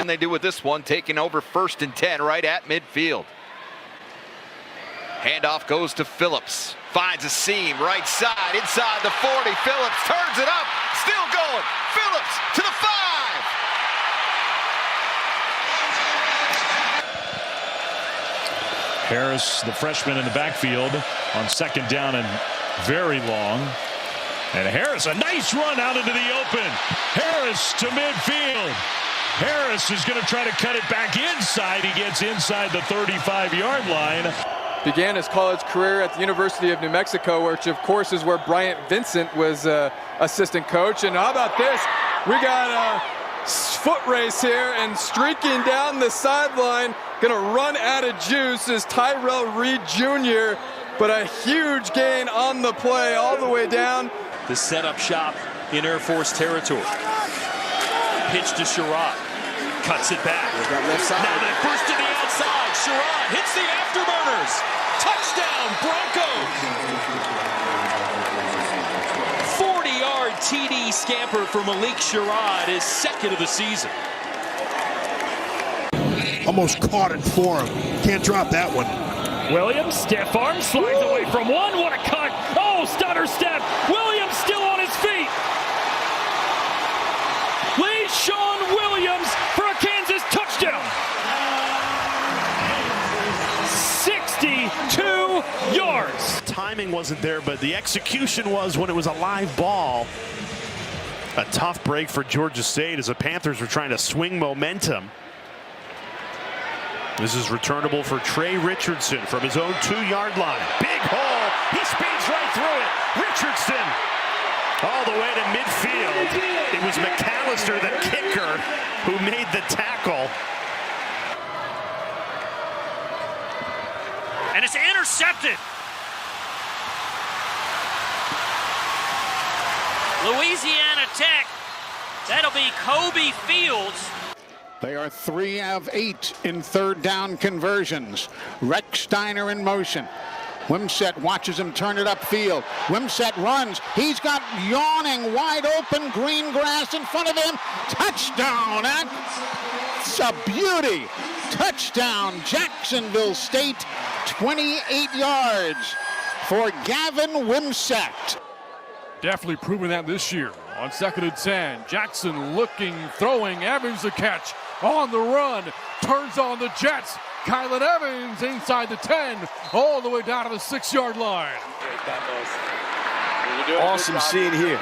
they do with this one, taking over 1st and 10 right at midfield. Handoff goes to Phillips. Finds a seam, right side, inside the 40. Phillips turns it up, still going. Phillips to the 5. Harris, the freshman in the backfield on 2nd down and very long. And Harris, a nice run out into the open. Harris to midfield. Harris is going to try to cut it back inside. He gets inside the 35-yard line. Began his college career at the University of New Mexico, which of course is where Bryant Vincent was assistant coach. And how about this? We got a foot race here, and streaking down the sideline, gonna run out of juice is Tyrell Reed Jr., but a huge gain on the play all the way down. The setup shop in Air Force territory. Pitch to Sherrod. Cuts it back. Now the first to the outside. Sherrod hits the afterburners. Touchdown, Broncos. 40-yard TD scamper for Malik Sherrod, his 2nd of the season. Almost caught it for him. Can't drop that one. Williams, stiff arm, slides away from one. What a cut. Oh, stutter step. Williams still on his feet. Sean Williams for a Kansas touchdown. 62 yards. Timing wasn't there, but the execution was when it was a live ball. A tough break for Georgia State as the Panthers were trying to swing momentum. This is returnable for Trey Richardson from his own 2-yard line. Big hole. He speeds right through it. Richardson all the way to midfield. It was McAllister, the kicker, who made the tackle. And it's intercepted. Louisiana Tech. That'll be Kobe Fields. They are 3 of 8 in 3rd down conversions. Rex Steiner in motion. Wimsett watches him turn it upfield. Wimsett runs. He's got yawning, wide open green grass in front of him. Touchdown. That's a beauty. Touchdown, Jacksonville State. 28 yards for Gavin Wimsett. Definitely proving that this year. On 2nd and 10, Jackson looking, throwing, Evans the catch, on the run, turns on the Jets. Kylan Evans inside the 10, all the way down to the 6-yard line. Awesome scene here.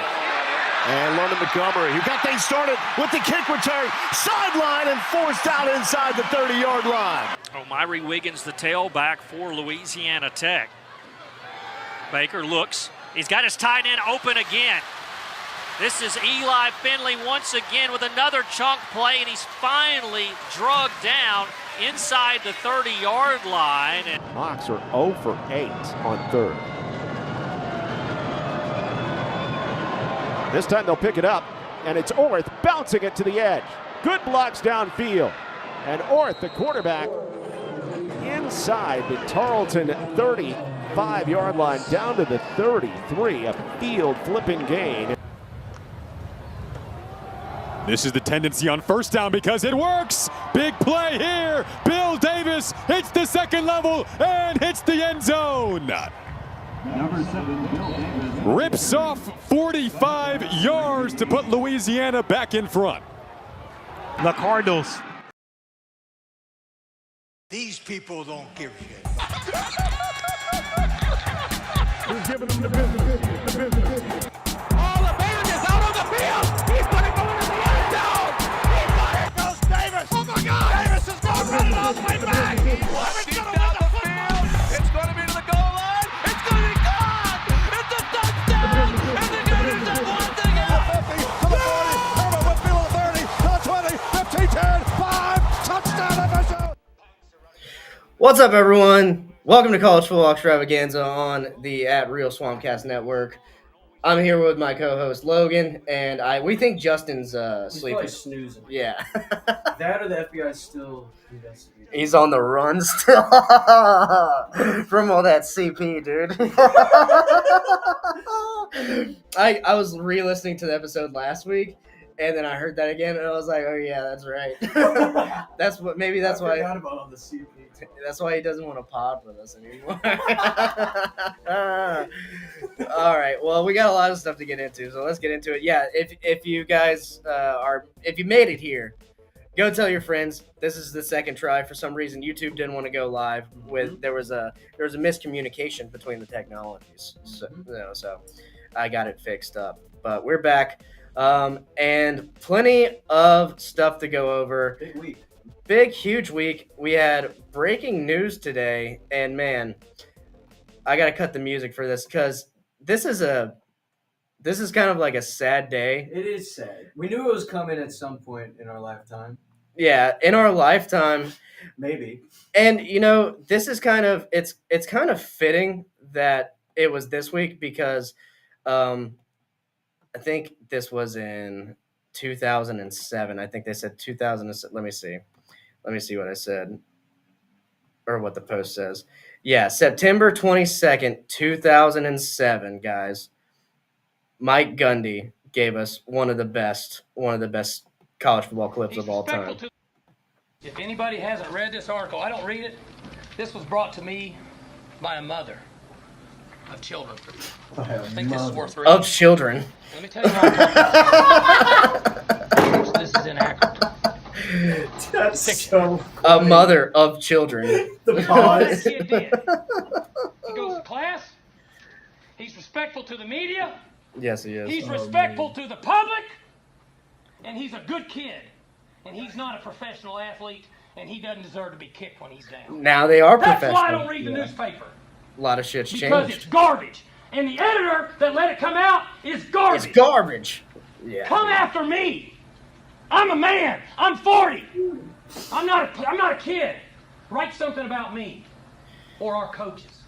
And London Montgomery, who got things started with the kick return, sideline and forced out inside the 30-yard line. Myrie Wiggins, the tailback for Louisiana Tech. Baker looks. He's got his tight end open again. This is Eli Finley once again with another chunk play, and he's finally drugged down inside the 30-yard line. And Hawks are 0 for 8 on 3rd. This time they'll pick it up, and it's Orth bouncing it to the edge. Good blocks downfield. And Orth, the quarterback, inside the Tarleton 35-yard line down to the 33, a field flipping gain. This is the tendency on 1st down because it works. Big play here. Bill Davis hits the 2nd level and hits the end zone. Number 7, Bill Davis. Rips off 45 yards to put Louisiana back in front. The Cardinals. These people don't give a shit. Who's giving them the business? All the band is out on the field. He's going to go into the end zone. He's got it. Goes Davis. Oh my God. Davis is going to run it all the way back. He's going to win the football. It's going to be to the goal line. It's going to be gone. It's a touchdown. And the Gators have won the game. To the 40. Over Whitfield 30. To the 20. 15, 10, 5. Touchdown FSU. What's up, everyone? Welcome to College Football Extravaganza on the @Real Swampcast Network. I'm here with my co-host Logan, and we think Justin's sleeping. He's snoozing. Yeah. That or the FBI is still investigating. He's on the run still from all that CP, dude. I was re-listening to the episode last week, And then I heard that again, and I was like, "Oh yeah, that's right." That's what. Maybe that's why. Forgot about all the CP. That's why he doesn't want to pod with us anymore. All right. Well, we got a lot of stuff to get into, so let's get into it. Yeah. If you guys if you made it here, go tell your friends. This is the second try. For some reason, YouTube didn't want to go live. There was a miscommunication between the technologies. So I got it fixed up. But we're back, and plenty of stuff to go over. Big week. Big, huge week. We had breaking news today, and man, I gotta cut the music for this because this is kind of like a sad day. It is sad. We knew it was coming at some point in our lifetime. Yeah, in our lifetime, maybe. And this is kind of it's kind of fitting that it was this week because I think this was in 2007. I think they said 2007. Let me see what I said or what the post says. Yeah, September 22nd, 2007, guys. Mike Gundy gave us one of the best college football clips of all time. If anybody hasn't read this article, I don't read it. This was brought to me by a mother of children. I think this is worth reading. Of children. Let me tell you how this is inaccurate. That's so funny. A mother of children. The pause. He goes to class. He's respectful to the media. Yes, he is. He's respectful to the public. And he's a good kid. And he's not a professional athlete. And he doesn't deserve to be kicked when he's down. Now they are That's professional. why I don't read the newspaper. A lot of shit's because changed. It's garbage. And the editor that let it come out is garbage. It's garbage. Yeah. Come after me. I'm a man. I'm 40. I'm not a kid. Write something about me or our coaches.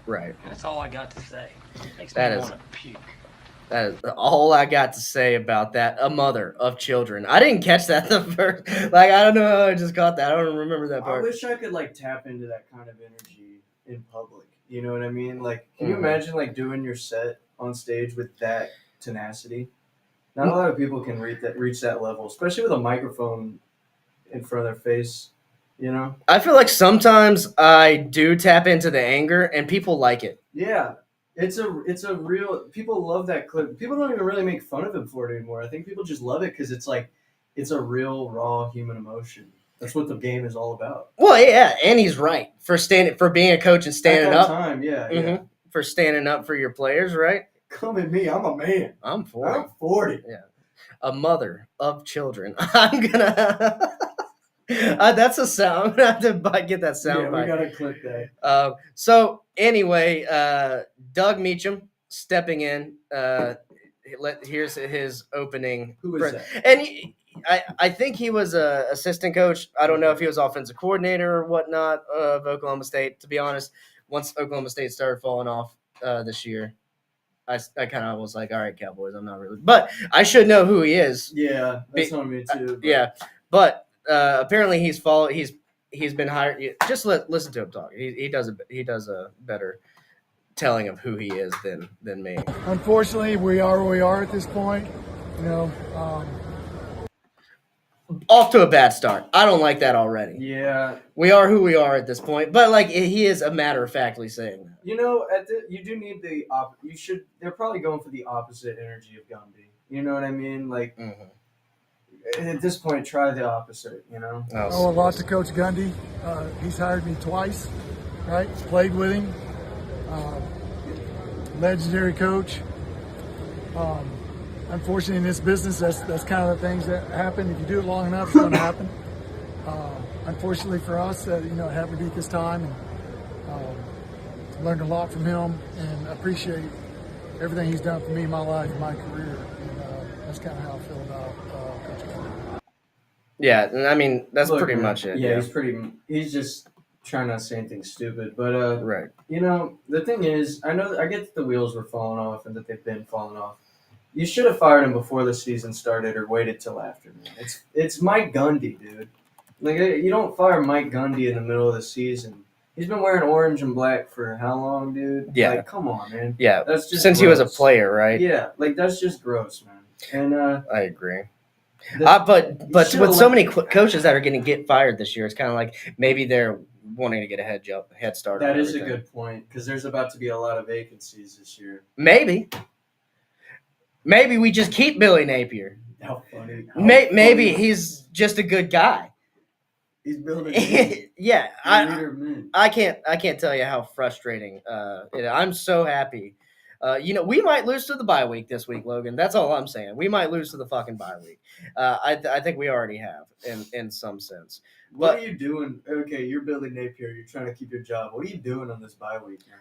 Right. That's all I got to say. Makes That me is- want to puke. That is all I got to say about that. A mother of children. I didn't catch that the first. Like, I don't know how I just caught that. I don't remember that I part. wish I could tap into that kind of energy in public. You know what I mean? Like, can you Mhm. imagine doing your set on stage with that tenacity? Not a lot of people can reach that level, especially with a microphone in front of their face. You know? I feel like sometimes I do tap into the anger, and people like it. Yeah. It's a real. People love that clip. People don't even really make fun of him for it anymore. I think people just love it because it's a real raw human emotion. That's what the game is all about. Well, yeah, and he's right for being a coach and standing At that up. time, yeah, Mhm. yeah. For standing up for your players, right? Come at me, I'm a man. I'm 40. I'm 40. Yeah, a mother of children. I'm gonna. That's a sound. I'm gonna have to get that sound. Yeah, we bite. gotta clip that. So anyway, Doug Meacham stepping in. Here's his opening. Who is that? And I think he was a assistant coach. I don't know if he was offensive coordinator or whatnot of Oklahoma State. To be honest, once Oklahoma State started falling off this year, I kind of was like, all right, Cowboys, I'm not really. But I should know who he is. Yeah, that's on me too. Yeah, but apparently he's been hired. Just listen to him talk. He does a better telling of who he is than me. Unfortunately, we are where we are at this point. Off to a bad start. I don't like that already. Yeah. We are who we are at this point. But he is a matter of factly saying that. You do need the they're probably going for the opposite energy of Gundy. You know what I mean? At this point, try the opposite. You know. Oh, a lot to Coach Gundy. He's hired me twice, right? Played with him. Legendary coach. Unfortunately, in this business, that's kind of the things that happen. If you do it long enough, it's going to happen. Unfortunately for us, it happened to be at this time, and learned a lot from him, and appreciate everything he's done for me in my life, in my career. And that's kind of how I feel about Coach Gundy. Yeah, and I mean that's Look, pretty man, much it. Yeah, he's just trying not to say anything stupid, but right. The thing is, I get that the wheels were falling off and that they've been falling off. You should have fired him before the season started or waited till after. Man. It's Mike Gundy, dude. You don't fire Mike Gundy in the middle of the season. He's been wearing orange and black for how long, dude? Yeah. Come on, man. Yeah. That's just since gross. he was a player, right? Yeah, that's just gross, man. And I agree. But with so many coaches that are going to get fired this year, it's kind of like maybe they're wanting to get a head start. That on is everything. a good point because there's about to be a lot of vacancies this year. Maybe we just keep Billy Napier. How funny. Maybe he's just a good guy. He's building. Yeah, I can't tell you how frustrating. I'm so happy. We might lose to the bye week this week, Logan. That's all I'm saying. We might lose to the fucking bye week. I think we already have in some sense. What are you doing? Okay, you're Billy Napier. You're trying to keep your job. What are you doing on this bye week, man?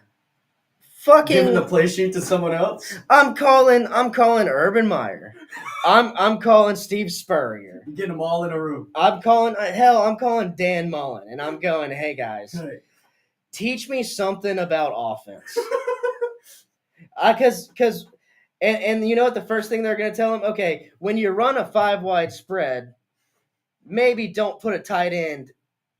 Fucking giving the play sheet to someone else. I'm calling Urban Meyer. I'm calling Steve Spurrier. You're getting them all in a room. I'm calling Dan Mullen, and I'm going, hey guys, teach me something about offense. Because you know what the first thing they're going to tell him? Okay, when you run a 5-wide spread, maybe don't put a tight end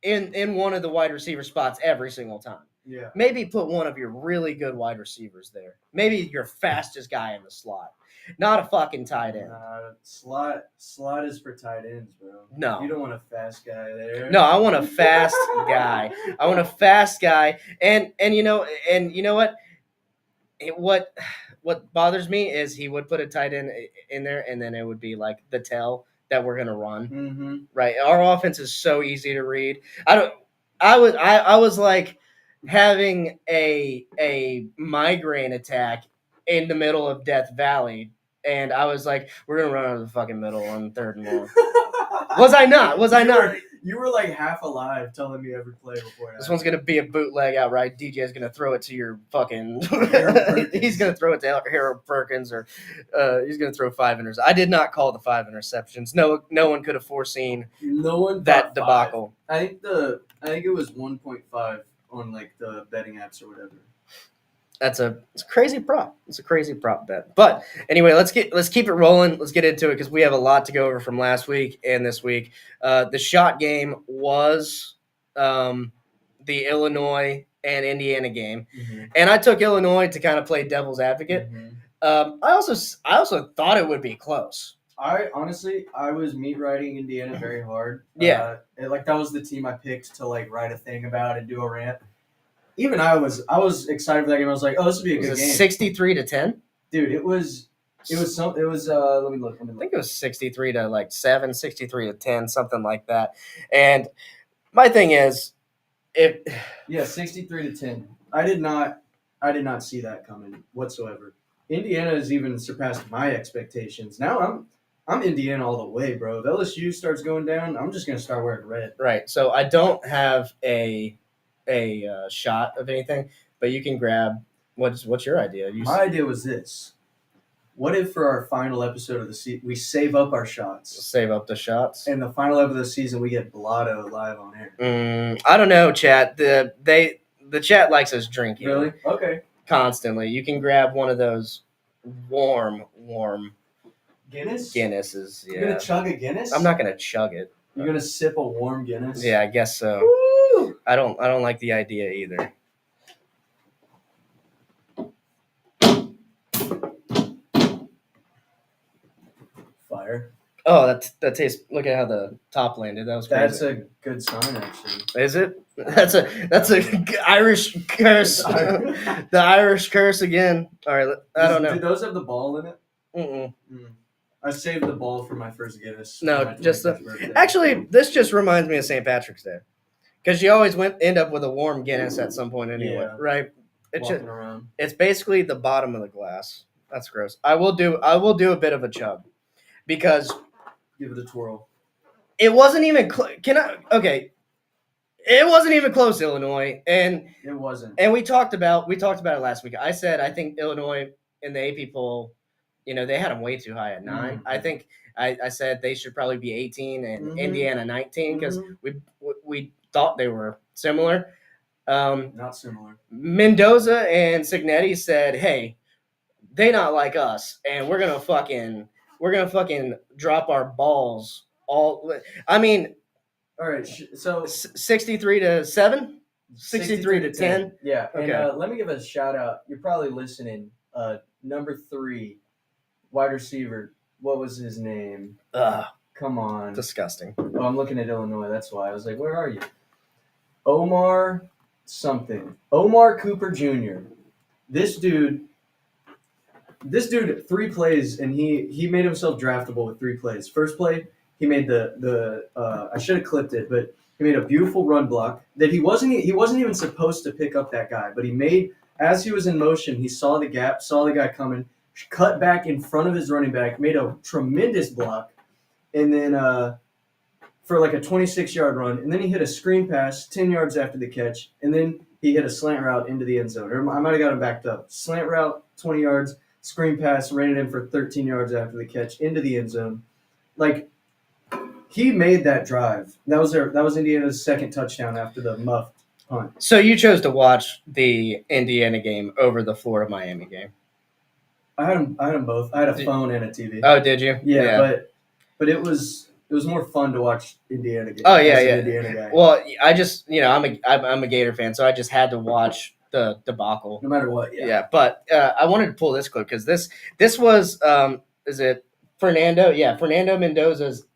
in one of the wide receiver spots every single time. Yeah. Maybe put one of your really good wide receivers there. Maybe your fastest guy in the slot. Not a fucking tight end. Slot is for tight ends, bro. No. You don't want a fast guy there. No, I want a fast guy. I want a fast guy. And you know what? What bothers me is he would put a tight end in there, and then it would be like the tell that we're gonna run. Mm-hmm. Right. Our offense is so easy to read. I was like having a migraine attack in the middle of Death Valley, and I was like, we're gonna run out of the fucking middle on 3rd and long. Was I not? You were like half alive telling me every play before that. This one's gonna be a bootleg outright. DJ's gonna throw it to your fucking. He's gonna throw it to Harold Perkins, or he's gonna throw 5 interceptions. I did not call the 5 interceptions. No one could have foreseen. No one that debacle. I think it was 1.5 on like the betting apps or whatever. It's a crazy prop. It's a crazy prop bet. But anyway, let's keep it rolling. Let's get into it because we have a lot to go over from last week and this week. The shot game was the Illinois and Indiana game, and I took Illinois to kind of play devil's advocate. I also thought it would be close. I was meat writing Indiana very hard. Yeah, that was the team I picked to like write a thing about and do a rant. Even I was excited for that game. I was like, oh, this would be a good game. 63-10? Dude, it was let me look. I think it was 63 to like 7, 63 to 10, something like that. And my thing is, 63 to 10. I did not see that coming whatsoever. Indiana has even surpassed my expectations. Now I'm Indiana all the way, bro. If LSU starts going down, I'm just gonna start wearing red. Right. So I don't have a shot of anything, but you can grab. What's your idea? My idea was this: what if for our final episode of the season we save up our shots? Save up the shots. And the final episode of the season we get Blotto live on air. I don't know, chat. The chat likes us drinking. Really? Okay. Constantly. You can grab one of those warm Guinness? Guinnesses. Yeah. You're gonna chug a Guinness? I'm not gonna chug it. You're gonna sip a warm Guinness? Yeah, I guess so. Woo! I don't like the idea either. Fire. Oh, that tastes. Look at how the top landed. That was crazy. That's a good sign, actually. Is it? That's a Irish curse. The Irish curse again. All right, I don't know. Did those have the ball in it? Mm-mm. I saved the ball for my first Guinness. No, just actually, this just reminds me of St. Patrick's Day, because you always end up with a warm Guinness at some point anyway, right? Walking around. It's basically the bottom of the glass. That's gross. I will do a bit of a chug, because give it a twirl. It wasn't even okay. It wasn't even close, Illinois, and it wasn't. And we talked about it last week. I said I think Illinois in the AP poll, they had them way too high at 9. Mm-hmm. I think I said they should probably be 18 and Indiana 19 because we thought they were similar. Not similar. Mendoza and Signetti said, "Hey, they not like us, and we're gonna fucking drop our balls all." I mean. All right, so 63 to 7, 63 to 10. Yeah, okay. And let me give a shout out. You're probably listening. Number 3, wide receiver what was his name? Come on. Disgusting. Oh, I'm looking at Illinois. That's why. I was like, where are you? Omar something. Omar Cooper Jr. This dude, 3 plays, and he made himself draftable with 3 plays. First play, he made I should have clipped it, but he made a beautiful run block that he wasn't even supposed to pick up that guy, but he made, as he was in motion, he saw the gap, saw the guy coming, cut back in front of his running back, made a tremendous block, and then for like a 26-yard run, and then he hit a screen pass 10 yards after the catch, and then he hit a slant route into the end zone. Or I might have got him backed up. Slant route, 20 yards, screen pass, ran it in for 13 yards after the catch into the end zone. Like, he made that drive. That was Indiana's second touchdown after the muffed punt. So you chose to watch the Indiana game over the Florida-Miami game? I had them both. I had a phone and a TV. Oh, did you? Yeah. But it was more fun to watch Indiana game. Oh yeah, Indiana guy. Well, I just I'm a Gator fan, so I just had to watch the debacle no matter what. Yeah. But I wanted to pull this clip because this was is it Fernando? Yeah, Fernando Mendoza's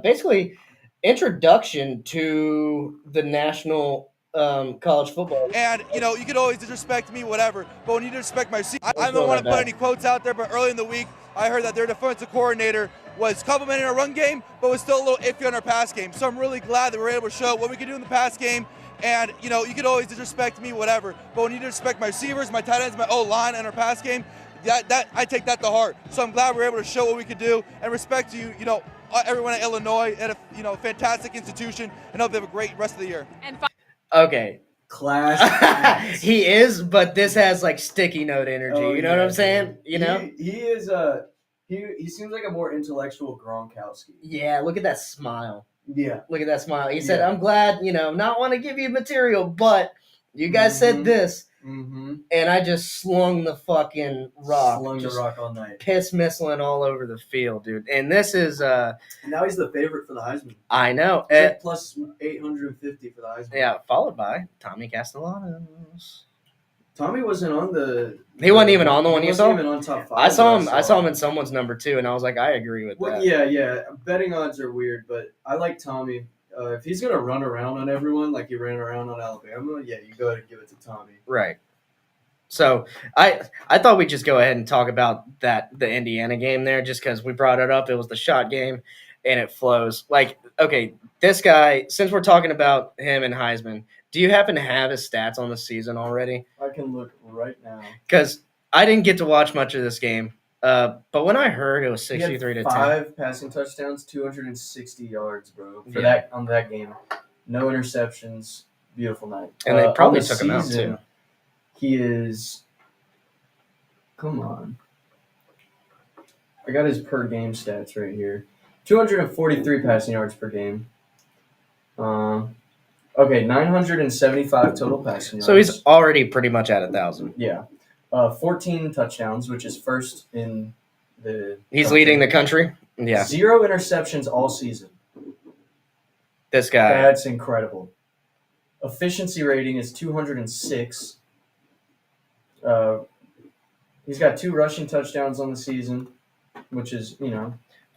basically introduction to the national college football. And, you could always disrespect me, whatever, but when you disrespect my seat, I don't want to put any quotes out there, but early in the week, I heard that their defensive coordinator was complimenting our run game, but was still a little iffy on our pass game. So I'm really glad that we're able to show what we can do in the pass game. And, you could always disrespect me, whatever, but when you disrespect my receivers, my tight ends, my O-line, and our pass game, that I take that to heart. So I'm glad we're able to show what we can do and respect you, everyone at Illinois at a fantastic institution, and hope they have a great rest of the year. Okay. Class. He is, but this has like sticky note energy. You know what I'm saying? You know? He is he seems like a more intellectual Gronkowski. Yeah, look at that smile. Yeah. Look at that smile. He said, I'm glad, not want to give you material, but you guys said this. Mm-hmm. And I just slung the fucking rock. Slung the rock all night. Piss missiling all over the field, dude. And this is now he's the favorite for the Heisman. I know. Plus 850 for the Heisman. Yeah, followed by Tommy Castellanos. Tommy wasn't on the. He wasn't even on the one you saw. Even on top 5. I saw him in someone's number 2, and I was like, I agree with that. Yeah. Betting odds are weird, but I like Tommy. If he's gonna run around on everyone like he ran around on Alabama, yeah, you go ahead and give it to Tommy. Right. So I thought we'd just go ahead and talk about the Indiana game there, just because we brought it up. It was the shot game, and it flows. Like, okay, this guy. Since we're talking about him and Heisman, do you happen to have his stats on the season already? I can look right now. Because I didn't get to watch much of this game. But when I heard it was 63 to 10. 5 passing touchdowns, 260 yards, bro. For that game. No interceptions. Beautiful night. And they probably took him out too. He is. Come on. I got his per game stats right here. 243 passing yards per game. Okay, 975 total passing yards. So he's already pretty much at 1,000. Yeah. 14 touchdowns, which is first in the. He's country. Leading the country. Yeah. 0 interceptions all season. This guy. That's incredible. Efficiency rating is 206. He's got 2 rushing touchdowns on the season, which is,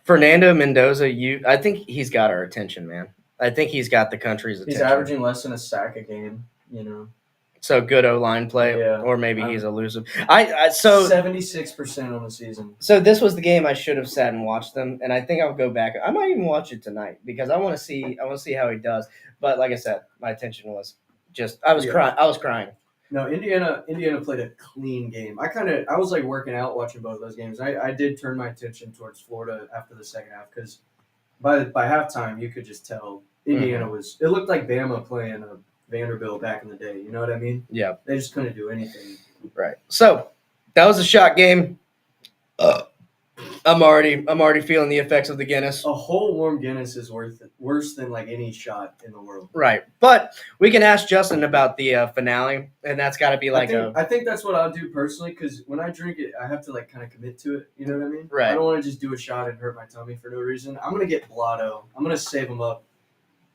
Fernando Mendoza, I think he's got our attention, man. I think he's got the country's attention. He's averaging less than a sack a game, So good O-line play, or maybe he's elusive. So 76% on the season. So this was the game I should have sat and watched them, and I think I'll go back. I might even watch it tonight because I want to see how he does. But like I said, my attention was just I was crying. No, Indiana played a clean game. I was like working out watching both of those games. I did turn my attention towards Florida after the second half because by halftime you could just tell Indiana was. It looked like Bama playing a Vanderbilt back in the day. You know what I mean? Yeah. They just couldn't do anything. Right. So that was a shot game. I'm already feeling the effects of the Guinness. A whole warm Guinness is worse than like any shot in the world. Right. But we can ask Justin about the finale, and that's got to be like I think that's what I'll do personally because when I drink it, I have to like kind of commit to it. You know what I mean? Right. I don't want to just do a shot and hurt my tummy for no reason. I'm gonna get blotto. I'm gonna save them up.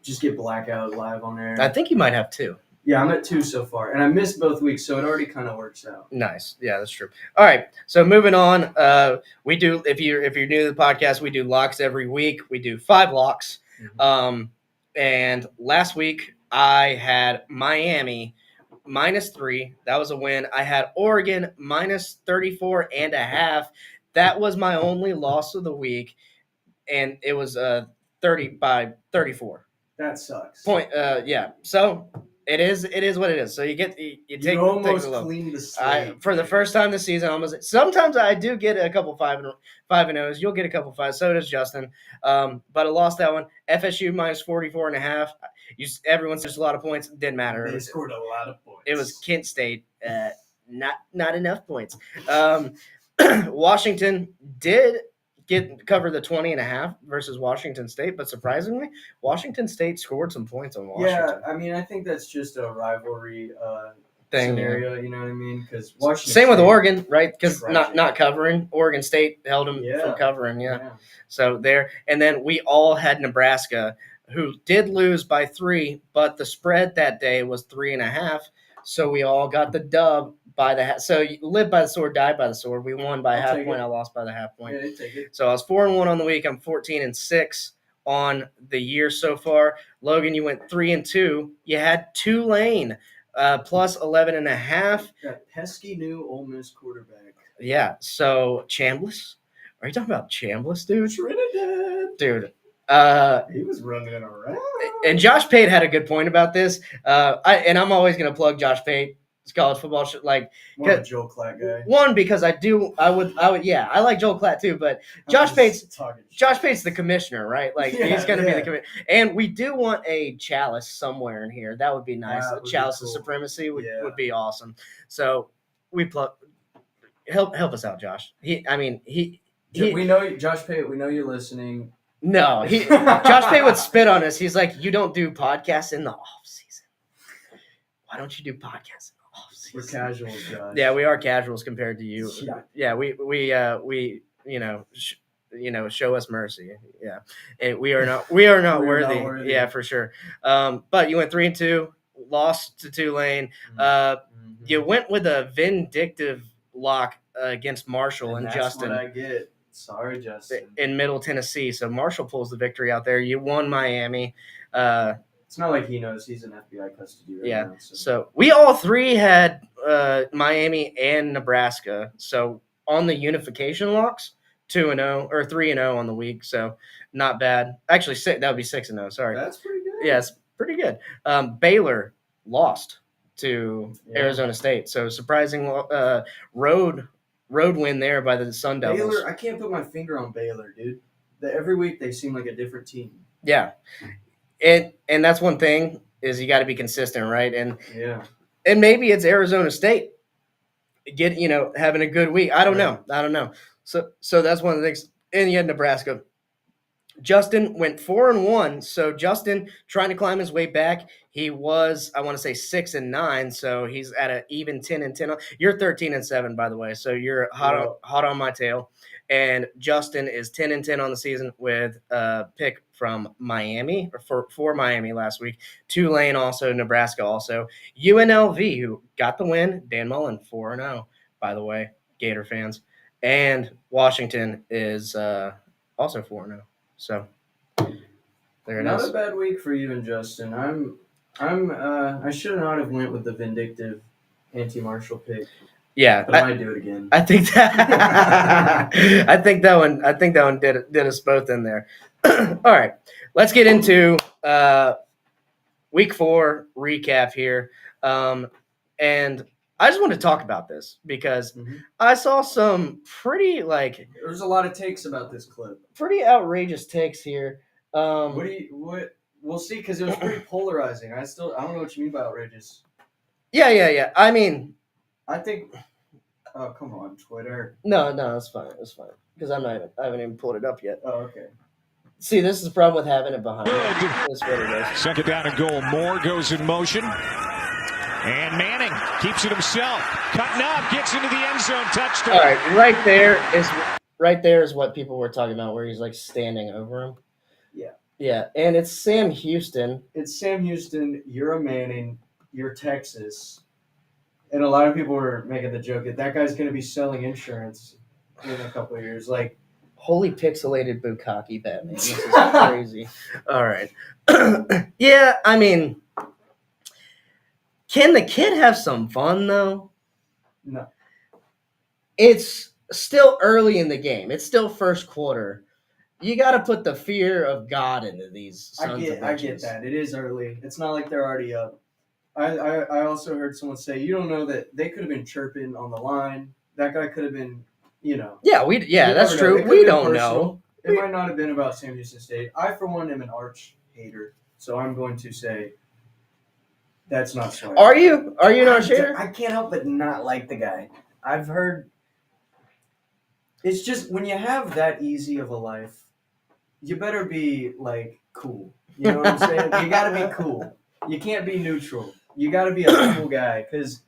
Just get blackout live on there. I think you might have 2. Yeah, I'm at 2 so far, and I missed both weeks, so it already kind of works out. Nice. Yeah, that's true. All right. So moving on, we do if you're new to the podcast, we do locks every week. We do 5 locks. And last week I had Miami -3. That was a win. I had Oregon -34.5. That was my only loss of the week, and it was 30-34. That sucks. Yeah. So it is what it is. So you take almost take the cleaned the slate. for the first time this season. Almost. Sometimes I do get a couple 5-0s. You'll get a couple 5. So does Justin. But I lost that one. FSU -44.5. Everyone says a lot of points. Didn't matter. They scored a lot of points. It was Kent State. Not enough points. Washington did cover the 20.5 versus Washington State, but surprisingly, Washington State scored some points on Washington. Yeah, I mean, I think that's just a rivalry thing scenario. You know what I mean? Because Washington. Same with State, Oregon, right? Because not covering. Oregon State held them from covering. Yeah. So there, and then we all had Nebraska, who did lose by 3, but the spread that day was 3.5. So we all got the dub by the half. So you live by the sword, die by the sword. We won by a half point. I lost by the half point. Yeah, take it. So I was 4-1 on the week. I'm 14-6 on the year so far. Logan, you went 3-2. You had Tulane plus 11.5. That pesky new Ole Miss quarterback. Yeah. So Chambliss, are you talking about Chambliss, dude? Trinidad. Dude. He was running around. And Josh Pate had a good point about this. I'm always going to plug Josh Pate. College football Joel Klatt guy. One, because I would yeah, I like Joel Klatt too, but Josh Pate's the commissioner, right? Like he's gonna be the commissioner. And we do want a chalice somewhere in here. That would be nice. A chalice of supremacy would be awesome. So we help us out, Josh. We know Josh Pate, we know you're listening. No, Josh Pate would spit on us. He's like, you don't do podcasts in the off season. Why don't you do podcasts? We're casuals, Josh. Yeah, we are casuals compared to you. Yeah, we show us mercy. Yeah, and we are not worthy. Yeah, for sure. But you went 3-2, lost to Tulane. You went with a vindictive lock against Marshall and Justin. That's what I get. Sorry, Justin. In Middle Tennessee. So Marshall pulls the victory out there. You won Miami. It's not like he knows he's in FBI custody right now. So we all 3 had Miami and Nebraska. So on the unification locks, 2-0 or 3-0 on the week. So not bad. Actually, that would be 6-0. Sorry. That's pretty good. Yeah, it's pretty good. Baylor lost to Arizona State. So surprising road win there by the Sun Devils. Baylor, I can't put my finger on Baylor, dude. Every week they seem like a different team. Yeah. And that's one thing is you got to be consistent, right? And maybe it's Arizona State having a good week. I don't know. So that's one of the things. And you had Nebraska. Justin went 4-1. So Justin trying to climb his way back. He was, I want to say 6-9. So he's at an even 10-10. You're 13-7, by the way. So you're hot on my tail. And Justin is 10-10 on the season with a pick from Miami for Miami last week. Tulane also, Nebraska also. UNLV, who got the win. Dan Mullen, 4-0, by the way, Gator fans. And Washington is also 4-0. So there it is. Not a bad week for you and Justin. I should not have went with the vindictive anti-Marshall pick. Yeah, but I might do it again. I think that I think that one did us both in there. All right, let's get into week 4 recap here, and I just want to talk about this because I saw some pretty there's a lot of takes about this clip. Pretty outrageous takes here. What we'll see because it was pretty polarizing. I don't know what you mean by outrageous. Yeah. I mean, I think. Oh, come on, Twitter. No, it's fine. It's fine because I haven't even pulled it up yet. Oh, okay. See, this is the problem with having it behind. That's what it is. Second down and goal. Moore goes in motion. And Manning keeps it himself. Cutting up, gets into the end zone. Touchdown. All right, right there is what people were talking about, where he's standing over him. Yeah. Yeah, and it's Sam Houston. It's Sam Houston. You're a Manning. you're Texas, and a lot of people were making the joke that guy's going to be selling insurance in a couple of years. Like, holy pixelated bukkake Batman. This is crazy. All right. Yeah, I mean, can the kid have some fun though? No. It's still early in the game. It's still first quarter. You got to put the fear of God into these sons of bitches. I get that. It is early. It's not like they're already up. I also heard someone say, you don't know that they could have been chirping on the line. That guy could have been, Yeah, that's true. We don't know. It might not have been about Sam Houston State. I, for one, am an arch hater, so I'm going to say that's not swag. Are you an arch hater? I can't help but not like the guy. I've heard. It's just when you have that easy of a life, you better be like cool. You know what I'm saying? You got to be cool. You can't be neutral. You got to be a cool guy because.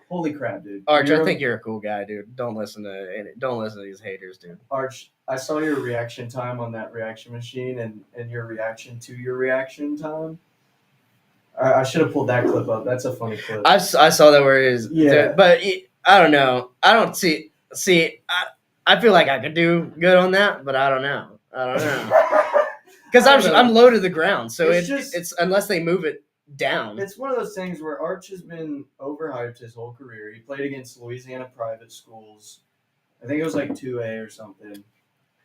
Holy crap, dude! Arch, I think you're a cool guy, dude. Don't listen to these haters, dude. Arch, I saw your reaction time on that reaction machine and your reaction to your reaction time. I should have pulled that clip up. That's a funny clip. I saw that where it is. Yeah. But I don't know. I don't see. I feel like I could do good on that, but I don't know. Because I'm low to the ground, so it's unless they move it down. It's one of those things where Arch has been overhyped his whole career. He played against Louisiana private schools. I think it was like 2A or something.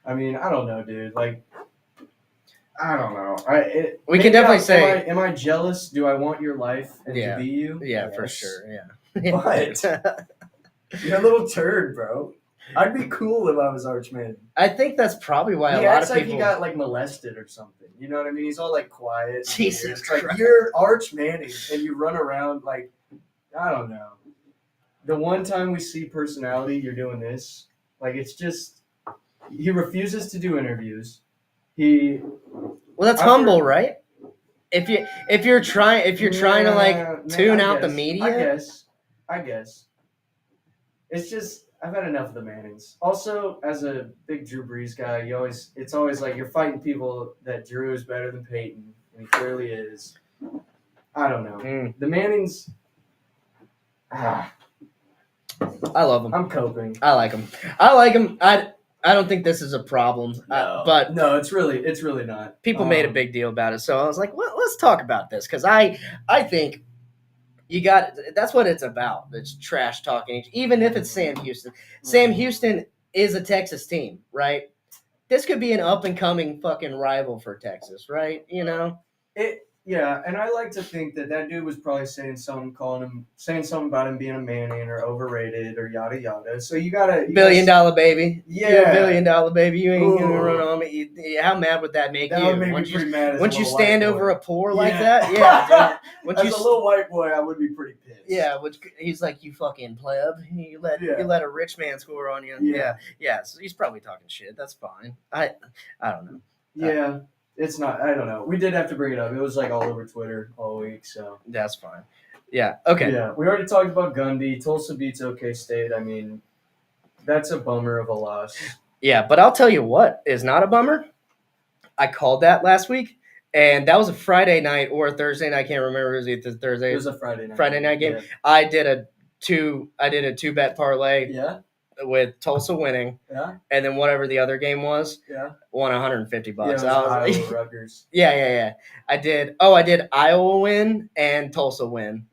I mean, I don't know, dude. Like, I don't know. We can definitely say. Am I jealous? Do I want your life and Yeah. to be you? Yeah, Yes. for sure. Yeah. But you're a little turd, bro. I'd be cool if I was Arch Manning. I think that's probably why a lot acts of people. like he got like molested or something. You know what I mean? He's all like quiet. Jesus It's like Christ. you're Arch Manning and you run around like I don't know. The one time we see personality, you're doing this. Like it's just he refuses to do interviews. Well, that's humble, right? If you're trying to like tune out the media. I guess. It's just I've had enough of the Mannings. Also, as a big Drew Brees guy, it's always like you're fighting people that Drew is better than Peyton, and he clearly is. I don't know. The Mannings. I love them. I'm coping. I like them. I don't think this is a problem, but no, it's really not. People made a big deal about it, so I was like, well, let's talk about this because I think. That's what it's about. It's trash talking. Even if it's Sam Houston. Sam Houston is a Texas team, right? This could be an up and coming fucking rival for Texas, right? You know? Yeah, and I like to think that dude was probably saying something about him being a Manning or overrated or yada yada. So you gotta $1 billion baby. Yeah, you're $1 billion baby. You ain't gonna run on me. How mad would that make you? That would make me pretty mad. Once you stand over a poor like that, yeah. Dude. As a little white boy, I would be pretty pissed. Yeah, he's like, you fucking pleb. You let a rich man score on you. Yeah. So he's probably talking shit. That's fine. I don't know. Yeah. It's not. I don't know. We did have to bring it up. It was like all over Twitter all week, so that's fine. Yeah. Okay. Yeah. We already talked about Gundy. Tulsa beats OK State. I mean, that's a bummer of a loss. Yeah, but I'll tell you what is not a bummer. I called that last week, and that was a Friday night or a Thursday night. I can't remember. It was either Thursday. It was a Friday night game. Yeah. I did a two bet parlay. Yeah. With Tulsa winning, and then whatever the other game was, won $150. Yeah, it was Iowa Rutgers. Yeah. I did Iowa win and Tulsa win,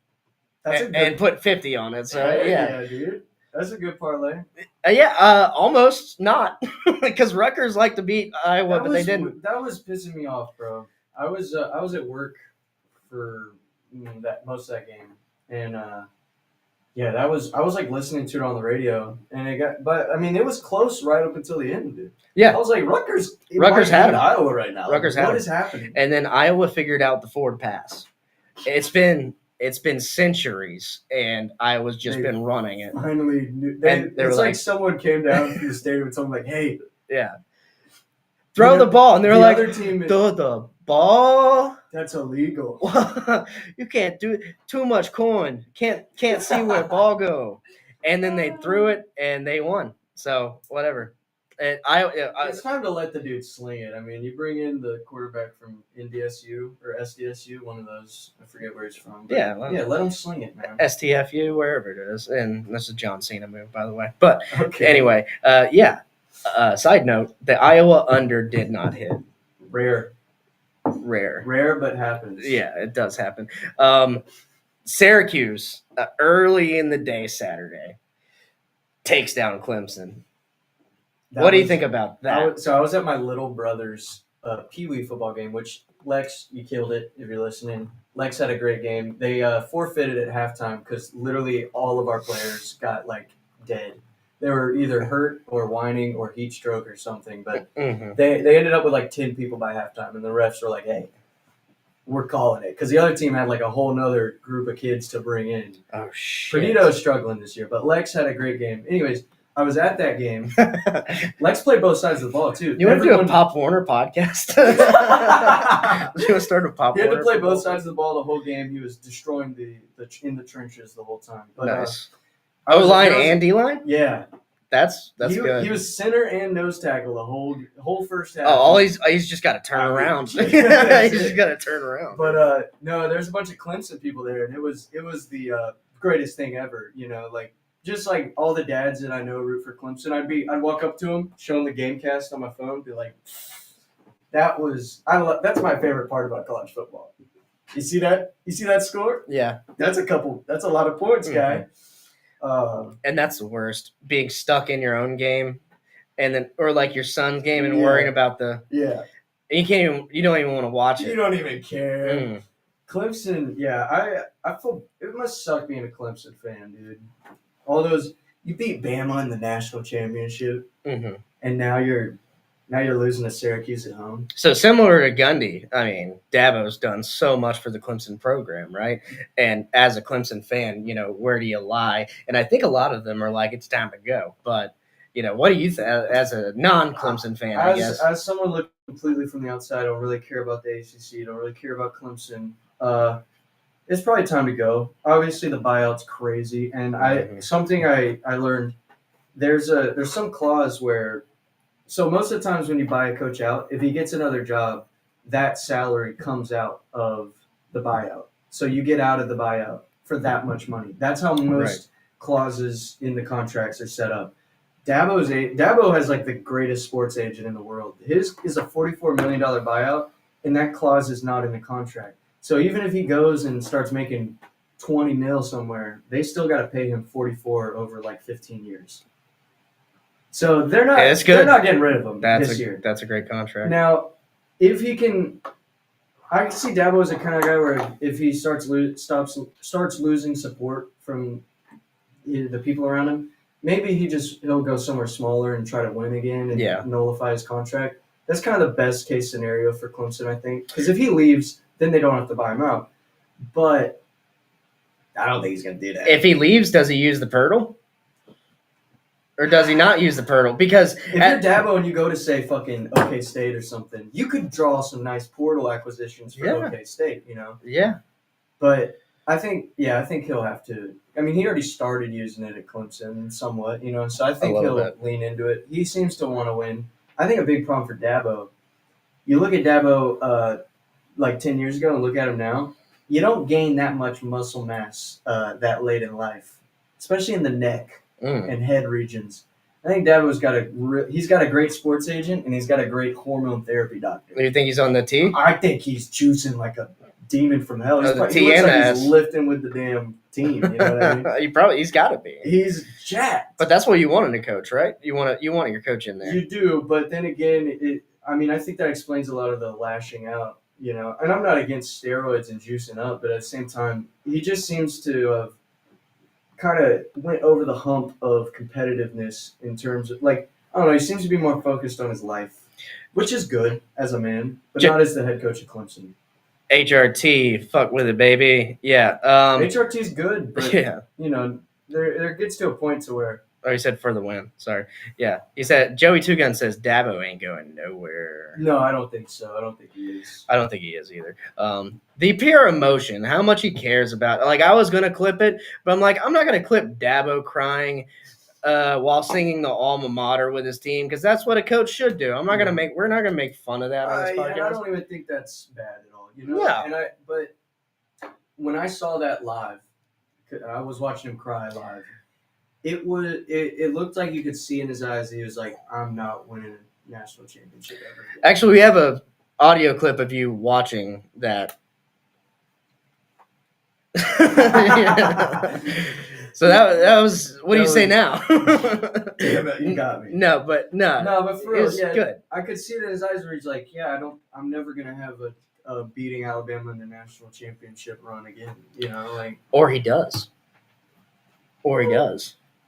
and put 50 on it. So yeah, dude, that's a good parlay. Almost not because Rutgers like to beat Iowa, but they didn't. That was pissing me off, bro. I was at work for most of that game, and. Yeah, I was like listening to it on the radio, and it was close right up until the end, dude. Yeah, I was like, Rutgers had Iowa right now. Rutgers what had is happening? And then Iowa figured out the Ford Pass. It's been centuries, and Iowa's just been running it. Finally, it's like someone came down from the stadium and told them like, "Hey, throw the ball," and they're like, "Throw the ball." That's illegal. You can't do it. Too much corn. Can't see where the ball go. And then they threw it and they won. So whatever. It's time to let the dude sling it. I mean, you bring in the quarterback from NDSU or SDSU, one of those. I forget where he's from. But let him sling it, man. STFU, wherever it is. And this is a John Cena move, by the way. But Okay. anyway, side note, the Iowa under did not hit. Rare, but happens. Yeah, it does happen. Syracuse, early in the day Saturday, takes down Clemson. What do you think about that? I was at my little brother's Pee Wee football game, which Lex, you killed it if you're listening. Lex had a great game. They forfeited at halftime because literally all of our players got dead. They were either hurt or whining or heat stroke or something. But they ended up with 10 people by halftime, and the refs were like, "Hey, we're calling it," because the other team had a whole nother group of kids to bring in. Oh shit! Pernito's struggling this year, but Lex had a great game. Anyways. I was at that game. Lex played both sides of the ball, too. You want to do a Pop Warner podcast? You want to start a Pop Warner? He had to play both sides of the ball the whole game. He was destroying in the trenches the whole time. But, nice. O-line and D-line? Yeah. That's good. He was center and nose tackle the whole first half. Oh, he's just got to turn around. He's just got to turn around. But, no, there's a bunch of Clemson people there, and it was the greatest thing ever, just all the dads that I know root for Clemson, I'd walk up to them, show them the game cast on my phone, be like, that's my favorite part about college football. You see that? You see that score? Yeah. That's a lot of points, guy. And that's the worst, being stuck in your own game and then, or your son's game and worrying about and you don't even want to watch it. You don't even care. Clemson, I feel it must suck being a Clemson fan, dude. All those you beat Bama in the national championship, and now you're losing to Syracuse at home. So similar to Gundy, I mean, Dabo's done so much for the Clemson program, right? And as a Clemson fan, where do you lie? And I think a lot of them are like, it's time to go. But what do you think as a non-Clemson fan? I guess as someone looking completely from the outside, I don't really care about the ACC. Don't really care about Clemson. It's probably time to go. Obviously, the buyout's crazy, and something I learned. There's some clause where, so most of the times when you buy a coach out, if he gets another job, that salary comes out of the buyout. So you get out of the buyout for that much money. That's how most clauses in the contracts are set up. Dabo has the greatest sports agent in the world. His is a $44 million buyout, and that clause is not in the contract. So even if he goes and starts making 20 mil somewhere, they still got to pay him 44 over 15 years. So they're not getting rid of him this year. That's a great contract. Now, if he can, I can see Dabo as the kind of guy where if he starts losing support from the people around him, maybe he'll go somewhere smaller and try to win again and nullify his contract. That's kind of the best case scenario for Clemson, I think, because if he leaves, then they don't have to buy him out. But I don't think he's going to do that. If he leaves, does he use the Pirtle? Or does he not use the Pirtle? Because if you're Dabo and you go to, say, fucking OK State or something, you could draw some nice portal acquisitions for OK State, Yeah. But I think he'll have to. I mean, he already started using it at Clemson somewhat, so I think he'll lean into it. He seems to want to win. I think a big problem for Dabo, you look at Dabo 10 years ago and look at him now, you don't gain that much muscle mass that late in life, especially in the neck and head regions. I think Dabo's he's got a great sports agent and he's got a great hormone therapy doctor. You think he's on the T? I think he's juicing like a demon from hell. He looks like he's lifting with the damn team. You know what I mean? He's got to be. He's jacked. But that's what you want in a coach, right? You want your coach in there. You do, but then again, I think that explains a lot of the lashing out. And I'm not against steroids and juicing up, but at the same time, he just seems to have kind of went over the hump of competitiveness in terms of I don't know. He seems to be more focused on his life, which is good as a man, but not as the head coach of Clemson. HRT, fuck with it, baby. Yeah. HRT's good, but there gets to a point to where. Oh, he said for the win. Sorry. Yeah. He said Joey Two Gun says Dabo ain't going nowhere. No, I don't think so. I don't think he is. I don't think he is either. The pure emotion, how much he cares about. I was gonna clip it, but I'm not gonna clip Dabo crying while singing the alma mater with his team, because that's what a coach should do. We're not gonna make fun of that on this podcast. I don't even think that's bad at all. You know. No. But when I saw that live, I was watching him cry live. It looked like you could see in his eyes he was like, I'm not winning a national championship ever again. Actually, we have a audio clip of you watching that. So that was. What do you say now? Damn it, you got me. No, but for real, it was good. I could see it in his eyes where he's like, I'm never gonna have a beating Alabama in the national championship run again. You know, like. Or he does.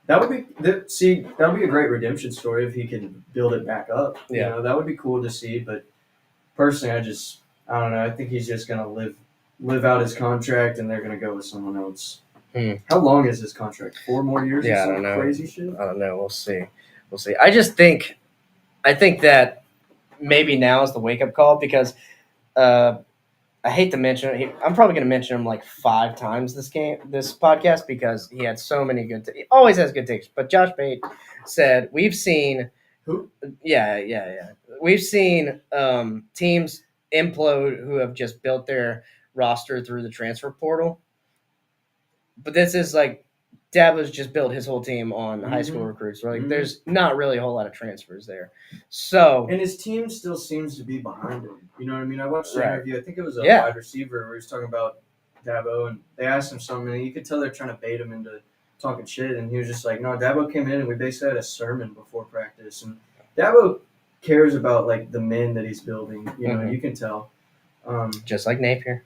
That would be a great redemption story if he can build it back up. Yeah. You know, that would be cool to see. But personally, I don't know. I think he's just gonna live out his contract, and they're gonna go with someone else. How long is his contract? 4 more years? Yeah, or I some don't know. Crazy shit. I don't know. We'll see. I think that maybe now is the wake up call, because I hate to mention it. I'm probably going to mention him like 5 times this podcast, because he had so many good. He always has good takes. But Josh Bate said we've seen who? Yeah. We've seen teams implode who have just built their roster through the transfer portal. But this is like Dabo's just built his whole team on high school recruits. Like there's not really a whole lot of transfers there. So and his team still seems to be behind him. You know what I mean? I watched the interview. I think it was a wide receiver where he was talking about Dabo, and they asked him something, and you could tell they're trying to bait him into talking shit. And he was just like, "No, Dabo came in, and we basically had a sermon before practice." And Dabo cares about like the men that he's building. You know, you can tell. Just like Napier.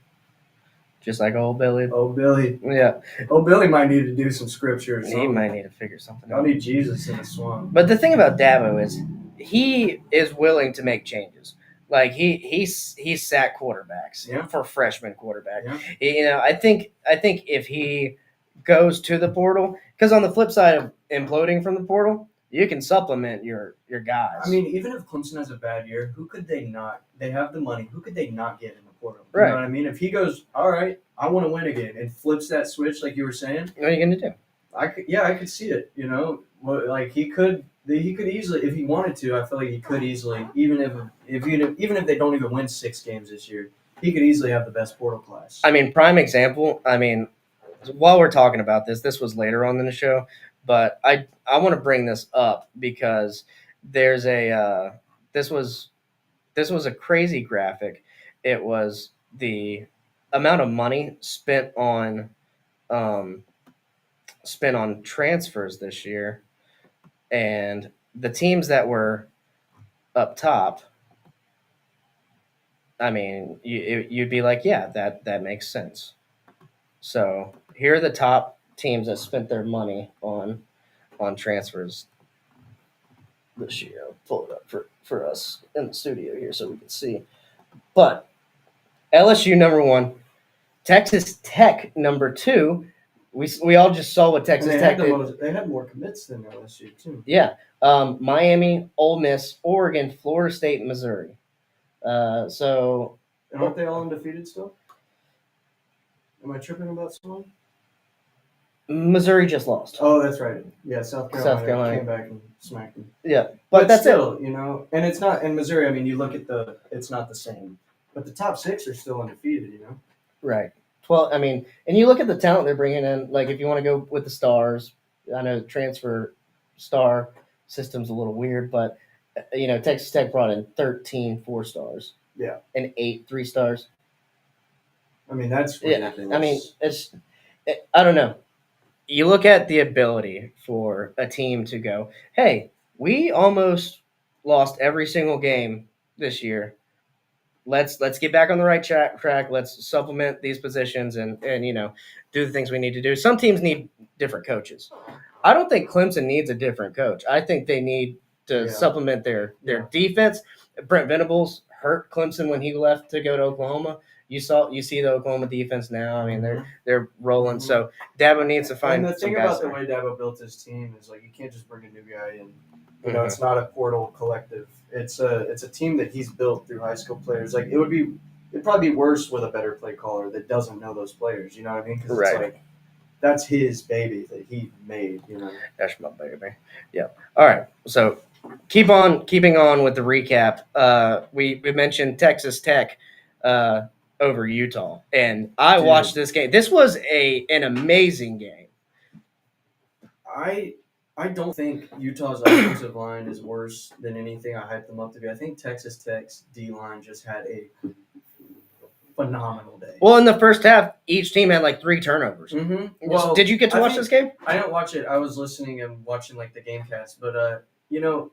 Just like old Billy. Old Billy. Yeah. Old Billy might need to do some scripture or something. He might need to figure something out. I'll need Jesus in the swamp. But the thing about Dabo is he is willing to make changes. Like he sat quarterbacks for freshman quarterback. Yeah. You know, I think if he goes to the portal, because on the flip side of imploding from the portal, you can supplement your guys. I mean, even if Clemson has a bad year, who could they not? They have the money. Who could they not get in the portal? You know what I mean? If he goes, all right, I want to win again, and flips that switch like you were saying, what are you going to do? I could see it. You know, like he could easily, if he wanted to. I feel like he could easily, even if they don't even win 6 games this year, he could easily have the best portal class. I mean, prime example. I mean, while we're talking about this was later on in the show, but I want to bring this up because there's this was a crazy graphic. It was the amount of money spent on transfers this year, and the teams that were up top. I mean, you'd be like, yeah, that makes sense. So here are the top teams that spent their money on transfers this year. I'll pull it up for us in the studio here so we can see. But LSU number 1, Texas Tech number 2. We all just saw what Texas Tech did. They had more commits than LSU too. Yeah, Miami, Ole Miss, Oregon, Florida State, Missouri. So and aren't they all undefeated still? Am I tripping about someone? Missouri just lost. Oh, that's right. Yeah, South Carolina came back and smacked them. Yeah, but that's still, you know, and it's not in Missouri. I mean, you look at it's not the same, but the top 6 are still undefeated. You know, right. Well, I mean, and you look at the talent they're bringing in. Like, if you want to go with the stars, I know the transfer star system's a little weird, but you know, Texas Tech brought in 13 4-stars. Yeah, and 8 3-stars. I mean, that's ridiculous. I mean, I don't know. You look at the ability for a team to go, hey, we almost lost every single game this year. Let's get back on the right track. Let's supplement these positions and you know, do the things we need to do. Some teams need different coaches. I don't think Clemson needs a different coach. I think they need to supplement their defense. Brent Venables hurt Clemson when he left to go to Oklahoma. You see the Oklahoma defense now. I mean, they're rolling. Mm-hmm. So Dabo needs to find. And the thing about the way Dabo built his team is like you can't just bring a new guy in. You know, it's not a portal collective. It's a team that he's built through high school players. Like it'd probably be worse with a better play caller that doesn't know those players. You know what I mean? Because it's like that's his baby that he made. You know, That's my baby. Yeah. All right. So keeping on with the recap. We mentioned Texas Tech over Utah, and I watched this game. This was an amazing game. I don't think Utah's offensive line is worse than anything I hyped them up to be. I think Texas Tech's D line just had a phenomenal day. Well, in the first half, each team had like 3 turnovers. Mm-hmm. Well, did you get to watch this game? I didn't watch it. I was listening and watching like the game cast, but you know,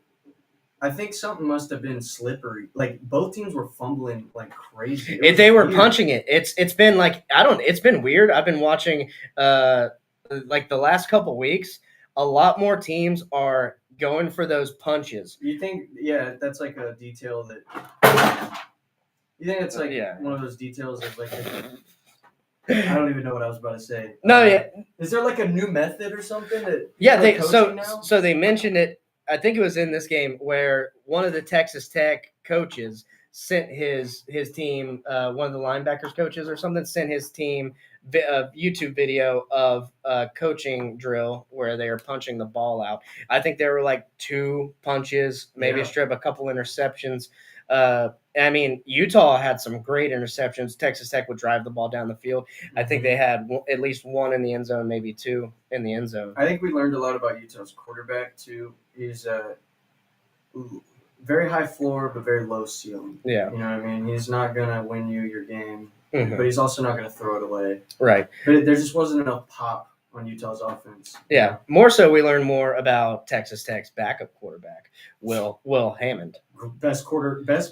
I think something must have been slippery. Like both teams were fumbling like crazy. They were punching it. It's been like it's been weird. I've been watching like the last couple weeks. A lot more teams are going for those punches. You think? Yeah, that's like a detail that. You think it's like one of those details of like. I don't even know what I was about to say. No, Is there like a new method or something that? Yeah, so they mentioned it. I think it was in this game where one of the Texas Tech coaches sent his team, one of the linebackers coaches or something, sent his team a YouTube video of a coaching drill where they are punching the ball out. I think there were like 2 punches, maybe a strip, a couple interceptions. I mean, Utah had some great interceptions. Texas Tech would drive the ball down the field. I think they had at least 1 in the end zone, maybe 2 in the end zone. I think we learned a lot about Utah's quarterback too. He's very high floor but very low ceiling. Yeah, you know what I mean. He's not gonna win you your game, but he's also not gonna throw it away. Right. But there just wasn't enough pop on Utah's offense. Yeah, more so we learned more about Texas Tech's backup quarterback, Will Hammond. Best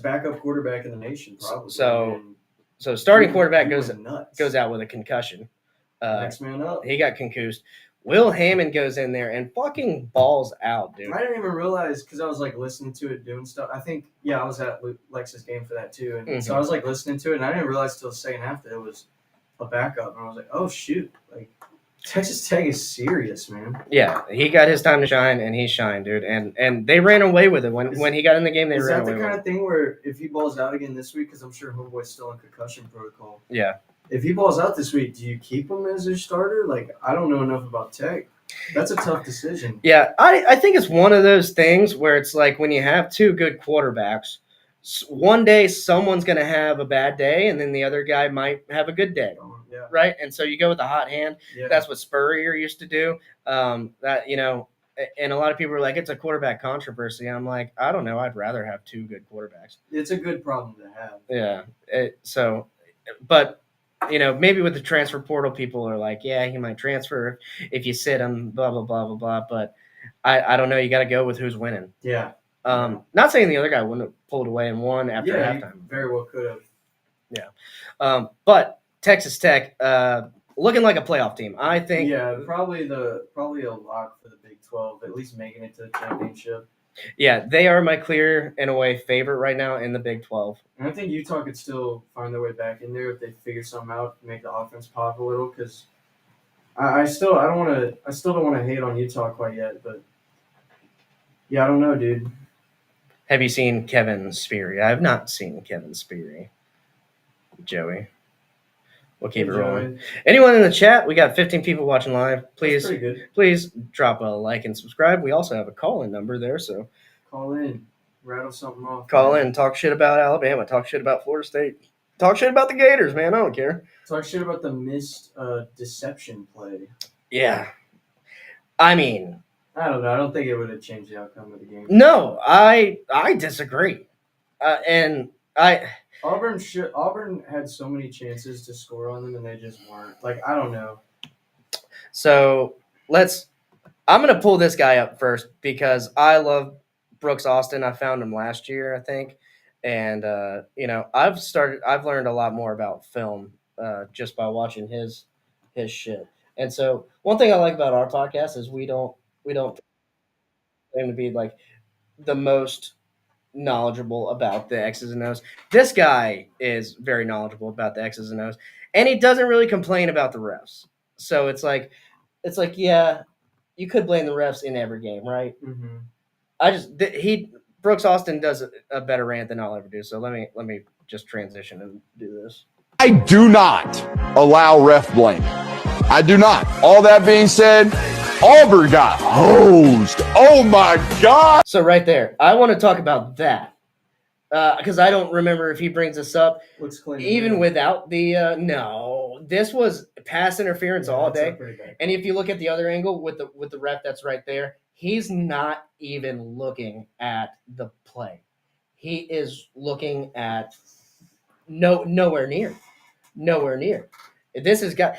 backup quarterback in the nation, probably. So starting quarterback goes out with a concussion. Next man up. He got concussed. Will Hammond goes in there and fucking balls out, dude. I didn't even realize because I was like listening to it doing stuff. I think I was at Lex's game for that too, and so I was like listening to it, and I didn't realize till the second half that it was a backup, and I was like, oh shoot, like. Texas Tech is serious, man. Yeah, he got his time to shine, and he shined, dude. And they ran away with it when he got in the game. They ran away with it. Is that the kind of thing where if he balls out again this week, because I'm sure Homeboy's still in concussion protocol. Yeah. If he balls out this week, do you keep him as your starter? Like, I don't know enough about Tech. That's a tough decision. Yeah, I think it's one of those things where it's like when you have 2 good quarterbacks, one day someone's going to have a bad day, and then the other guy might have a good day. Yeah. Right, and so you go with the hot hand. Yeah. That's what Spurrier used to do. That and a lot of people are like, it's a quarterback controversy. I'm like, I don't know. I'd rather have 2 good quarterbacks. It's a good problem to have. Yeah. But maybe with the transfer portal, people are like, yeah, he might transfer if you sit him. Blah blah blah blah blah. But I don't know. You got to go with who's winning. Yeah. Not saying the other guy wouldn't have pulled away and won after halftime. He very well could have. Yeah. But Texas Tech, looking like a playoff team. I think. Yeah, probably a lock for the Big 12, at least making it to the championship. Yeah, they are my clear, in a way, favorite right now in the Big 12. And I think Utah could still find their way back in there if they figure something out, make the offense pop a little. Because I still don't want to hate on Utah quite yet, but yeah, I don't know, dude. Have you seen Kevin Sperry? I have not seen Kevin Sperry. Joey. We'll keep it rolling. Anyone in the chat? We got 15 people watching live. Please drop a like and subscribe. We also have a call-in number there, so call in, rattle something off. Call in, talk shit about Alabama, talk shit about Florida State, talk shit about the Gators, man. I don't care. Talk shit about the missed deception play. Yeah, I mean, I don't know. I don't think it would have changed the outcome of the game. No, I disagree, and Auburn had so many chances to score on them, and they just weren't. Like, I don't know. So I'm going to pull this guy up first because I love Brooks Austin. I found him last year, I think. And, I've learned a lot more about film just by watching his shit. And so one thing I like about our podcast is we don't claim to be like the most knowledgeable about the X's and O's. This guy is very knowledgeable about the X's and O's, and he doesn't really complain about the refs. So it's like, yeah, you could blame the refs in every game, right? Mm-hmm. Brooks Austin does a better rant than I'll ever do. So let me just transition and do this. I do not allow ref blame. I do not. All that being said, Auburn got hosed. Oh my God. So right there, I want to talk about that. Because I don't remember if he brings this up. Looks clean. Even without the no, this was pass interference all day. And if you look at the other angle with the ref that's right there, he's not even looking at the play. He is looking at nowhere near. This has got.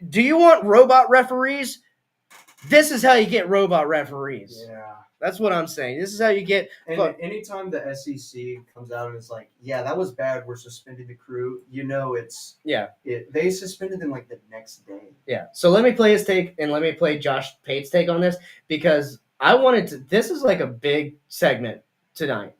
Do you want robot referees? This is how you get robot referees. Yeah. That's what I'm saying. This is how you get. And anytime the SEC comes out and is like, "Yeah, that was bad. We're suspending the crew," it's they suspended them like the next day. Yeah. So let me play his take and let me play Josh Pate's take on this because I wanted to. This is like a big segment tonight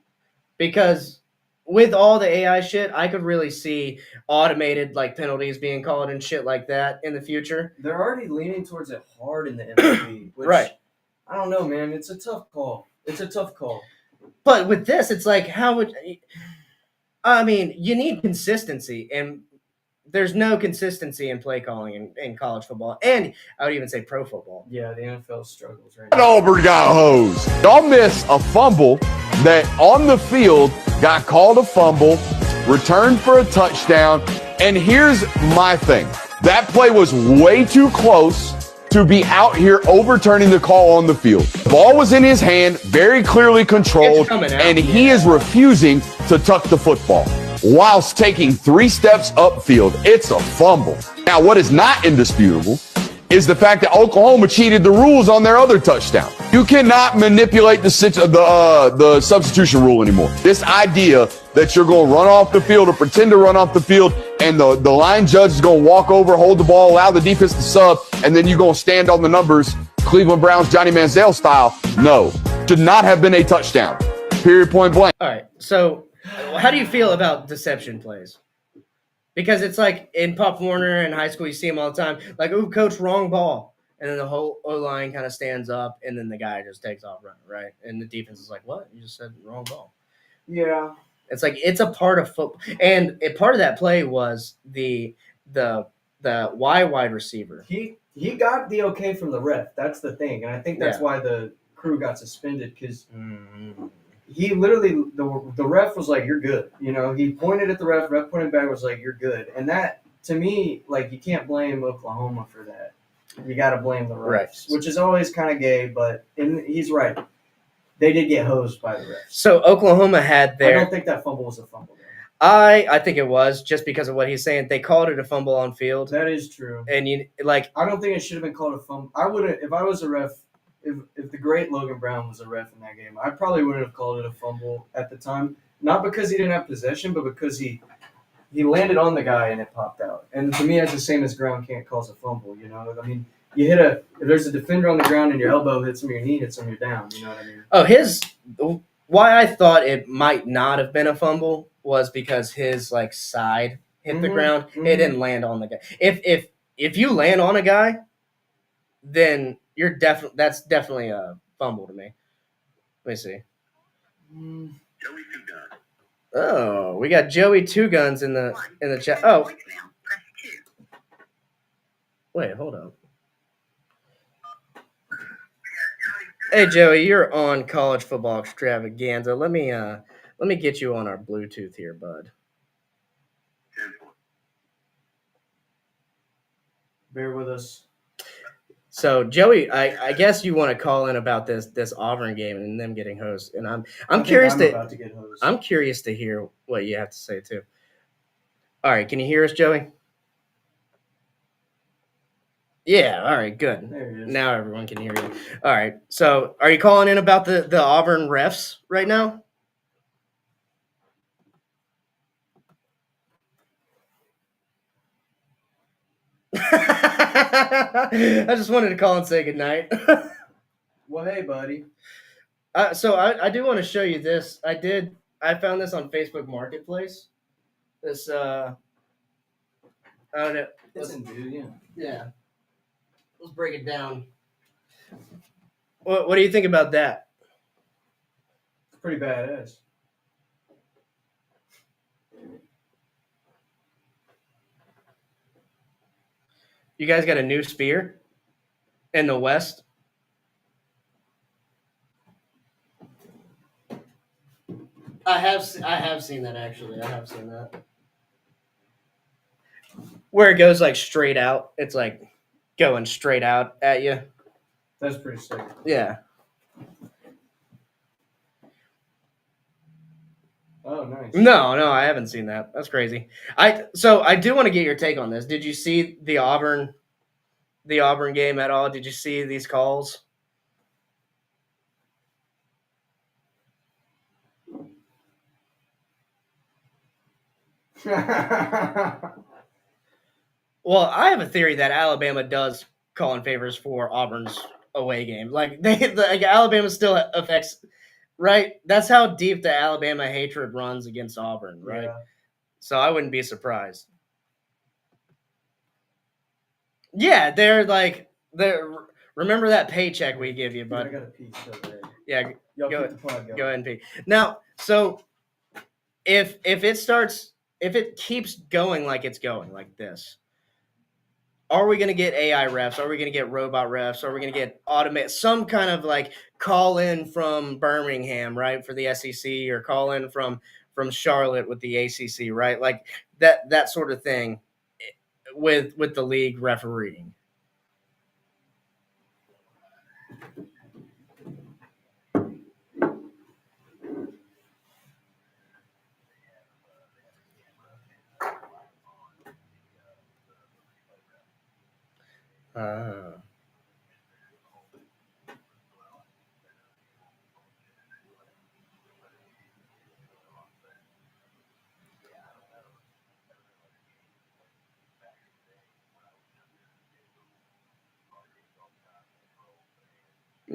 because with all the AI shit, I could really see automated like penalties being called and shit like that in the future. They're already leaning towards it hard in the MLB, which, right? I don't know, man. It's a tough call. But with this, it's like, I mean, you need consistency, and there's no consistency in play calling in college football, and I would even say pro football. Yeah, the NFL struggles right now. Auburn got hosed. Y'all missed a fumble that on the field got called a fumble, returned for a touchdown, and here's my thing. That play was way too close to be out here overturning the call on the field. The ball was in his hand, very clearly controlled, and he is refusing to tuck the football whilst taking 3 steps upfield. It's a fumble. Now, what is not indisputable is the fact that Oklahoma cheated the rules on their other touchdown. You cannot manipulate the substitution rule anymore. This idea that you're going to run off the field or pretend to run off the field and the line judge is going to walk over, hold the ball, allow the defense to sub, and then you're going to stand on the numbers, Cleveland Browns, Johnny Manziel style. No. Should not have been a touchdown. Period, point blank. All right. So how do you feel about deception plays? Because it's like in Pop Warner in high school, you see them all the time. Like, ooh, coach, wrong ball. And then the whole O-line kind of stands up, and then the guy just takes off running, right? And the defense is like, what? You just said wrong ball. Yeah. It's like it's a part of football. And a part of that play was the wide receiver. He got the okay from the ref. That's the thing. And I think that's why the crew got suspended because he literally, the ref was like, you're good. He pointed at the ref pointed back, was like, you're good. And that, to me, like, you can't blame Oklahoma for that. You got to blame the refs, which is always kind of gay, but he's right. They did get hosed by the refs. So Oklahoma had their... I don't think that fumble was a fumble. I think it was, just because of what he's saying. They called it a fumble on field. That is true. And I don't think it should have been called a fumble. I wouldn't, if I was a ref, if the great Logan Brown was a ref in that game, I probably wouldn't have called it a fumble at the time. Not because he didn't have possession, but because he landed on the guy and it popped out. And to me, that's the same as ground can't cause a fumble. I mean, you hit if there's a defender on the ground and your elbow hits him, your knee hits him, you're down. You know what I mean? Why I thought it might not have been a fumble was because his side hit the ground. Mm-hmm. It didn't land on the guy. If you land on a guy, then that's definitely a fumble to me. Let me see. Joey Two Guns. Oh, we got Joey Two Guns in the chat. Oh, wait, hold on. Hey Joey, you're on College Football Extravaganza. Let me get you on our Bluetooth here, bud. Bear with us. So Joey, I guess you want to call in about this Auburn game and them getting hosed, and I'm curious about to get hosed. I'm curious to hear what you have to say too. All right, can you hear us, Joey? Yeah, all right, good. There it is. Now everyone can hear you. All right, so are you calling in about the Auburn refs right now? I just wanted to call and say goodnight. Well, hey, buddy. So I do want to show you this. I found this on Facebook Marketplace. This I don't know. It's in dude, yeah. Yeah. Let's break it down. What do you think about that? It's pretty badass. You guys got a new spear in the West? I have seen that, actually. I have seen that. Where it goes like straight out. It's like going straight out at you. That's pretty sick. Yeah. Oh, nice. No, I haven't seen that. That's crazy. So I do want to get your take on this. Did you see the Auburn game at all? Did you see these calls? Well, I have a theory that Alabama does call in favors for Auburn's away game. Like Alabama still affects, right? That's how deep the Alabama hatred runs against Auburn, right? Yeah. So I wouldn't be surprised. Yeah, remember that paycheck we give you, bud. I got a piece of it. Yeah, Y'all go keep the pod going. ahead and pee. Now, so if it keeps going like it's going like this, are we going to get AI refs? Are we going to get robot refs? Are we going to get some kind of like call in from Birmingham, right, for the SEC, or call in from Charlotte with the ACC, right? Like that sort of thing with the league refereeing.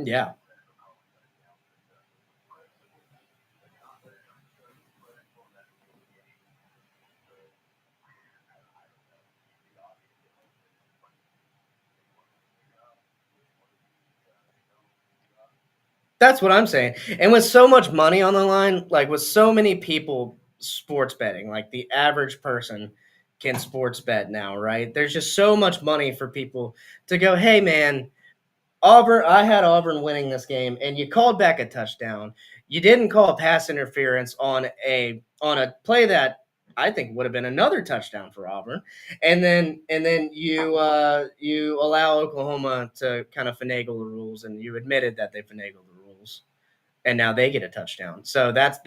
Yeah. That's what I'm saying. And with so much money on the line, like with so many people sports betting, like the average person can sports bet now, right? There's just so much money for people to go, hey, man, I had Auburn winning this game, and you called back a touchdown. You didn't call a pass interference on a play that I think would have been another touchdown for Auburn, and then you allow Oklahoma to kind of finagle the rules, and you admitted that they finagled the rules, and now they get a touchdown. So that's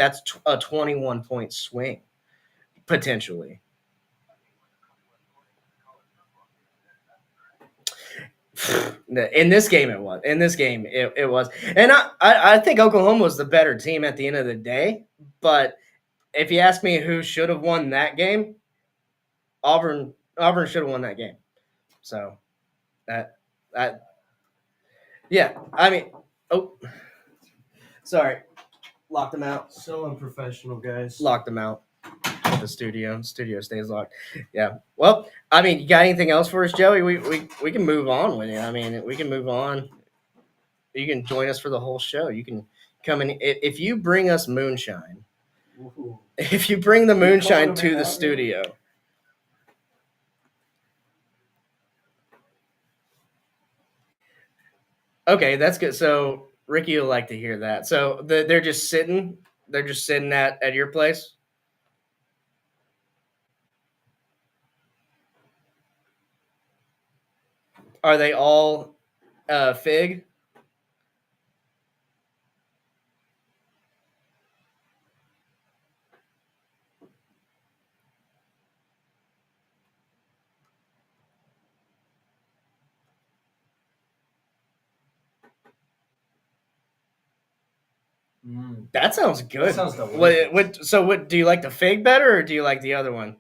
a 21-point swing potentially. In this game, it was. It was. And I think Oklahoma was the better team at the end of the day. But if you ask me who should have won that game, Auburn should have won that game. So that yeah. I mean, sorry, locked them out. So unprofessional, guys. Locked them out. The studio stays locked. Yeah. Well, I mean, you got anything else for us, Joey? We can move on with you. I mean, we can move on. You can join us for the whole show. You can come in if you bring us moonshine. Ooh. If you bring the moonshine to the studio. Okay, that's good. So Ricky will like to hear that. So they're just sitting at your place. Are they all fig? That sounds good. That sounds delicious. What do you like the fig better, or do you like the other one?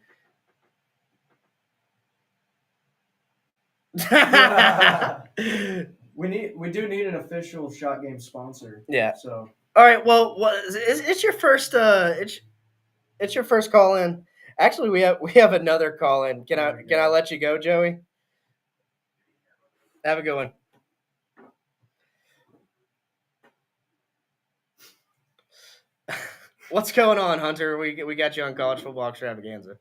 We do need an official shot game sponsor. Yeah. So all right. Well, it's your first. It's your first call in. Actually, we have another call in. Can I let you go, Joey? Have a good one. What's going on, Hunter? We got you on College Football Extravaganza.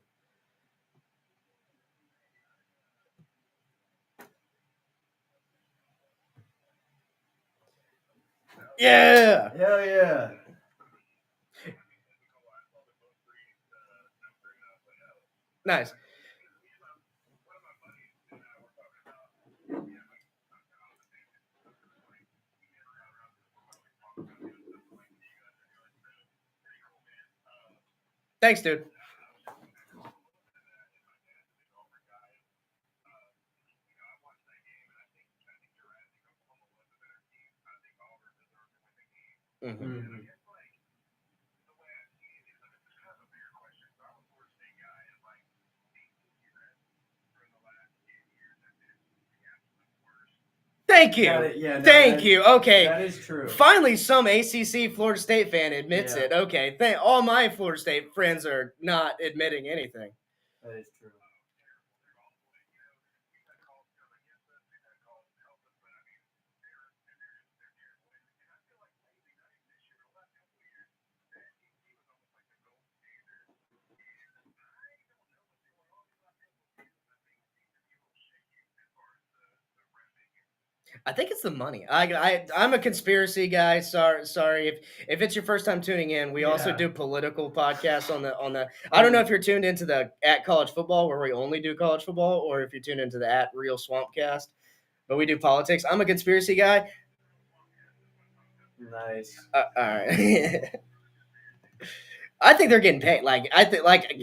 Yeah. Hell yeah. Nice. Thanks, dude. Mm-hmm. Thank you. Thank you. Okay. That is true. Finally, some ACC Florida State fan admits it. Okay. All my Florida State friends are not admitting anything. That is true. I think it's the money. I'm a conspiracy guy. Sorry if it's your first time tuning in. We also Yeah. do political podcasts on the. I don't know if you're tuned into the at college football where we only do college football, or if you're tuned into the at Real Swampcast, but we do politics. I'm a conspiracy guy. Nice. All right. I think they're getting paid.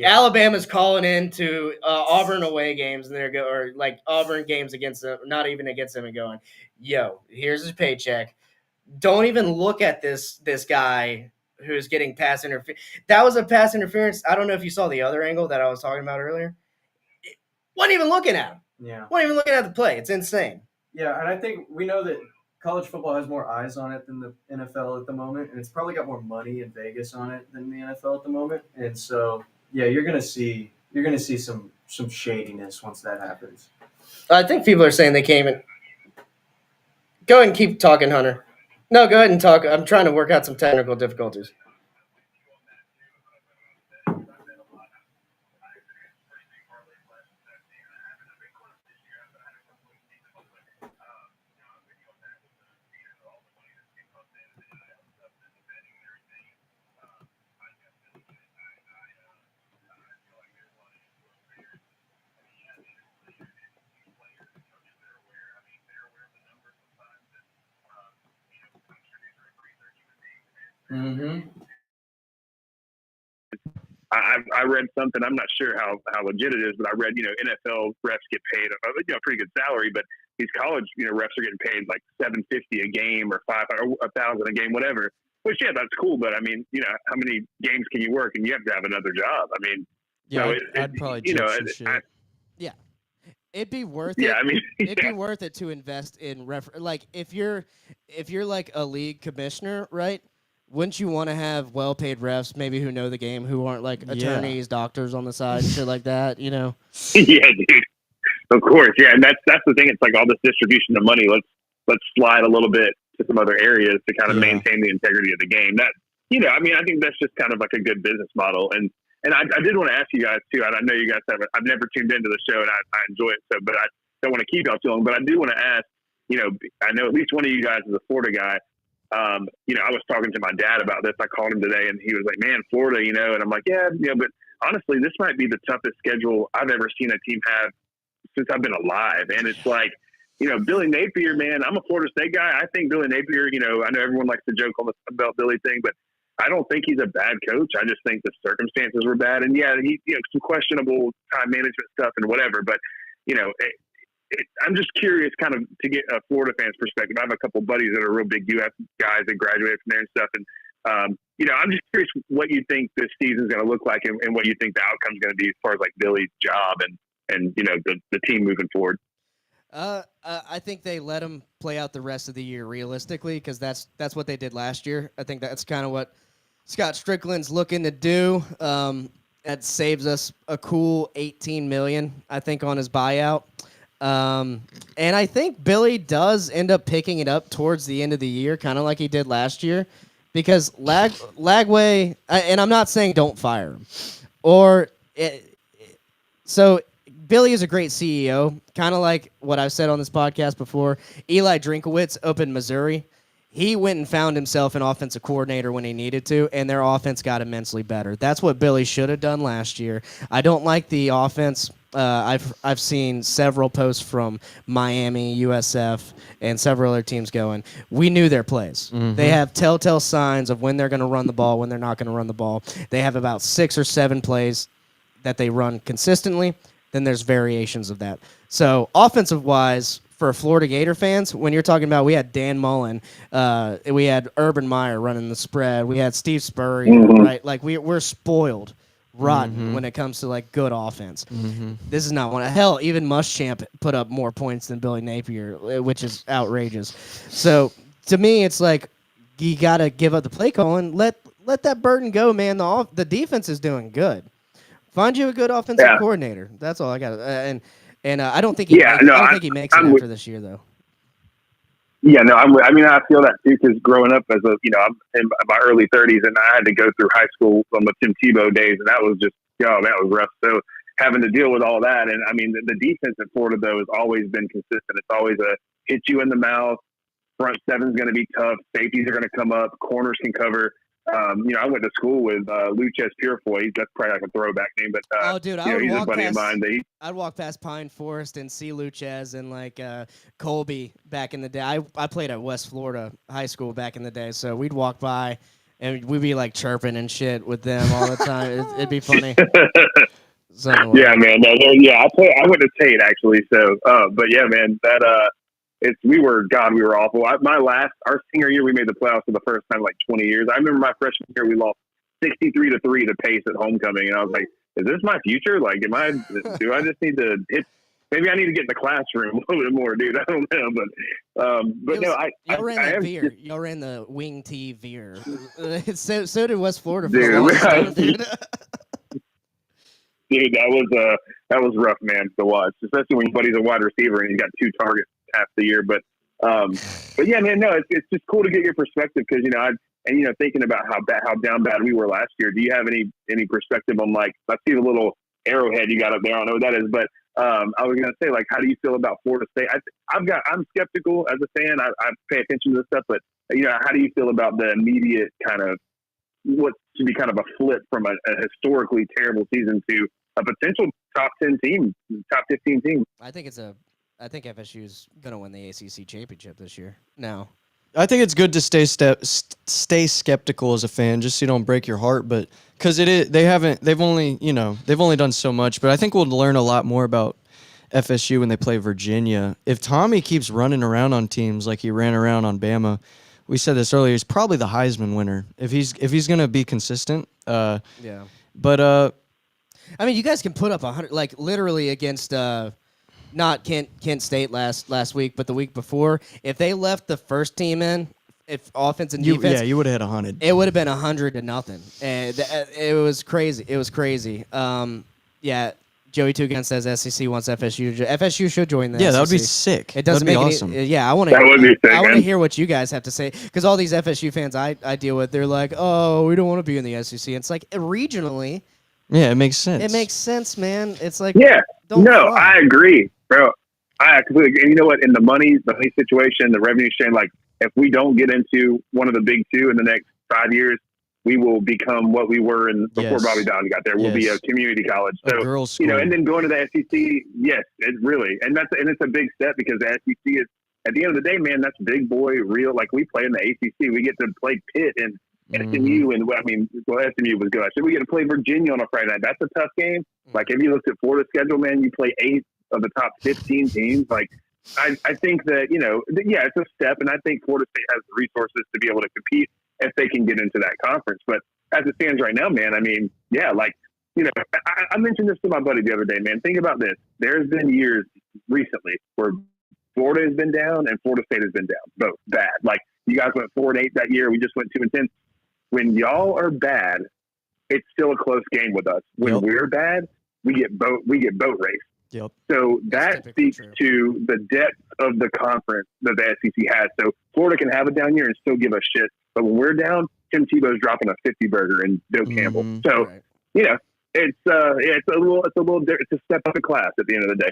Alabama's calling into Auburn away games, and or like Auburn games against them, not even against them, and going, "Yo, here's his paycheck. Don't even look at this guy who's getting pass interference." That was a pass interference. I don't know if you saw the other angle that I was talking about earlier. Wasn't even looking at him. Yeah. Wasn't even looking at the play. It's insane. Yeah, and I think we know that college football has more eyes on it than the NFL at the moment, and it's probably got more money in Vegas on it than the NFL at the moment. And so, yeah, you're gonna see some shadiness once that happens. I think people are saying they came in. Go ahead and keep talking, Hunter. No, go ahead and talk. I'm trying to work out some technical difficulties. Mm-hmm. I read something. I'm not sure how legit it is, but I read NFL refs get paid a pretty good salary, but these college refs are getting paid like $750 a game or $500 or $1,000 a game, whatever. Which that's cool, but I mean how many games can you work, and you have to have another job. I mean, yeah, so I'd probably jump some shit. Yeah, it'd be worth it. Yeah, I mean, it'd be worth it to invest in like if you're like a league commissioner, right? Wouldn't you want to have well-paid refs, maybe who know the game, who aren't like attorneys, doctors on the side, shit like that, Yeah, dude. Of course, yeah, and that's the thing. It's like all this distribution of money. Let's slide a little bit to some other areas to kind of maintain the integrity of the game. That I mean, I think that's just kind of like a good business model. And I did want to ask you guys too. And I know you guys haven't. I've never tuned into the show, and I enjoy it. So, but I don't want to keep y'all too long. But I do want to ask. I know at least one of you guys is a Florida guy. I was talking to my dad about this. I called him today, and he was like, "Man, Florida, and I'm like, "Yeah, but honestly, this might be the toughest schedule I've ever seen a team have since I've been alive." And it's like, Billy Napier, man, I'm a Florida State guy. I think Billy Napier, I know everyone likes to joke on the about Billy thing, but I don't think he's a bad coach. I just think the circumstances were bad, and he, some questionable time management stuff and whatever. But I'm just curious, kind of, to get a Florida fan's perspective. I have a couple buddies that are real big UF guys that graduated from there and stuff. And, I'm just curious what you think this season's going to look like and what you think the outcome's going to be as far as like Billy's job and the team moving forward. I think they let him play out the rest of the year realistically, because that's what they did last year. I think that's kind of what Scott Strickland's looking to do. That saves us a cool $18 million, I think, on his buyout. And I think Billy does end up picking it up towards the end of the year, kind of like he did last year, because Lagway, and I'm not saying don't fire him, so Billy is a great CEO, kind of like what I've said on this podcast before. Eli Drinkowitz opened Missouri. he went and found himself an offensive coordinator when he needed to, and their offense got immensely better. That's what Billy should have done last year. I don't like the offense. I've seen several posts from Miami, USF, and several other teams going, we knew their plays. Mhm. They have telltale signs of when they're going to run the ball, when they're not going to run the ball. They have about 6 or 7 plays that they run consistently. Then there's variations of that. So offensive-wise, for Florida Gator fans, when you're talking about, we had Dan Mullen, we had Urban Meyer running the spread, we had Steve Spurrier, right? Like we're spoiled rotten when it comes to like good offense. This is not one. Hell, even Muschamp put up more points than Billy Napier, which is outrageous. So to me, it's like you got to give up the play calling. Let that burden go, man. The defense is doing good. Find you a good offensive coordinator. That's all I got. And I don't think he. I don't think he makes it after this year, though. Yeah, no, I mean, I feel that too, because growing up as I'm in my early 30s, and I had to go through high school from the Tim Tebow days, and that was just, that was rough. So having to deal with all that, and I mean, the defense in Florida though has always been consistent. It's always a hit you in the mouth. Front seven's going to be tough. Safeties are going to come up. Corners can cover. I went to school with Luches Purefoy. That's probably like a throwback name, but oh, dude, I would he's walk a buddy past, of mine. I'd walk past Pine Forest and see Luches and like Colby back in the day. I played at West Florida High School back in the day, so we'd walk by and we'd be like chirping and shit with them all the time. It'd be funny. Yeah, man. I went to Tate actually. So, but yeah, man, we were awful. Our senior year, we made the playoffs for the first time in like 20 years. I remember my freshman year, we lost 63-3 to Pace at homecoming, and I was like, "Is this my future? Like, do I just need to hit? Maybe I need to get in the classroom a little bit more, dude. I don't know, but y'all ran that veer. Y'all ran the wing T veer. So did West Florida. Dude, dude, that was rough, man, to watch, especially when your buddy's a wide receiver and you got 2 targets half the year. But yeah, man, no, it's just cool to get your perspective because thinking about how down bad we were last year. Do you have any perspective on, like, I see the little arrowhead you got up there? I don't know what that is, but I was gonna say, like, how do you feel about Florida State? I'm skeptical as a fan. I pay attention to this stuff, but how do you feel about the immediate kind of what should be kind of a flip from a historically terrible season to a potential top 10 team, top 15 team? I think FSU is gonna win the ACC championship this year. Now, I think it's good to stay skeptical as a fan, just so you don't break your heart. But because they've only done so much. But I think we'll learn a lot more about FSU when they play Virginia. If Tommy keeps running around on teams like he ran around on Bama, we said this earlier, he's probably the Heisman winner if he's gonna be consistent. yeah. But I mean, you guys can put up 100, like literally against. Not Kent State last week, but the week before. If they left the first team in, if offense and defense, you would have hit 100. It would have been 100-0, and it was crazy. It was crazy. Yeah, Joey Tugan says SEC wants FSU. FSU should join the SEC. Yeah, that would be sick. It doesn't That'd make be awesome. Yeah, I want to hear what you guys have to say because all these FSU fans I deal with, they're like, oh, we don't want to be in the SEC. It's like regionally. Yeah, it makes sense. It makes sense, man. It's like I agree. Bro, I completely agree. And you know what? In the money situation, the revenue stream, like if we don't get into one of the big 2 in the next 5 years, we will become what we were before Bobby Downs got there. We'll be a community college. So, girls' school. and then going to the SEC, yes, it really, and it's a big step because the SEC is, at the end of the day, man, that's big boy real. Like we play in the ACC, we get to play Pitt and SMU, and SMU was good. So we get to play Virginia on a Friday night. That's a tough game. Like if you looked at Florida's schedule, man, you play 8 of the top 15 teams. Like I think that it's a step, and I think Florida State has the resources to be able to compete if they can get into that conference. But as it stands right now, man, I mean, I mentioned this to my buddy the other day, man. Think about this. There's been years recently where Florida has been down and Florida State has been down, both bad. Like you guys went 4-8 that year. We just went 2-10. When y'all are bad, it's still a close game with us. When we're bad, we get boat raced. Yep. So that speaks to the depth of the conference that the SEC has. So Florida can have a down year and still give us shit. But when we're down, Tim Tebow's dropping a 50 burger and Bill Campbell. So, it's a step up in class at the end of the day,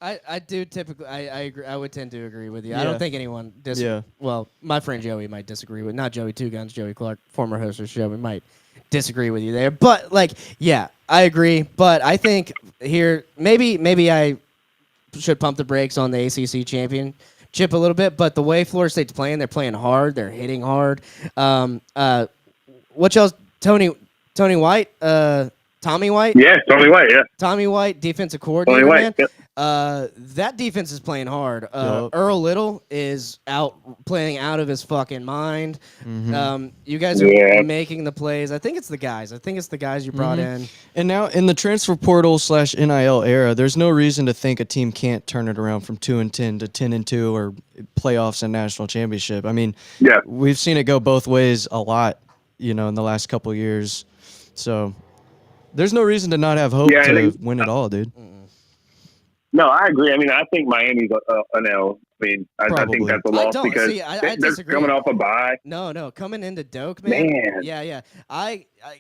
I do typically I agree. I would tend to agree with you. I Yeah. don't think anyone Well, my friend Joey might disagree with not Joey Two Guns, Joey Clark, former host of the show. We might disagree with you there, but like, yeah, I agree. But I think here maybe I should pump the brakes on the ACC championship a little bit. But the way Florida State's playing, they're playing hard. They're hitting hard. What else? Tony White. Tommy White? Yeah, Tommy White, yeah. Tommy White, defensive coordinator, Tommy White, man. yep. That defense is playing hard. Yup. Earl Little is playing out of his fucking mind. Mhm. You guys are Yeah. making the plays. I think it's the guys. You brought in. And now in the transfer portal / NIL era, there's no reason to think a team can't turn it around from 2-10 to 10-2 or playoffs and national championship. I mean, Yeah. we've seen it go both ways a lot, in the last couple of years. So there's no reason to not have hope Yeah, I to think- win it all, dude. No, I agree. I mean, I think Miami's an L. I mean, I think Probably. that's a I loss don't. because See, I they're disagree. coming off a bye. No, coming into Doak, man. Man. Yeah.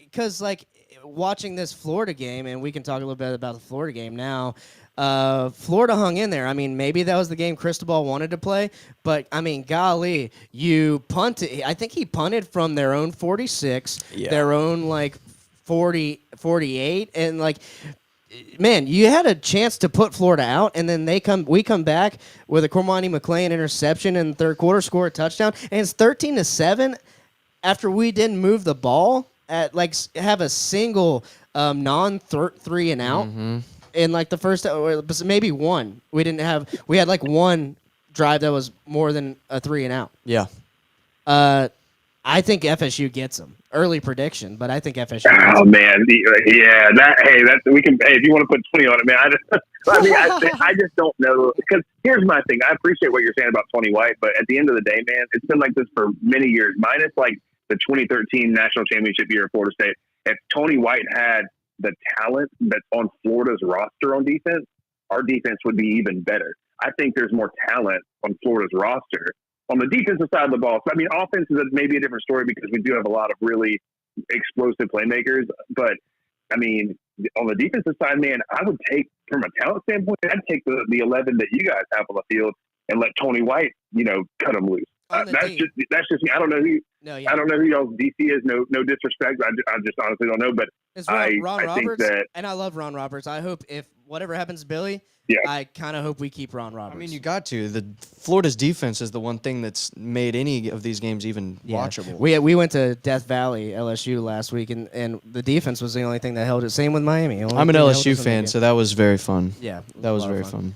Because like watching this Florida game, and we can talk a little bit about the Florida game now. Florida hung in there. I mean, maybe that was the game Cristobal wanted to play, but I mean, golly, you punted. I think he punted from their own 46, their own like 48, and like. Man, you had a chance to put Florida out, and then we come back with a Cormani McClain interception in the third quarter, score a touchdown, and it's 13-7 after we didn't move the ball have a single non-3 and out in like the first maybe one. We had like one drive that was more than a 3 and out. Yeah. I think FSU gets them. Early prediction, but I think FSU. Oh man, yeah. We can. Hey, if you want to put 20 on it, man. I just don't know, because here's my thing. I appreciate what you're saying about Tony White, but at the end of the day, man, it's been like this for many years. Minus like the 2013 national championship year of Florida State. If Tony White had the talent that's on Florida's roster on defense, our defense would be even better. I think there's more talent on Florida's roster on the defensive side of the ball. So, I mean, offense is maybe a different story because we do have a lot of really explosive playmakers. But, I mean, on the defensive side, man, I would take, from a talent standpoint, I'd take the 11 that you guys have on the field and let Tony White, cut them loose. That's just me. I don't know who. I don't know who y'all's DC is. No disrespect. I just honestly don't know. But It's Ron Roberts, think that, and I love Ron Roberts. I hope if whatever happens to Billy, I kind of hope we keep Ron Roberts. I mean, you got to. Florida's defense is the one thing that's made any of these games even watchable. We went to Death Valley, LSU last week, and the defense was the only thing that held it. Same with Miami. I'm an LSU fan, so that was very fun. Yeah, that was very fun.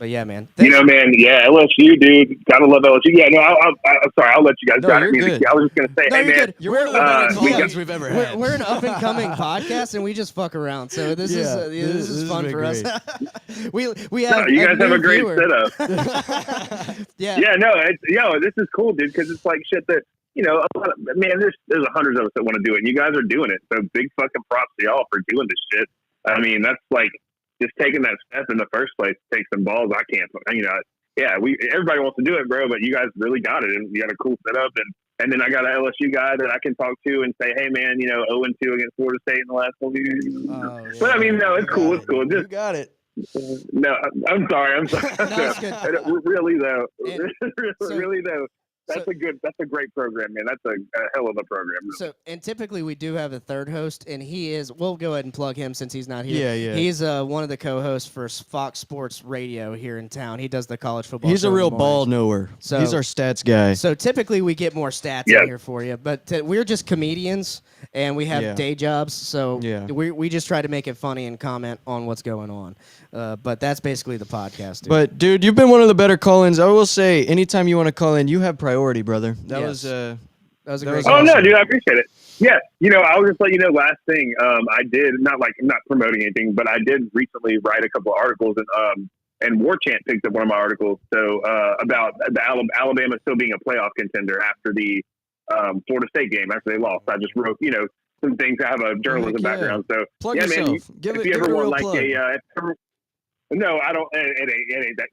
But yeah, man. man, LSU, dude, gotta love LSU. Yeah, no, I'm sorry, I'll let you guys. No, you're good. I was just gonna say, No, hey, you're man, good. You're one of the better call-ins we've ever had. We're an up and coming podcast, and we just fuck around. So this is fun for us. we have you guys have a great viewer. setup. Yeah. Yeah, no, this is cool, dude, because it's like shit that there's hundreds of us that want to do it, and you guys are doing it. So big fucking props to y'all for doing this shit. I mean, that's like just taking that step in the first place to take some balls. I can't, everybody wants to do it, bro, but you guys really got it, and you got a cool setup, and then I got an LSU guy that I can talk to and say, hey, man, 0-2 against Florida State in the last 1 year. But I mean, no, it's cool. It's cool. Just, you got it. No, I'm sorry. No, it's good. Really though, really though. That's a great program, man. That's a hell of a program. So, and typically we do have a third host, and we'll go ahead and plug him since he's not here. Yeah. He's one of the co-hosts for Fox Sports Radio here in town. He does the college football. He's show a in real the ball mornings. knower. So he's our stats guy. So typically we get more stats in here for you, but we're just comedians, and we have day jobs. So we just try to make it funny and comment on what's going on. But that's basically the podcast. Dude. But dude, you've been one of the better call-ins. I will say, anytime you want to call in, you have priority, brother. That was a great. Oh no, dude, I appreciate it. Yeah, I was just let you know. Last thing, I did I'm not promoting anything, but I did recently write a couple of articles, and War Chant picked up one of my articles. So about the Alabama still being a playoff contender after the Florida State game after they lost. I just wrote some things. I have a journalism background, so plug yeah, yourself. man. Give if you it ever a want real like plug. No, I don't. It ain't that.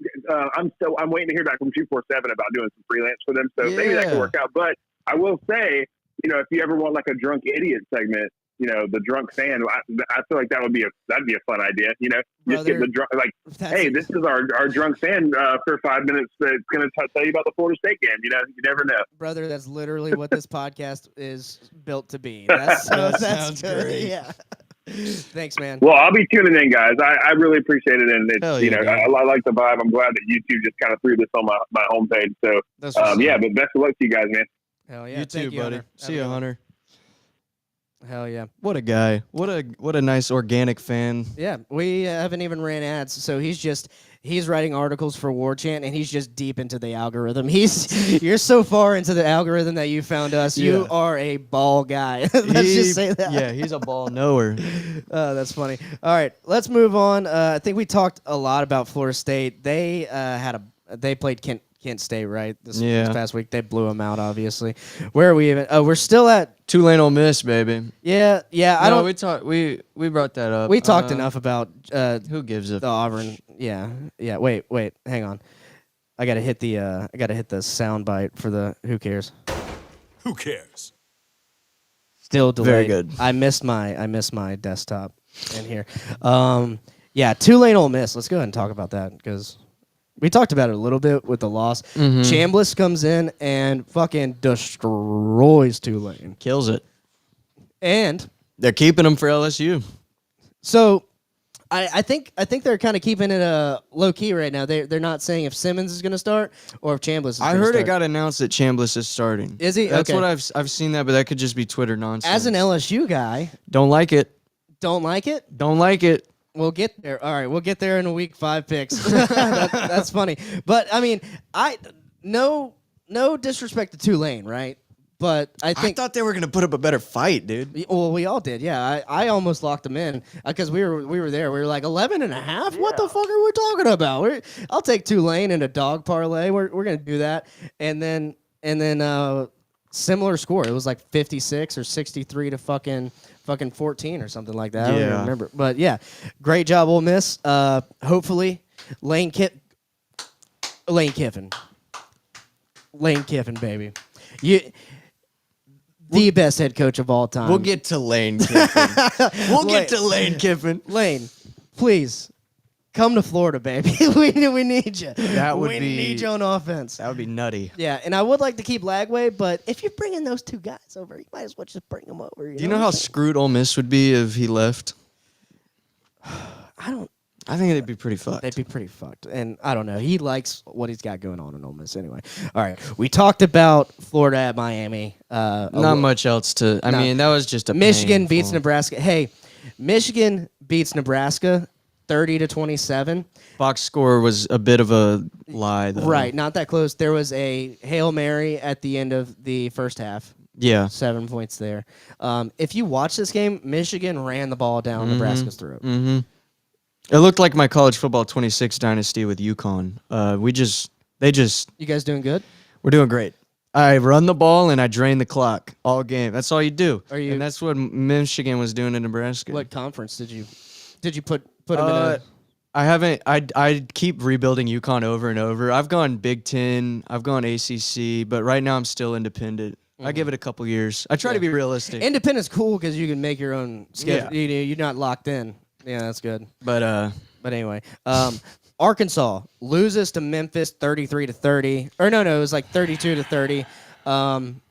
I'm waiting to hear back from 247 about doing some freelance for them. So maybe that could work out. But I will say, if you ever want like a drunk idiot segment, the drunk fan. I feel like that'd be a fun idea. Just get the drunk, hey, this is our drunk fan for 5 minutes that's going to tell you about the Florida State game. You never know. Brother, that's literally what this podcast is built to be. That sounds good. great. Yeah. Thanks, man. Well, I'll be tuning in, guys. I really appreciate it, and it's, Hell yeah, dude. I like the vibe. I'm glad that you two just kind of threw this on my homepage. So, That's what's yeah, up. but best of luck to you guys, man. Hell yeah. You too, Thank you, buddy. Hunter. See you, Hunter. Hell yeah. What a guy. What a nice organic fan. Yeah, we haven't even ran ads, so he's writing articles for War Chant, and he's just deep into the algorithm. You're so far into the algorithm that you found us. Yeah. You are a ball guy. Let's just say that. Yeah, he's a ball knower. That's funny. All right, let's move on. I think we talked a lot about Florida State. They they played Kent State, right? This past week. They blew them out, obviously. Where are we even? We're still at Tulane Ole Miss, baby. Yeah. We brought that up. We talked enough about who gives a the Auburn. Yeah. Wait. Hang on. I gotta hit the sound bite for the who cares. Who cares? Still delayed. Very good. I missed my desktop in here. Tulane Ole Miss. Let's go ahead and talk about that because we talked about it a little bit with the loss. Mm-hmm. Chambliss comes in and fucking destroys Tulane. Kills it. And they're keeping him for LSU. So I think they're kind of keeping it low key right now. They're not saying if Simmons is going to start or if Chambliss is I gonna heard start. it got announced that Chambliss is starting. Is he? That's Okay. what I've seen that, but that could just be Twitter nonsense. As an LSU guy, don't like it. Don't like it? Don't like it. We'll get there. All right, we'll get there in a week 5 picks. That's funny. But I mean, no disrespect to Tulane, right? But I thought they were going to put up a better fight, dude. Well, we all did. Yeah, I almost locked them in because we were there. We were like 11.5. Yeah. What the fuck are we talking about? I'll take Tulane in a dog parlay. We're gonna do that, and then similar score. It was like 56 or 63 to fucking 14 or something like that. I don't even remember. But yeah, great job, Ole Miss. Hopefully, Lane Kiffin, baby. The best head coach of all time. We'll get to Lane Kiffin. Get to Lane Kiffin. Lane, please come to Florida, baby. we need you. We need you on offense. That would be nutty. Yeah, and I would like to keep Lagway, but if you're bringing those two guys over, you might as well just bring them over. Do you know how screwed Ole Miss would be if he left? I think they'd be pretty fucked. They'd be pretty fucked. And I don't know. He likes what he's got going on in Ole Miss anyway. All right. We talked about Florida at Miami. Not much else to... I mean, that was just a Michigan beats Nebraska. Hey, Michigan beats Nebraska 30-27. Box score was a bit of a lie, though. Right. Not that close. There was a Hail Mary at the end of the first half. Yeah. 7 points there. If you watch this game, Michigan ran the ball down Nebraska's throat. Mm-hmm. It looked like my college football 26 dynasty with UConn. You guys doing good? We're doing great. I run the ball and I drain the clock all game. That's all you do. And that's what Michigan was doing in Nebraska. What conference did you put them in? I haven't. I keep rebuilding UConn over and over. I've gone Big Ten. I've gone ACC, but right now I'm still independent. I give it a couple years. I try to be realistic. Independent's cool because you can make your own schedule. Yeah. You're not locked in. Yeah, that's good. But anyway, Arkansas loses to Memphis 33-30. Or no, it was like 32-30.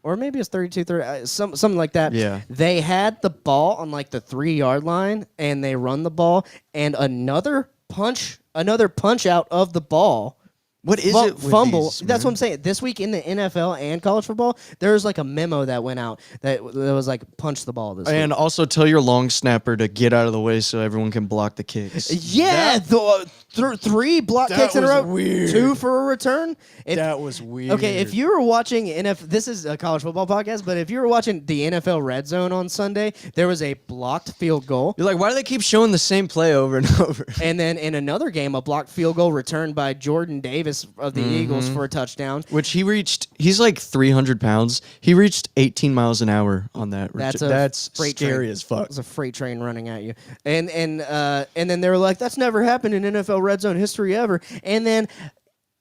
Or maybe it's 32-30. Something like that. Yeah. They had the ball on like the 3-yard line, and they run the ball, and another punch out of the ball. What is it with fumble? these, That's what I'm saying. This week in the NFL and college football, there was like a memo that went out that was like punch the ball this week. And also tell your long snapper to get out of the way so everyone can block the kicks. Yeah, three block kicks in a row, weird. 2 for a return. That was weird. Okay, if you were watching this is a college football podcast, but if you were watching the NFL Red Zone on Sunday, there was a blocked field goal. You're like, why do they keep showing the same play over and over? And then in another game, a blocked field goal returned by Jordan Davis of the Eagles for a touchdown. Which he's like 300 pounds. He reached 18 miles an hour on that. That's scary as fuck. It's a freight train running at you. And then they were like, that's never happened in NFL Red Zone history ever. And then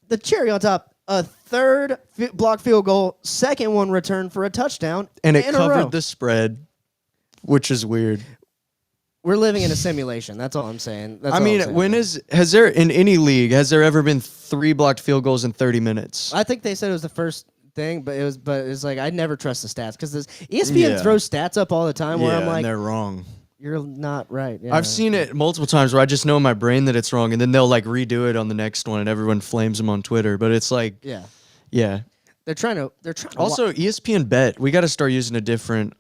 the cherry on top, a third blocked field goal, second one returned for a touchdown. And it covered the spread which is weird. We're living in a simulation. That's all I'm saying. That's I all mean, I'm saying. has there in any league has there ever been 3 blocked field goals in 30 minutes? I think they said it was the first thing, but it's like I never trust the stats because ESPN Yeah. throws stats up all the time where I'm and like, they're wrong. you're not right. Yeah. I've seen it multiple times where I just know in my brain that it's wrong, and then they'll like redo it on the next one, and everyone flames them on Twitter. But it's like, yeah. They're trying to. Also, ESPN Bet, we got to start using a different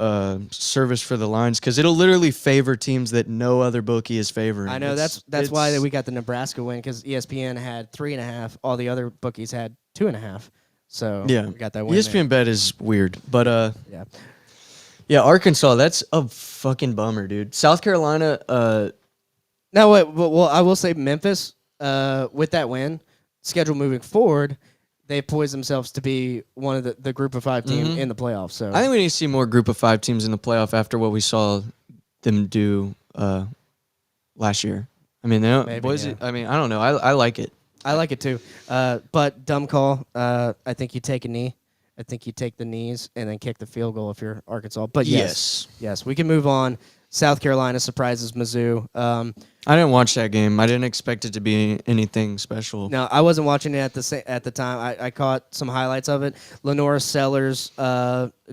service for the lines because it'll literally favor teams that no other bookie is favoring. I know that's why we got the Nebraska win because ESPN had 3.5, all the other bookies had 2.5. So yeah, we got that win. ESPN Bet is weird, but yeah, Arkansas, that's a fucking bummer, dude. South Carolina. Now, well, I will say Memphis with that win, schedule moving forward. They poised themselves to be one of the group of 5 team in the playoffs. So I think we need to see more group of 5 teams in the playoff after what we saw them do last year. I mean, I mean, I don't know. I like it. I like it too. But dumb call. I think you take a knee. I think you take the knees and then kick the field goal if you're Arkansas. But yes, we can move on. South Carolina surprises Mizzou. I didn't watch that game. I didn't expect it to be anything special. No, I wasn't watching it at the time. I caught some highlights of it. Lenora Sellers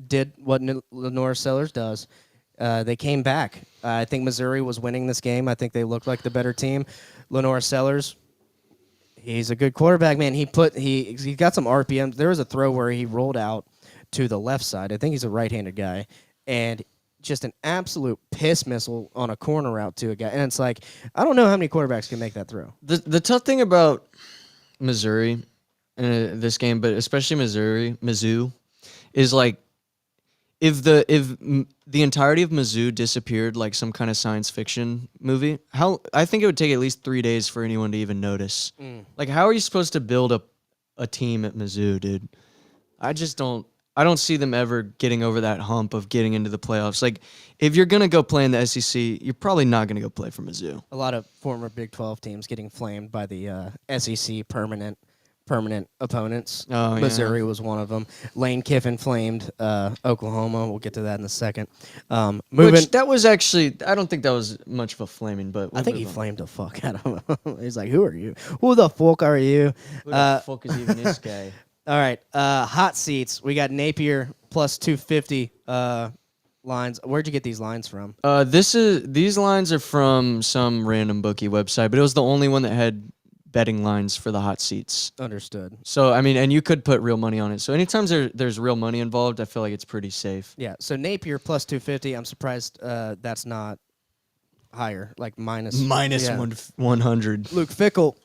did what Lenora Sellers does. They came back. I think Missouri was winning this game. I think they looked like the better team. Lenora Sellers, he's a good quarterback, man. He got some RPM. There was a throw where he rolled out to the left side. I think he's a right-handed guy, and just an absolute piss missile on a corner route to a guy. And it's like, I don't know how many quarterbacks can make that throw. The tough thing about Missouri in this game, but especially Mizzou, is like if the entirety of Mizzou disappeared like some kind of science fiction movie, I think it would take at least 3 days for anyone to even notice. Like, how are you supposed to build a team at Mizzou, dude? I don't see them ever getting over that hump of getting into the playoffs. Like, if you're going to go play in the SEC, you're probably not going to go play for Mizzou. A lot of former Big 12 teams getting flamed by the SEC permanent opponents. Oh, Missouri was one of them. Lane Kiffin flamed Oklahoma. We'll get to that in a second. Which that was actually, I don't think that was much of a flaming, but I think he flamed the fuck out of him. He's like, who are you? Who the fuck are you? Who the fuck is even this guy? All right, hot seats. We got Napier plus 250 lines. Where'd you get these lines from? These lines are from some random bookie website, but it was the only one that had betting lines for the hot seats. Understood. So I mean, and you could put real money on it. So anytime there's real money involved, I feel like it's pretty safe. Yeah. So Napier plus 250. I'm surprised that's not higher, like minus 100. Luke Fickell.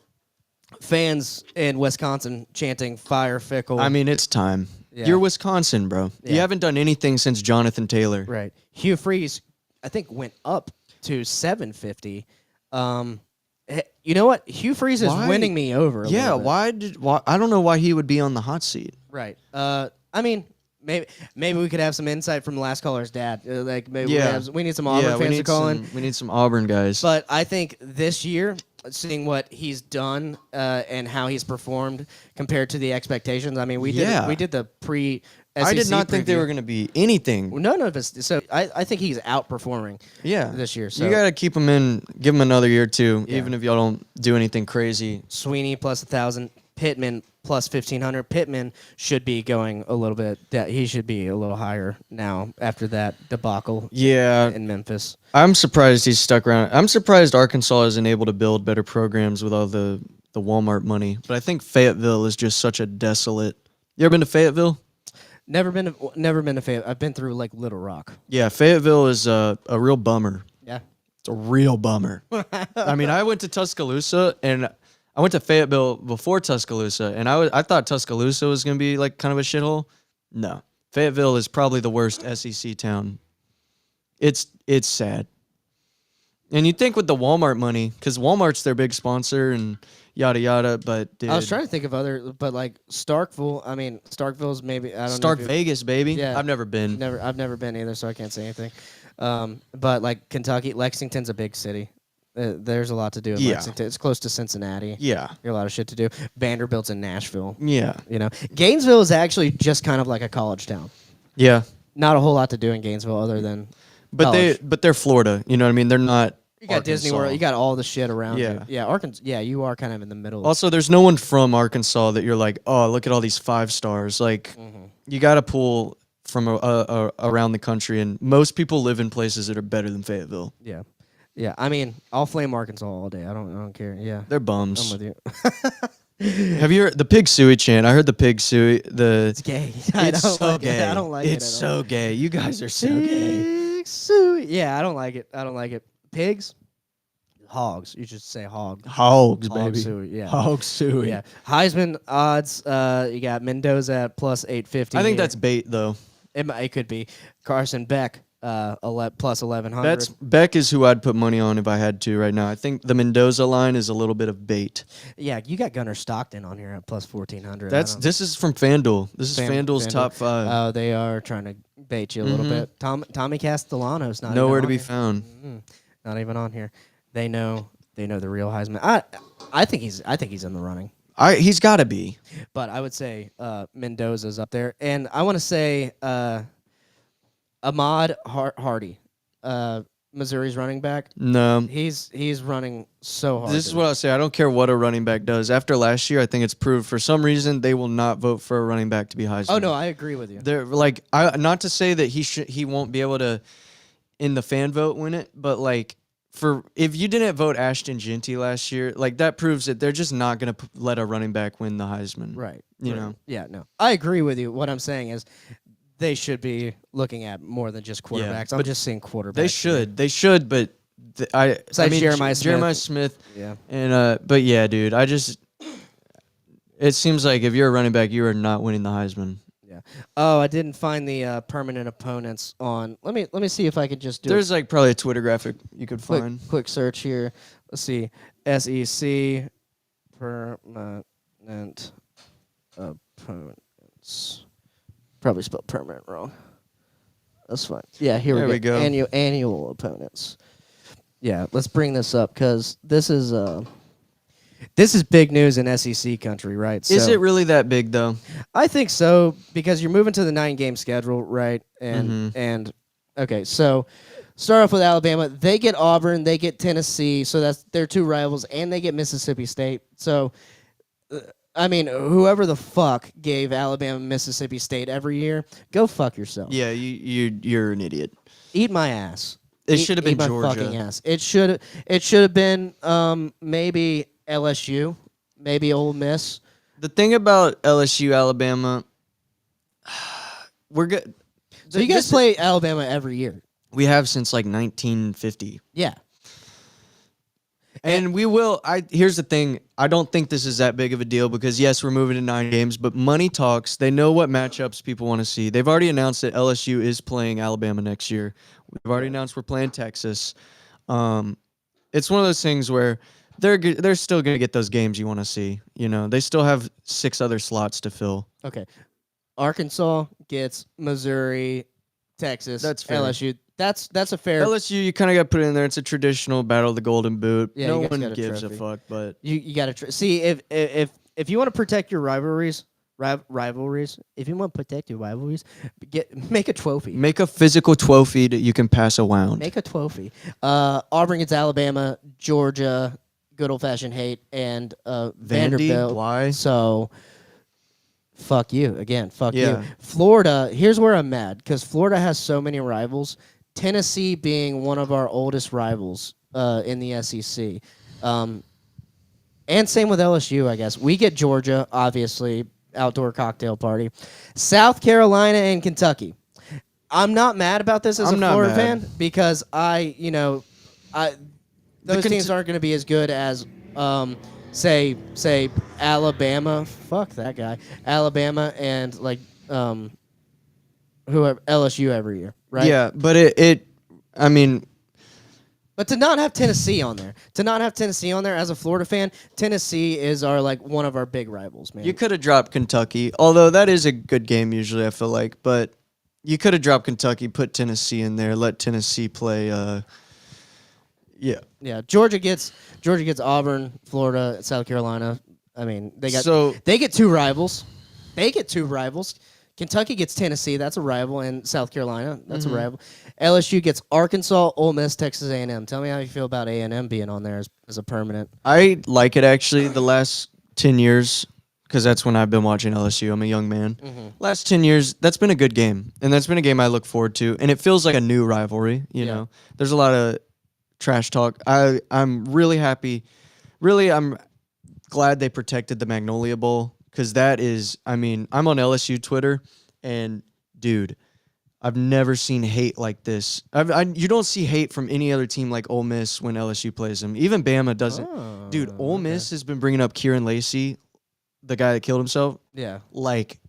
Fans in Wisconsin chanting "Fire Fickell." I mean, it's time. Yeah. You're Wisconsin, bro. Yeah. You haven't done anything since Jonathan Taylor. Right. Hugh Freeze, I think, went up to 750. You know what? Hugh Freeze is winning me over. A little bit. Why? I don't know why he would be on the hot seat. Right. I mean, maybe we could have some insight from the last caller's dad. Like maybe we need some Auburn fans to call in. We need some Auburn guys. But I think this year, seeing what he's done and how he's performed compared to the expectations. I mean, we did the pre. SEC I did not think they were going to be anything. None of us. So I think he's outperforming. This year. So you got to keep him in. Give him another year too, even if y'all don't do anything crazy. Sweeney plus 1,000. Pittman plus 1,500. Pittman should be going a little bit. He should be a little higher now after that debacle. In Memphis. I'm surprised he's stuck around. I'm surprised Arkansas isn't able to build better programs with all the Walmart money. But I think Fayetteville is just such a desolate. You ever been to Fayetteville? Never been to Fayetteville. I've been through like Little Rock. Yeah, Fayetteville is a real bummer. Yeah, it's a real bummer. I mean, I went to Tuscaloosa and I went to Fayetteville before Tuscaloosa, and I thought Tuscaloosa was going to be like kind of a shithole. No. Fayetteville is probably the worst SEC town. It's sad. And you'd think with the Walmart money, because Walmart's their big sponsor and yada yada, but dude, I was trying to think of other, but like Starkville. I mean, Starkville's maybe I don't know. Stark Vegas, baby. Yeah, I've never been. I've never been either, so I can't say anything. But like Kentucky, Lexington's a big city. There's a lot to do in Lexington. It's close to Cincinnati. Yeah. There's a lot of shit to do. Vanderbilt's in Nashville. Yeah. You know, Gainesville is actually just kind of like a college town. Yeah. Not a whole lot to do in Gainesville other than. college. but they're Florida. You know what I mean? They're not. You got Disney Arkansas. World. You got all the shit around Yeah. you. Yeah, Arkansas. Yeah, you are kind of in the middle. Also, there's no one from Arkansas that you're like, oh, look at all these 5 stars. Like, you got to pull from around the country, and most people live in places that are better than Fayetteville. Yeah, yeah. I mean, I'll flame Arkansas all day. I don't care. Yeah, They're bums. I'm with you. Have you heard the Pig Suey chant? I heard the Pig Suey. It's gay. I It's don't so like gay. it. I don't like it. It's so gay. You guys are so gay. Pig suey. Yeah, I don't like it. I don't like it. Pigs, hogs. You should say hog. Hogs, Hog baby. suey, yeah. Hog suey. Yeah. Heisman odds. You got Mendoza at plus 850. I think here. that's bait, though. It could be Carson Beck. Plus 1100. That's Beck is who I'd put money on if I had to right now. I think the Mendoza line is a little bit of bait. Yeah, you got Gunnar Stockton on here at plus 1400. This is from FanDuel. This is FanDuel's top 5. Oh, they are trying to bait you a little bit. Tommy Castellano's not nowhere even to be on found. here. Not even on here. They know the real Heisman. I think he's in the running. He's got to be. But I would say Mendoza's up there, and I want to say Ahmad Hardy, Missouri's running back. No. He's running so hard. This is what I'll say. I don't care what a running back does. After last year, I think it's proved for some reason they will not vote for a running back to be Heisman. Oh no, I agree with you. They're like, not to say that he won't be able to in the fan vote win it, but like if you didn't vote Ashton Genty last year, like that proves that they're just not going to let a running back win the Heisman. Right. You know. Yeah. No, I agree with you. What I'm saying is, they should be looking at more than just quarterbacks. I'm just seeing quarterbacks. They should. They should, but I mean Jeremiah Smith. Yeah. And but yeah, dude, it seems like if you're a running back, you are not winning the Heisman. Yeah. Oh, I didn't find the permanent opponents on. Let me see if I could just do. There's like probably a Twitter graphic you could find. Quick search here. Let's see. SEC permanent opponents. Probably spelled permanent wrong. That's fine. Yeah, here we go. Annual opponents. Yeah, let's bring this up because this is big news in SEC country, right? Is it really that big though? I think so because you're moving to the 9-game schedule, right? And okay, so start off with Alabama. They get Auburn, they get Tennessee, so that's their 2 rivals, and they get Mississippi State. So. I mean, whoever the fuck gave Alabama Mississippi State every year, go fuck yourself. Yeah, you're an idiot. Eat my ass. It should have been my Georgia. Fucking ass. It should have been maybe LSU, maybe Ole Miss. The thing about LSU, Alabama, we're good. So you guys play Alabama every year. We have since like 1950. Yeah. And we will. Here's the thing. I don't think this is that big of a deal because, yes, we're moving to 9 games, but money talks. They know what matchups people want to see. They've already announced that LSU is playing Alabama next year. We've already announced we're playing Texas. It's one of those things where they're still going to get those games you want to see. You know, they still have 6 other slots to fill. Okay. Arkansas gets Missouri, Texas, That's fair. LSU. That's a fair. LSU, you kind of got to put it in there. It's a traditional battle of the Golden Boot. Yeah, no you guys one got a gives a trophy. fuck, but You got to see if you want to protect your rivalries. If you want to protect your rivalries, make a trophy. make a physical trophy that you can pass around. Make a trophy. Auburn gets Alabama, Georgia, good old fashioned hate, and Vanderbilt. Why? So, fuck you again. Fuck Yeah. you. Florida. Here's where I'm mad because Florida has so many rivals. Tennessee being one of our oldest rivals in the SEC, and same with LSU. I guess we get Georgia, obviously outdoor cocktail party, South Carolina and Kentucky. I'm not mad about this as I'm a not Florida mad. fan because those teams aren't going to be as good as say Alabama. Fuck that guy. Alabama and whoever LSU every year, right? Yeah, but I mean, But to not have Tennessee on there, as a Florida fan, Tennessee is one of our big rivals, man. you could have dropped Kentucky, although that is a good game usually, I feel like. But you could have dropped Kentucky, put Tennessee in there, let Tennessee play. Yeah. Yeah, Georgia gets Auburn, Florida, South Carolina. I mean, they get 2 rivals. Kentucky gets Tennessee. That's a rival. And South Carolina. That's a rival. LSU gets Arkansas, Ole Miss, Texas A&M. Tell me how you feel about A&M being on there as a permanent. I like it, actually, the last 10 years, because that's when I've been watching LSU. I'm a young man. Last 10 years, that's been a good game. And that's been a game I look forward to. And it feels like a new rivalry, you know. There's a lot of trash talk. I'm really happy. Really, I'm glad they protected the Magnolia Bowl, because that is, I mean, I'm on LSU Twitter, and dude, I've never seen hate like this. You don't see hate from any other team like Ole Miss when LSU plays them. Even Bama doesn't. Dude, Ole Miss has been bringing up Kieran Lacey, the guy that killed himself. Yeah. Like,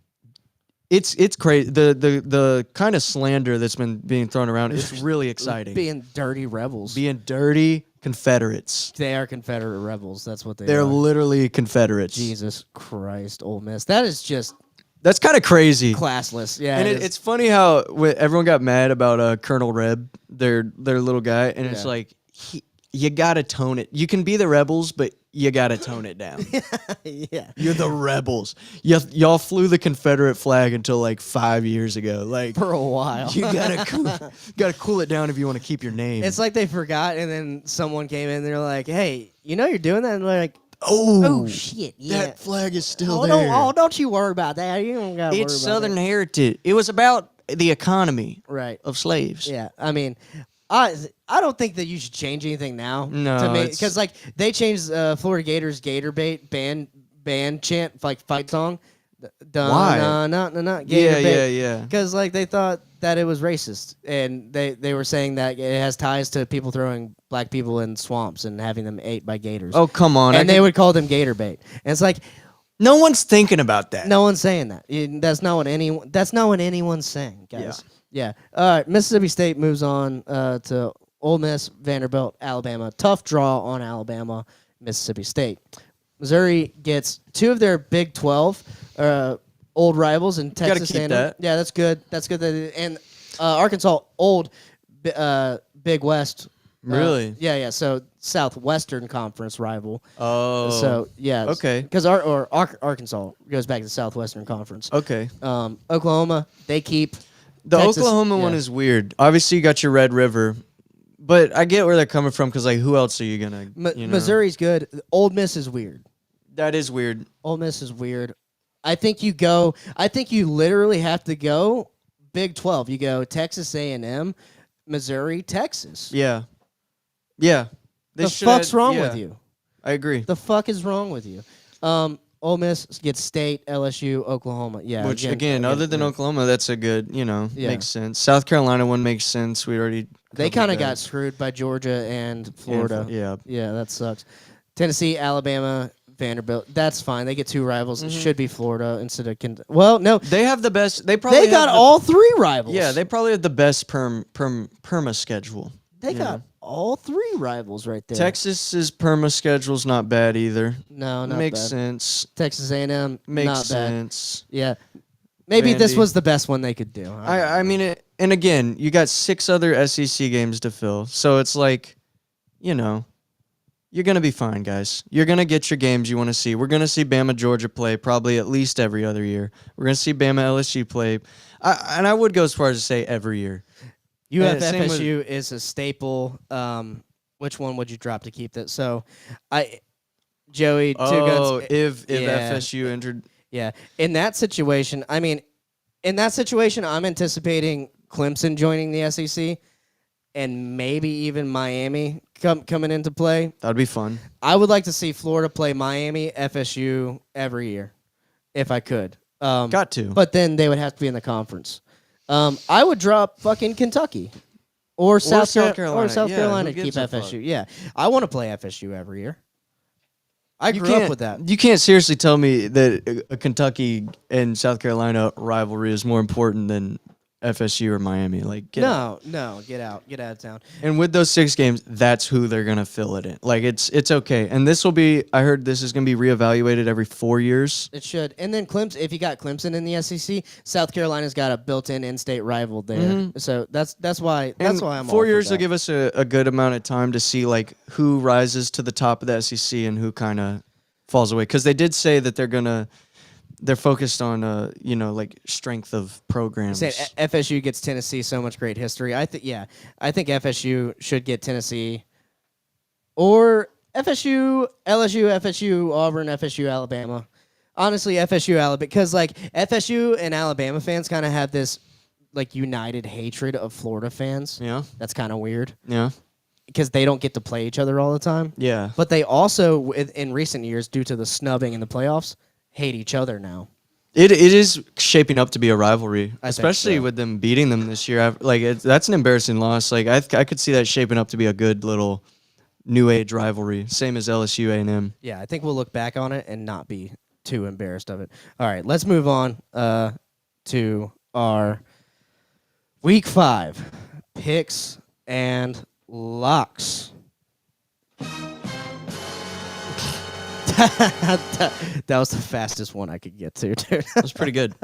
it's crazy. The kind of slander that's been being thrown around, it's really exciting. Being dirty rebels. Being dirty Confederates. They are Confederate rebels. That's what They're are. literally Confederates. Jesus Christ, Ole Miss. That is just That's kind of crazy. classless. Yeah. And it's funny how everyone got mad about Colonel Reb, their little guy, and it's like, you gotta tone it. You can be the rebels, but you gotta tone it down. Yeah. You're the rebels. Y'all flew the Confederate flag until like 5 years ago. Like, for a while. You gotta cool it down if you want to keep your name. It's like they forgot, and then someone came in and they're like, hey, you know you're doing that? And they're like, oh shit, yeah. That flag is still Oh, there. don't you worry about that. You don't gotta worry It's about Southern that. heritage. It was about the economy Right. of slaves. Yeah, I mean, I don't think that you should change anything now. No, to me, it's- because like they changed Florida Gators Gator Bait band chant like fight song. Why? No, Yeah. Because like they thought that it was racist, and they were saying that it has ties to people throwing black people in swamps and having them ate by gators. Oh, come on. And they would call them Gator Bait, and it's like no one's thinking about that. no one's saying that. That's not what anyone's saying, guys. Yeah. All right. Mississippi State moves on to Ole Miss, Vanderbilt, Alabama. Tough draw on Alabama, Mississippi State. Missouri gets two of their Big 12 old rivals in Texas. keep that. Yeah, that's good. That's good. And Arkansas, old Big West. Really? Yeah. So Southwestern Conference rival. Oh. So yeah. Okay. Because Arkansas goes back to the Southwestern Conference. Okay. Oklahoma, they keep. The Texas, Oklahoma one is weird. Obviously, you got your Red River, but I get where they're coming from, because like, who else are you gonna? You know? Missouri's good. Old Miss is weird. That is weird. Ole Miss is weird. I think you literally have to go Big 12. You go Texas A&M, Missouri, Texas. Yeah. They The should fuck's have- wrong yeah. with you? I agree. The fuck is wrong with you? Ole Miss gets State, LSU, Oklahoma. Yeah. Which again, other than Oklahoma, that's a good, Yeah. makes sense. South Carolina one makes sense. We already They covered kind of that. got screwed by Georgia and Florida. Yeah. Yeah, that sucks. Tennessee, Alabama, Vanderbilt. That's fine. They get two rivals. It should be Florida instead of well, no. They have the best. They probably They got all three rivals. Yeah, they probably have the best perma schedule. They got all three rivals right there. Texas's perma schedule's not bad either. No, not makes bad. sense. Texas A&M Makes not bad. sense. Yeah, maybe this Vandy. was the best one they could do. I mean, and again, you got 6 other SEC games to fill, so it's like, you're gonna be fine, guys. You're gonna get your games you want to see. We're gonna see Bama Georgia play probably at least every other year. We're gonna see Bama LSU play, and I would go as far as to say every year. UF Same with- FSU is a staple. Which one would you drop to keep that? So, Joey, two Oh, guns. if Yeah. FSU entered, Yeah, in that situation, I'm anticipating Clemson joining the SEC, and maybe even Miami coming into play. that'd be fun. I would like to see Florida play Miami, FSU every year, if I could. Got to. But then they would have to be in the conference. I would drop fucking Kentucky or South Carolina. Or South Yeah, Carolina who to keep gives a fuck? FSU. Yeah, I want to play FSU every year. I You grew up can't- with that. You can't seriously tell me that a Kentucky and South Carolina rivalry is more important than FSU or Miami. Like, get out. No, get out of town. And with those 6 games, that's who they're gonna fill it in. Like, it's okay. And this will be. I heard this is gonna be reevaluated every 4 years. It should. And then Clemson, if you got Clemson in the SEC, South Carolina's got a built-in in-state rival there. So that's why And I'm 4 all years for will that. give us a good amount of time to see like who rises to the top of the SEC and who kind of falls away. Because they did say that they're gonna they're focused on like strength of programs. Saying FSU gets Tennessee so much great history. I think FSU should get Tennessee, or FSU, LSU, FSU, Auburn, FSU, Alabama. Honestly, FSU, Alabama, because like FSU and Alabama fans kind of have this like united hatred of Florida fans. Yeah, that's kind of weird. Yeah, because they don't get to play each other all the time. Yeah, but they also, in recent years, due to the snubbing in the playoffs, hate each other now. It is shaping up to be a rivalry, I think especially so. with them beating them this year. That's an embarrassing loss. Like I could see that shaping up to be a good little new age rivalry, same as LSU A&M. Yeah, I think we'll look back on it and not be too embarrassed of it. All right, let's move on to our Week 5 picks and locks. That was the fastest one I could get to, dude. That was pretty good.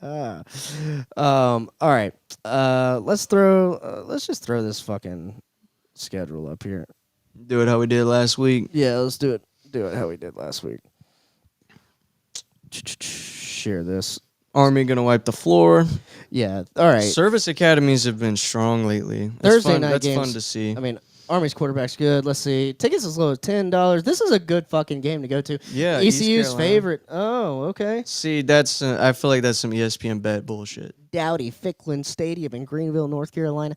All right. Let's just throw this fucking schedule up here. Do it how we did last week. Yeah, let's do it. Do it how we did last week. Share this. Army gonna wipe the floor. Yeah. All right. Service academies have been strong lately. Thursday night That's games. fun to see. I mean, Army's quarterback's good. Let's see. Tickets as low as $10. This is a good fucking game to go to. Yeah. ECU's East Carolina. favorite. Oh, okay. See, that's I feel like that's some ESPN bet bullshit. Dowdy Ficklin Stadium in Greenville, North Carolina.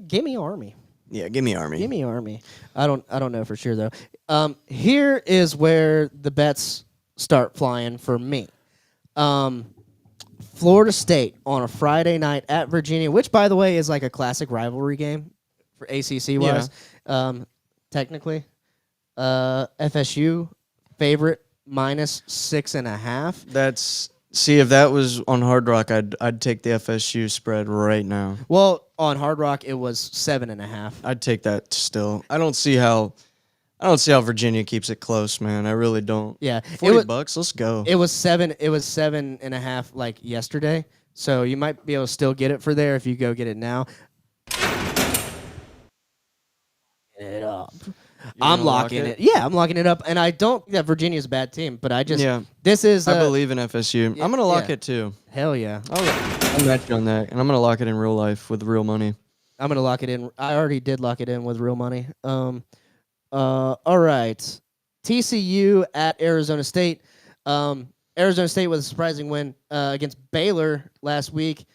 Give me Army. Yeah, give me Army. Give me Army. I don't know for sure though. Here is where the bets start flying for me. Florida State on a Friday night at Virginia, which by the way is like a classic rivalry game for ACC wise. Technically, FSU favorite -6.5. That's if that was on Hard Rock, I'd take the FSU spread right now. Well, on Hard Rock it was 7.5. I'd take that still. I don't see how Virginia keeps it close, man. I really don't. Yeah, $40. Let's go. It was 7.5 like yesterday. So you might be able to still get it for there if you go get it now. It up. I'm locking it. Yeah, I'm locking it up. And I don't think that Virginia's a bad team, but I just this is I believe in FSU. I'm gonna lock it too. Hell yeah. I'll match you on that, and I'm gonna lock it in real life with real money. I'm gonna lock it in. I already did lock it in with real money. All right. TCU at Arizona State. Arizona State was a surprising win against Baylor last week.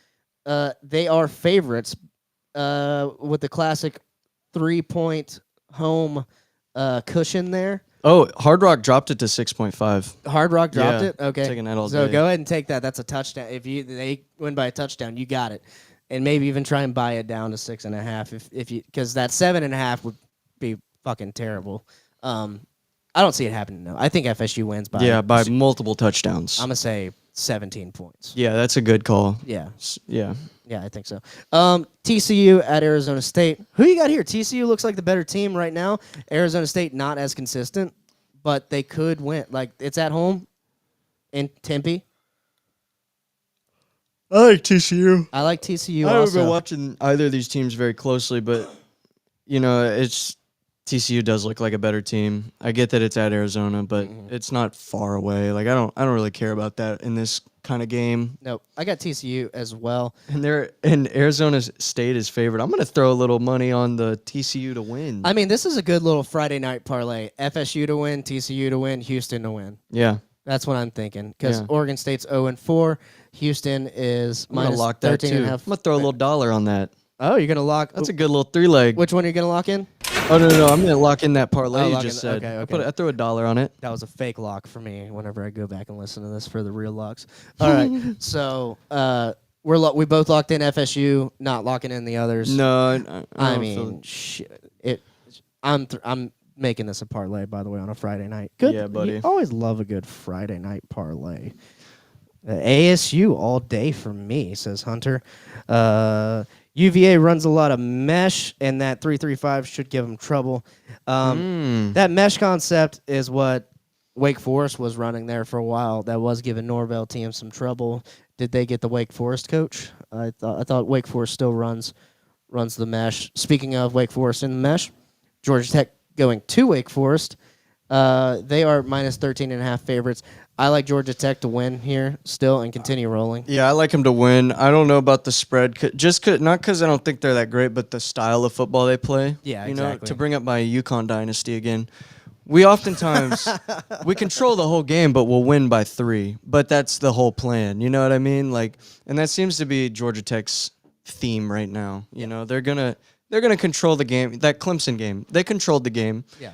They are favorites with the classic 3-point home cushion there. Oh, Hard Rock dropped it to 6.5. Hard Rock dropped it? Okay. Taking that all so day. go ahead and take that. That's a touchdown. If they win by a touchdown, you got it. And maybe even try and buy it down to 6.5 if you, because that 7.5 would be fucking terrible. I don't see it happening though. I think FSU wins by multiple touchdowns. I'm gonna say 17 points. Yeah, that's a good call. Yeah. Yeah. Yeah, I think so. TCU at Arizona State. Who you got here? TCU looks like the better team right now. Arizona State not as consistent, but they could win. Like it's at home in Tempe. I like TCU. I like TCU I haven't also. been watching either of these teams very closely, but it's TCU does look like a better team. I get that it's at Arizona, but it's not far away. Like I don't really care about that in this kind of game. Nope. I got TCU as well. And Arizona State is favored. I'm going to throw a little money on the TCU to win. I mean, this is a good little Friday night parlay. FSU to win, TCU to win, Houston to win. Yeah. That's what I'm thinking. Because Oregon State's 0-4. Houston is minus lock that 13.5. too. I'm going to throw a little dollar on that. Oh, you're going to lock? That's a good little 3-leg. Which one are you going to lock in? Oh, no. I'm going to lock in that parlay you lock just in- said. okay. I threw $1 on it. That was a fake lock for me whenever I go back and listen to this for the real locks. All right. So we both locked in FSU, not locking in the others. No, I mean, I'm making this a parlay, by the way, on a Friday night. Good. Yeah, buddy. You always love a good Friday night parlay. ASU all day for me, says Hunter. UVA runs a lot of mesh, and that 3-3-5 should give them trouble. That mesh concept is what Wake Forest was running there for a while. That was giving Norvell team some trouble. Did they get the Wake Forest coach? I thought Wake Forest still runs the mesh. Speaking of Wake Forest in the mesh, Georgia Tech going to Wake Forest. They are minus 13.5 favorites. I like Georgia Tech to win here still and continue rolling. Yeah, I like them to win. I don't know about the spread, not because I don't think they're that great, but the style of football they play. Yeah, you exactly. know, to bring up my UConn dynasty again, we oftentimes we control the whole game, but we'll win by 3. But that's the whole plan. You know what I mean? Like, and that seems to be Georgia Tech's theme right now. You know, they're gonna control the game. That Clemson game, they controlled the game. Yeah.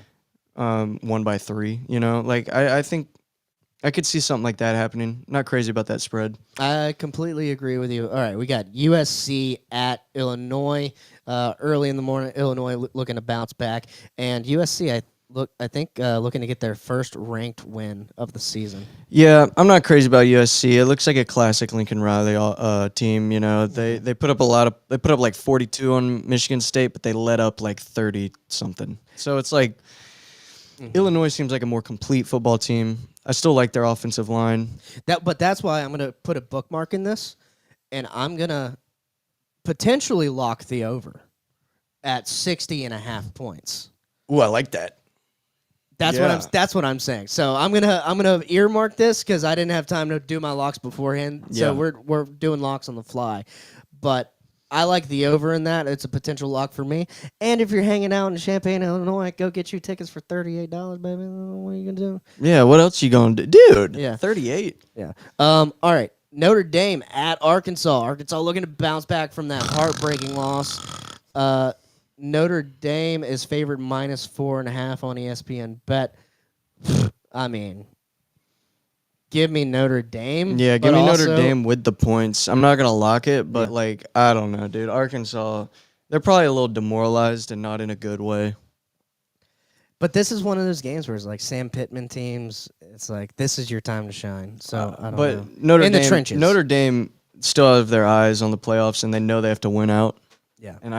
Won by 3. You know, like I think I could see something like that happening. Not crazy about that spread. I completely agree with you. All right, we got USC at Illinois early in the morning. Illinois looking to bounce back, and USC I think looking to get their first ranked win of the season. Yeah, I'm not crazy about USC. It looks like a classic Lincoln Riley team. You know, they put up like 42 on Michigan State, but they let up like 30 something. So it's like Illinois seems like a more complete football team. I still like their offensive line. But that's why I'm going to put a bookmark in this, and I'm going to potentially lock the over at 60.5 points. Ooh, I like that. That's what I'm saying. So I'm gonna earmark this because I didn't have time to do my locks beforehand. So we're doing locks on the fly, but I like the over in that. It's a potential lock for me. And if you're hanging out in Champaign, Illinois, go get you tickets for $38, baby. What are you gonna do? Yeah, what else you gonna do, dude? Yeah, 38. Yeah. All right. Notre Dame at Arkansas. Arkansas looking to bounce back from that heartbreaking loss. Notre Dame is favored minus 4.5 on ESPN Bet. I mean, give me Notre Dame. Yeah, give me Notre Dame with the points. I'm not gonna lock it, but like I don't know, dude. Arkansas, they're probably a little demoralized and not in a good way. But this is one of those games where it's like Sam Pittman teams. It's like this is your time to shine. So I don't know. Notre in Dame, the trenches. Notre Dame still have their eyes on the playoffs, and they know they have to win out. Yeah, and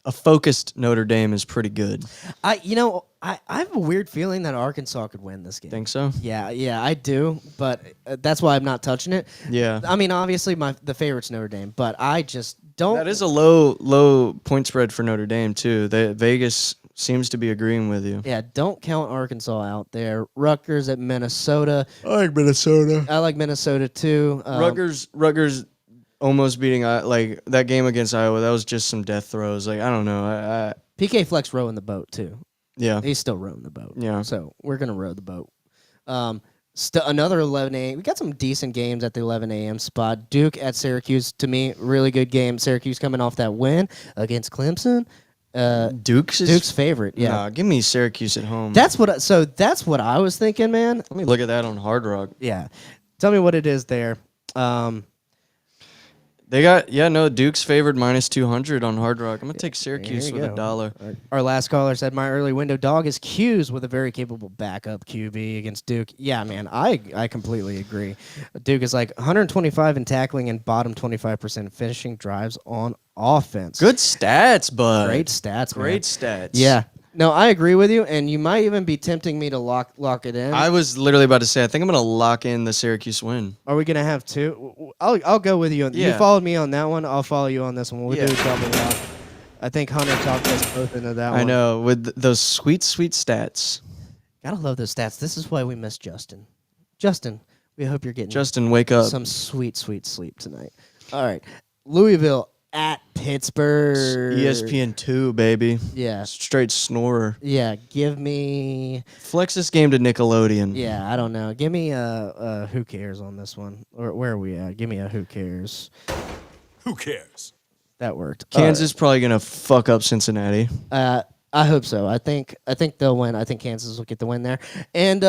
a focused Notre Dame is pretty good. I have a weird feeling that Arkansas could win this game. Think so? Yeah, I do, but that's why I'm not touching it. Yeah. I mean, obviously the favorite's Notre Dame, but I just don't. That is a low point spread for Notre Dame too. Vegas seems to be agreeing with you. Yeah, don't count Arkansas out there. Rutgers at Minnesota. I like Minnesota. I like Minnesota too. Rutgers almost beating like that game against Iowa. That was just some death throws. Like I don't know. PK Flex rowing the boat too. Yeah, he's still rowing the boat. Yeah, so we're gonna row the boat. Another 11 a.m. We got some decent games at the 11 a.m. spot. Duke at Syracuse. To me, really good game. Syracuse coming off that win against Clemson. Duke's favorite. Yeah, nah, give me Syracuse at home. That's what I was thinking, man. Let me look at that on Hard Rock. Yeah, tell me what it is there. They got Duke's favored minus 200 on Hard Rock. I'm gonna take Syracuse with $1. Our last caller said my early window dog is Q's with a very capable backup QB against Duke. Yeah, man, I completely agree. Duke is like 125 in tackling and bottom 25% finishing drives on offense. Good stats, bud. Great stats, man. Great stats. Yeah. No, I agree with you, and you might even be tempting me to lock it in. I was literally about to say, I think I'm going to lock in the Syracuse win. Are we going to have two? I'll go with you. You followed me on that one. I'll follow you on this one. We'll do a double lock. I think Hunter talked us both into that one. I know, with those sweet, sweet stats. Gotta love those stats. This is why we miss Justin. Justin, we hope you're getting wake up. Some sweet, sweet sleep tonight. All right. Louisville at Pittsburgh. ESPN 2, baby. Yeah. Straight snorer. Yeah, give me... Flex this game to Nickelodeon. Yeah, I don't know. Give me a who cares on this one. Or where are we at? Give me a who cares. Who cares? That worked. Kansas probably going to fuck up Cincinnati. I hope so. I think they'll win. I think Kansas will get the win there. And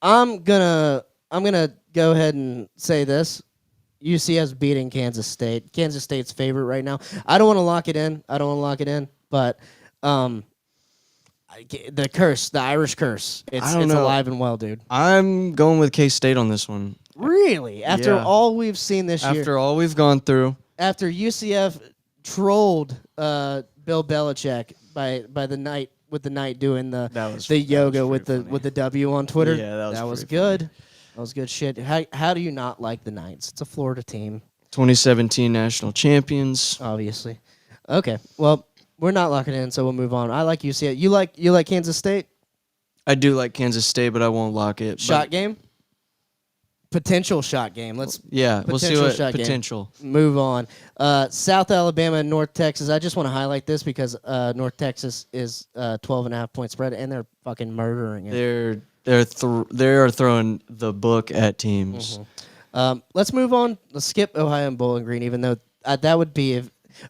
I'm gonna go ahead and say this. UCF's beating Kansas State. Kansas State's favorite right now. I don't want to lock it in. But the curse, the Irish curse, it's alive and well, dude. I'm going with K-State on this one. Really? After all we've seen this year? After all we've gone through. After UCF trolled Bill Belichick by the night with the night doing the yoga with the W on Twitter. Yeah, that was good. That was good shit. How do you not like the Knights? It's a Florida team. 2017 national champions. Obviously. Okay. Well, we're not locking in, so we'll move on. I like UCF. You like Kansas State? I do like Kansas State, but I won't lock it. Shot but game? Potential shot game. Let's we'll see what potential. Move on. South Alabama and North Texas. I just want to highlight this because North Texas is 12.5 point spread, and they're fucking murdering it. They are throwing the book at teams. Let's move on. Let's skip Ohio and Bowling Green, even though that would be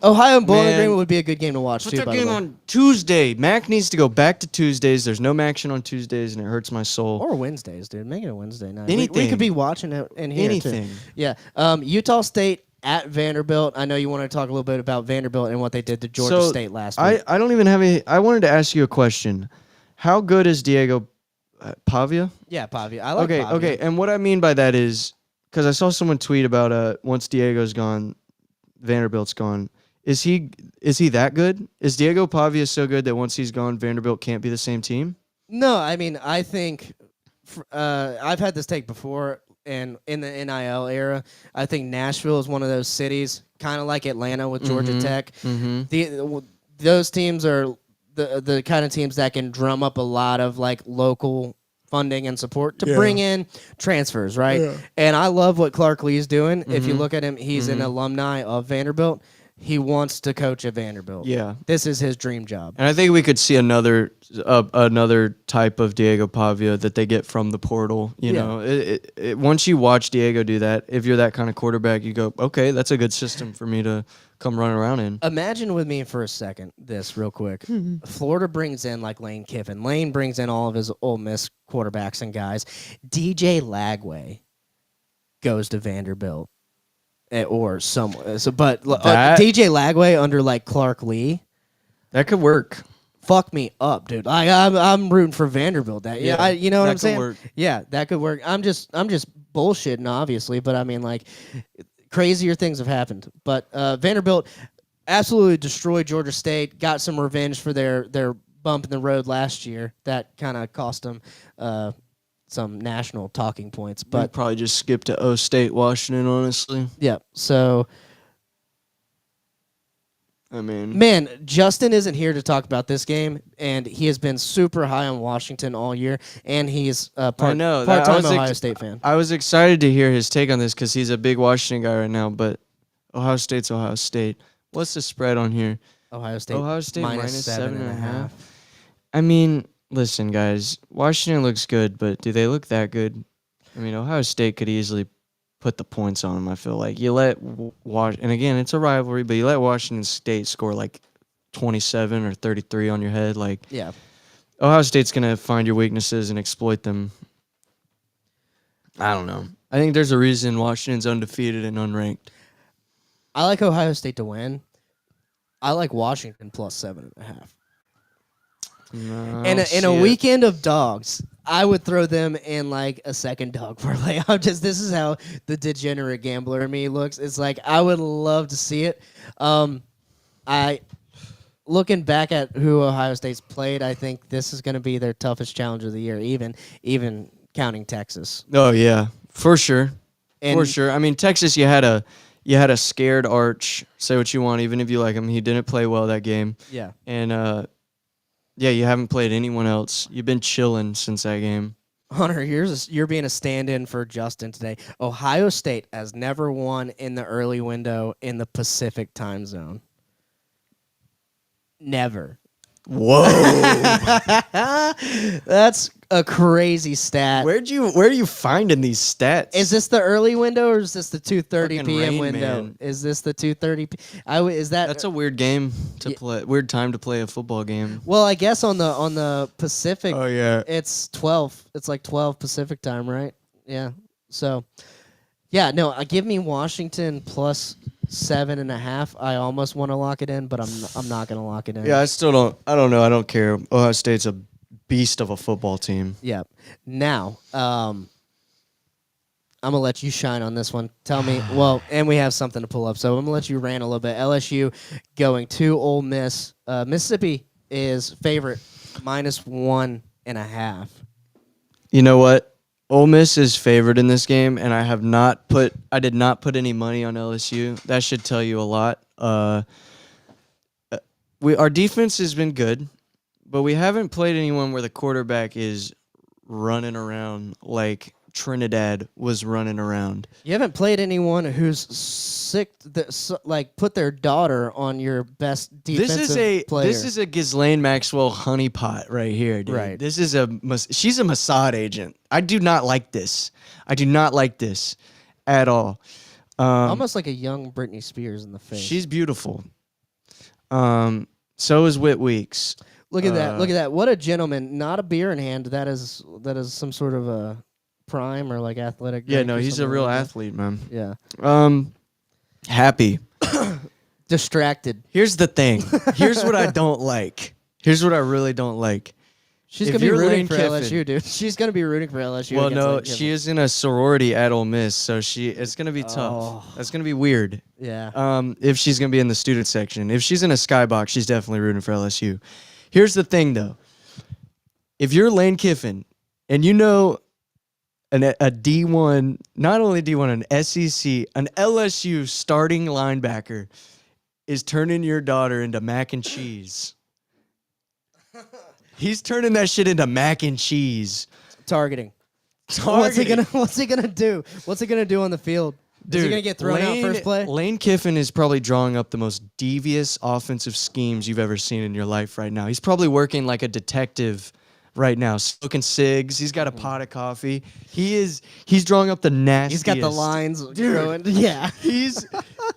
Ohio and Bowling Green would be a good game to watch Put too. that By game the way. on Tuesday. Mac needs to go back to Tuesdays. There's no action on Tuesdays, and it hurts my soul. Or Wednesdays, dude. Make it a Wednesday night. Anything. We could be watching it in here Anything. too. Yeah. Utah State at Vanderbilt. I know you want to talk a little bit about Vanderbilt and what they did to Georgia State last week. I don't even have any. I wanted to ask you a question. How good is Diego Pavia? Yeah, Pavia. I like Pavia. Okay. And what I mean by that is because I saw someone tweet about once Diego's gone, Vanderbilt's gone. Is he that good? Is Diego Pavia so good that once he's gone, Vanderbilt can't be the same team? No, I mean I think I've had this take before, and in the NIL era, I think Nashville is one of those cities, kind of like Atlanta with Georgia Tech. Those teams are the kind of teams that can drum up a lot of like local funding and support to bring in transfers, right? Yeah. And I love what Clark Lee's doing. If you look at him, he's an alumni of Vanderbilt. He wants to coach at Vanderbilt. Yeah. This is his dream job. And I think we could see another type of Diego Pavia that they get from the portal. You know, once you watch Diego do that, if you're that kind of quarterback, you go, okay, that's a good system for me to come run around in. Imagine with me for a second this real quick. Florida brings in like Lane Kiffin. Lane brings in all of his Ole Miss quarterbacks and guys. DJ Lagway goes to Vanderbilt. Or somewhere. But DJ Lagway under like Clark Lee, that could work. Fuck me up, dude. I'm rooting for Vanderbilt. You know what I'm saying? Work. Yeah, that could work. I'm just bullshitting, obviously, but I mean, like, crazier things have happened. But Vanderbilt absolutely destroyed Georgia State. Got some revenge for their bump in the road last year. That kind of cost them some national talking points. But We'd probably just skip to O State, Washington, honestly. Yeah. So, I mean, man, Justin isn't here to talk about this game, and he has been super high on Washington all year, and he's part-time Ohio State fan. I was excited to hear his take on this because he's a big Washington guy right now, but Ohio State's Ohio State. What's the spread on here? Ohio State minus 7.5. I mean, listen, guys, Washington looks good, but do they look that good? I mean, Ohio State could easily put the points on them, I feel like. You let and again, it's a rivalry, but you let Washington State score like 27 or 33 on your head. Like, yeah. Ohio State's going to find your weaknesses and exploit them. I don't know. I think there's a reason Washington's undefeated and unranked. I like Ohio State to win. I like Washington plus 7.5. No, In a weekend of dogs, I would throw them in like a second dog parlay. This is how the degenerate gambler in me looks. It's like I would love to see it. Looking back at who Ohio State's played, I think this is going to be their toughest challenge of the year, even counting Texas. Oh yeah, for sure, And- for sure. I mean, Texas, you had a scared Arch. Say what you want, even if you like him, he didn't play well that game. Yeah. And yeah, you haven't played anyone else. You've been chilling since that game. Hunter, you're being a stand-in for Justin today. Ohio State has never won in the early window in the Pacific time zone. Never. Whoa. That's a crazy stat. Where are you finding these stats? Is this the early window or is this the 2:30 Fucking p.m. Rain window? Man. Is this the 2:30? That's a weird game to play. Weird time to play a football game. Well, I guess on the Pacific. Oh, yeah. It's 12. It's like 12 Pacific time, right? Yeah. So, yeah, no. Give me Washington plus 7.5. I almost want to lock it in, but I'm not gonna lock it in. Yeah, I still don't. I don't know. I don't care. Ohio State's a beast of a football team. Yeah. Now, I'm gonna let you shine on this one. Tell me. Well, and we have something to pull up, so I'm gonna let you rant a little bit. LSU going to Ole Miss. Mississippi is favorite minus 1.5. You know what? Ole Miss is favored in this game, and I did not put any money on LSU. That should tell you a lot. Our defense has been good, but we haven't played anyone where the quarterback is running around like Trinidad was running around. You haven't played anyone who's sick, like put their daughter on your best defensive player. This is a Ghislaine Maxwell honeypot right here, dude. Right. This is she's a Mossad agent. I do not like this. I do not like this at all. Almost like a young Britney Spears in the face. She's beautiful. So is Whit Weeks. Look at that. Look at that. What a gentleman. Not a beer in hand. That is some sort of a prime or like athletic. Yeah, drink no, or he's a something real like that. athlete, man. Yeah. Happy. Distracted. Here's the thing. Here's what I don't like. Here's what I really don't like. She's If gonna be you're rooting Lane for Kiffin- LSU, dude. She's gonna be rooting for LSU. Well, against no, Lane Kiffin. she is in a sorority at Ole Miss, so it's gonna be tough. Oh. That's gonna be weird. Yeah. If she's gonna be in the student section, if she's in a skybox, she's definitely rooting for LSU. Here's the thing, though. If you're Lane Kiffin, and you know a D1, not only D1, an SEC, an LSU starting linebacker is turning your daughter into mac and cheese. He's turning that shit into mac and cheese. Targeting. What's he gonna do? What's he gonna do on the field? Is he gonna get thrown out first play? Lane Kiffin is probably drawing up the most devious offensive schemes you've ever seen in your life right now. He's probably working like a detective right now, smoking cigs. He's got a pot of coffee. He's drawing up the nastiest. He's got the lines going. Yeah.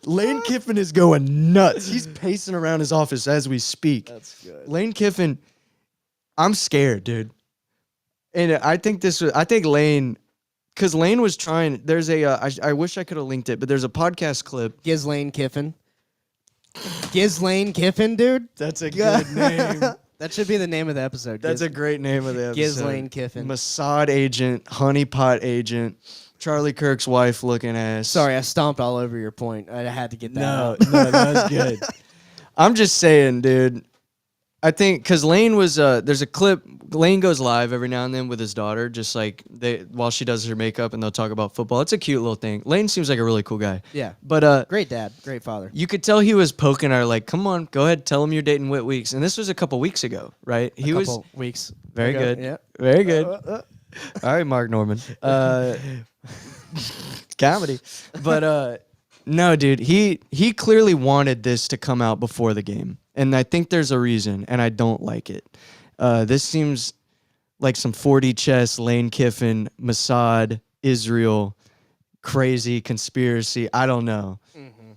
Lane Kiffin is going nuts. He's pacing around his office as we speak. That's good. Lane Kiffin, I'm scared, dude. And I think Lane, because Lane was trying, there's I wish I could have linked it, but there's a podcast clip. Ghislaine Kiffin. Ghislaine Kiffin, dude? That's a good name. That should be the name of the episode. That's a great name of the episode. Ghislaine Kiffin. Mossad agent, honeypot agent, Charlie Kirk's wife looking ass. Sorry, I stomped all over your point. I had to get that out. No, that was good. I'm just saying, dude. I think because Lane was there's a clip. Lane goes live every now and then with his daughter, just like while she does her makeup, and they'll talk about football. It's a cute little thing. Lane seems like a really cool guy. Yeah, but great dad, great father. You could tell he was poking her, like, "Come on, go ahead, tell him you're dating Whit Weeks." And this was a couple weeks ago, right? A couple weeks. Very ago, good. Yeah, very good. All right, Mark Norman. Comedy, but no, dude. He clearly wanted this to come out before the game. And I think there's a reason, and I don't like it. This seems like some 4D chess, Lane Kiffin, Mossad, Israel, crazy conspiracy. I don't know. Mm-hmm.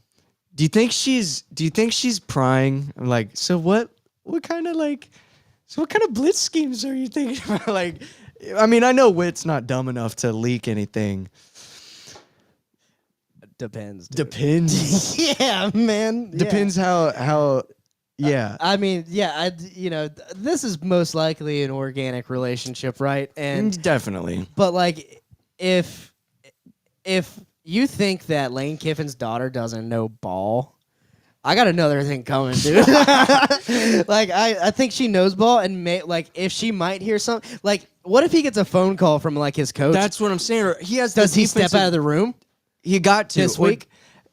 Do you think she's prying? I'm like, so what kind of blitz schemes are you thinking about? Like, I mean, I know Whit's not dumb enough to leak anything. Depends. Dude. Depends. Yeah, man. Depends how. Yeah. I mean, yeah, this is most likely an organic relationship, right? And definitely. But like if you think that Lane Kiffin's daughter doesn't know ball, I got another thing coming, dude. Like I think she knows ball, and if she might hear something, like what if he gets a phone call from like his coach? That's what I'm saying. Or he has. Does he step out of the room? He got to this week.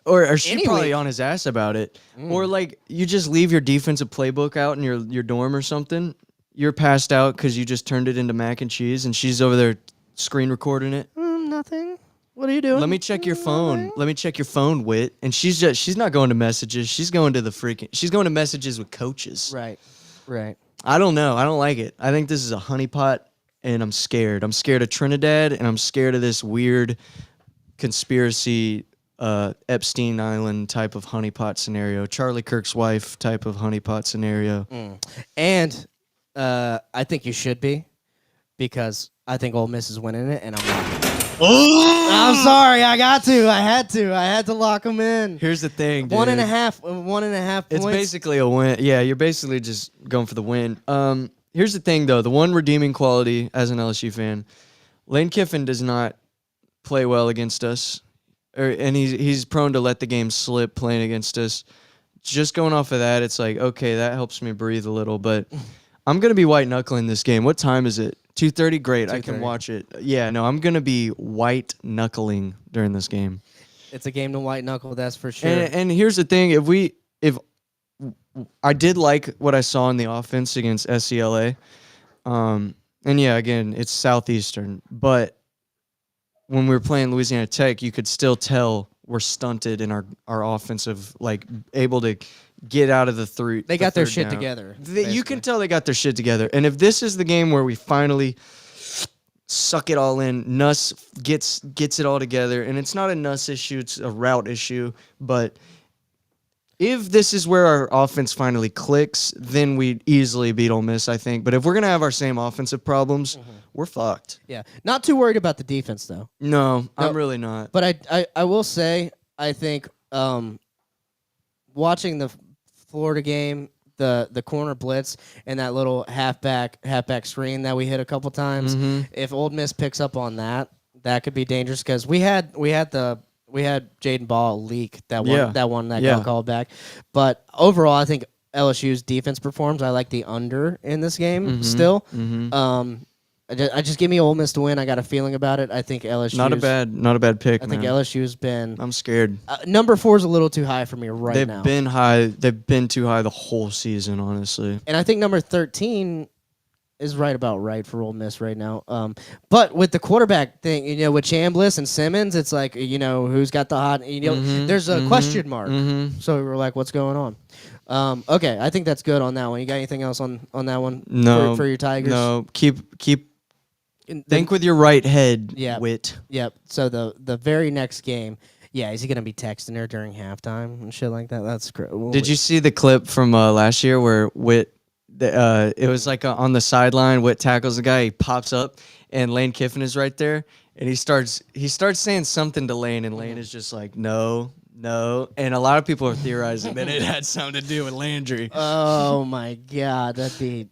Or she Any probably week. on his ass about it. Or like you just leave your defensive playbook out in your dorm or something. You're passed out because you just turned it into mac and cheese, and she's over there screen recording it. Nothing. What are you doing? Let me check your phone. Let me check your phone, Whit. And she's not going to messages. She's going to messages with coaches. Right. Right. I don't know. I don't like it. I think this is a honeypot, and I'm scared. I'm scared of Trinidad, and I'm scared of this weird conspiracy Epstein Island type of honeypot scenario, Charlie Kirk's wife type of honeypot scenario. And I think you should be, because I think Ole Miss is winning it, and I'm not. I'm sorry, I had to lock them in. Here's the thing, dude. 1.5 points. It's basically a win. Yeah, you're basically just going for the win. Here's the thing, though. The one redeeming quality as an LSU fan, Lane Kiffin does not play well against us. And he's prone to let the game slip playing against us. Just going off of that, it's like, okay, that helps me breathe a little. But I'm going to be white-knuckling this game. What time is it? 2:30? Great, I can watch it. Yeah, no, I'm going to be white-knuckling during this game. It's a game to white-knuckle, that's for sure. And here's the thing. If I did like what I saw in the offense against SCLA. And yeah, again, it's Southeastern, but when we were playing Louisiana Tech, you could still tell we're stunted in our offensive, like able to get out of the three. They the got their third shit down. together, You can tell they got their shit together. And if this is the game where we finally suck it all in, Nuss gets it all together, and it's not a Nuss issue, it's a route issue, but if this is where our offense finally clicks, then we easily beat Ole Miss, I think. But if we're going to have our same offensive problems, we're fucked. Yeah. Not too worried about the defense, though. No, I'm really not. But I will say, I think watching the Florida game, the corner blitz and that little halfback screen that we hit a couple times, if Ole Miss picks up on that, that could be dangerous because we had Jaden Ball leak that one that got called back. But overall, I think LSU's defense performs. I like the under in this game still. I just give me Ole Miss to win. I got a feeling about it. I think LSU not a bad pick. I think LSU's been. I'm scared. Number 4 is a little too high for me now. They've been high. They've been too high the whole season, honestly. And I think number 13 is about right for Ole Miss right now. But with the quarterback thing, with Chambliss and Simmons, it's like, who's got the hot, there's a question mark. So we were like, what's going on? Okay, I think that's good on that one. You got anything else on that one? No. For your Tigers? No. Think with your right head, Wit. Yep. So the very next game, is he going to be texting her during halftime and shit like that? That's great. Did you see the clip from last year where Wit, it was like on the sideline, Witt tackles the guy, he pops up, and Lane Kiffin is right there, and he starts saying something to Lane, and Lane is just like, no, and a lot of people are theorizing that it had something to do with Landry. Oh my God, you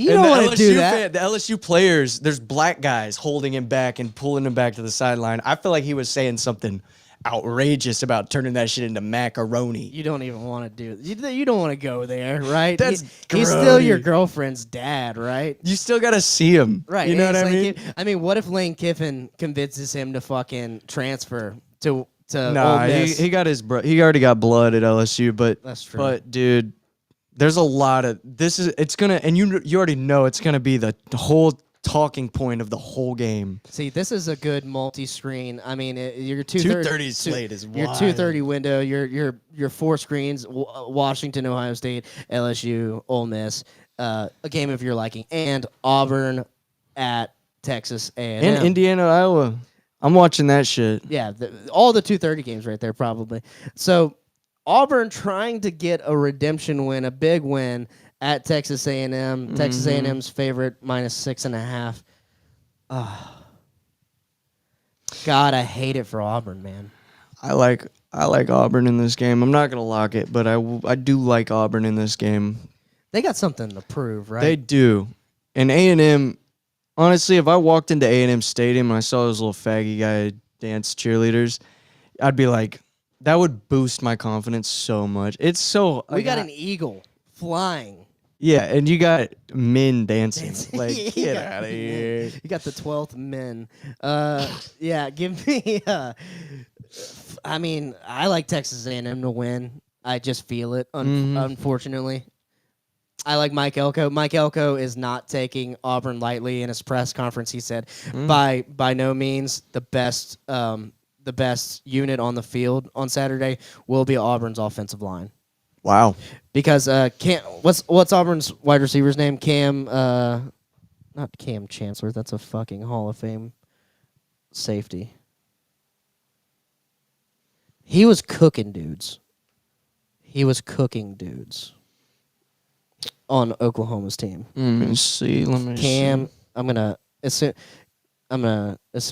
don't want to do that. The LSU players, there's black guys holding him back and pulling him back to the sideline. I feel like he was saying something outrageous about turning that shit into macaroni. You don't even want to do it. You don't want to go there, right? That's he's still your girlfriend's dad, right? You still got to see him. Right. You know what I mean? What if Lane Kiffin convinces him to fucking transfer to Nah, Ole Miss? he got he already got blood at LSU, but that's true. But dude, there's a lot of it's gonna, and you already know it's gonna be the whole talking point of the whole game. See, this is a good multi-screen. I mean, your 2:30 slate is your wild. 2:30 window. Your 4 screens: Washington, Ohio State, LSU, Ole Miss. A game of your liking, and Auburn at Texas A&M. And Indiana, Iowa. I'm watching that shit. Yeah, all the 2:30 games right there, probably. So Auburn trying to get a redemption win, a big win at Texas A&M. Texas A&M's favorite -6.5. God, I hate it for Auburn, man. I like Auburn in this game. I'm not gonna lock it, but I do like Auburn in this game. They got something to prove, right? They do. And A&M, honestly, if I walked into A&M Stadium and I saw those little faggy guy dance cheerleaders, I'd be like, that would boost my confidence so much. It's so... We got an eagle flying. Yeah, and you got men dancing. Like, get out of here. You got the 12th men. Yeah, give me... I mean, I like Texas A&M to win. I just feel it, unfortunately. I like Mike Elko. Mike Elko is not taking Auburn lightly. In his press conference, he said, by no means the best unit on the field on Saturday will be Auburn's offensive line. Wow. Because what's Auburn's wide receiver's name? Not Cam Chancellor. That's a fucking Hall of Fame safety. He was cooking dudes. On Oklahoma's team. Let me see. Cam, as soon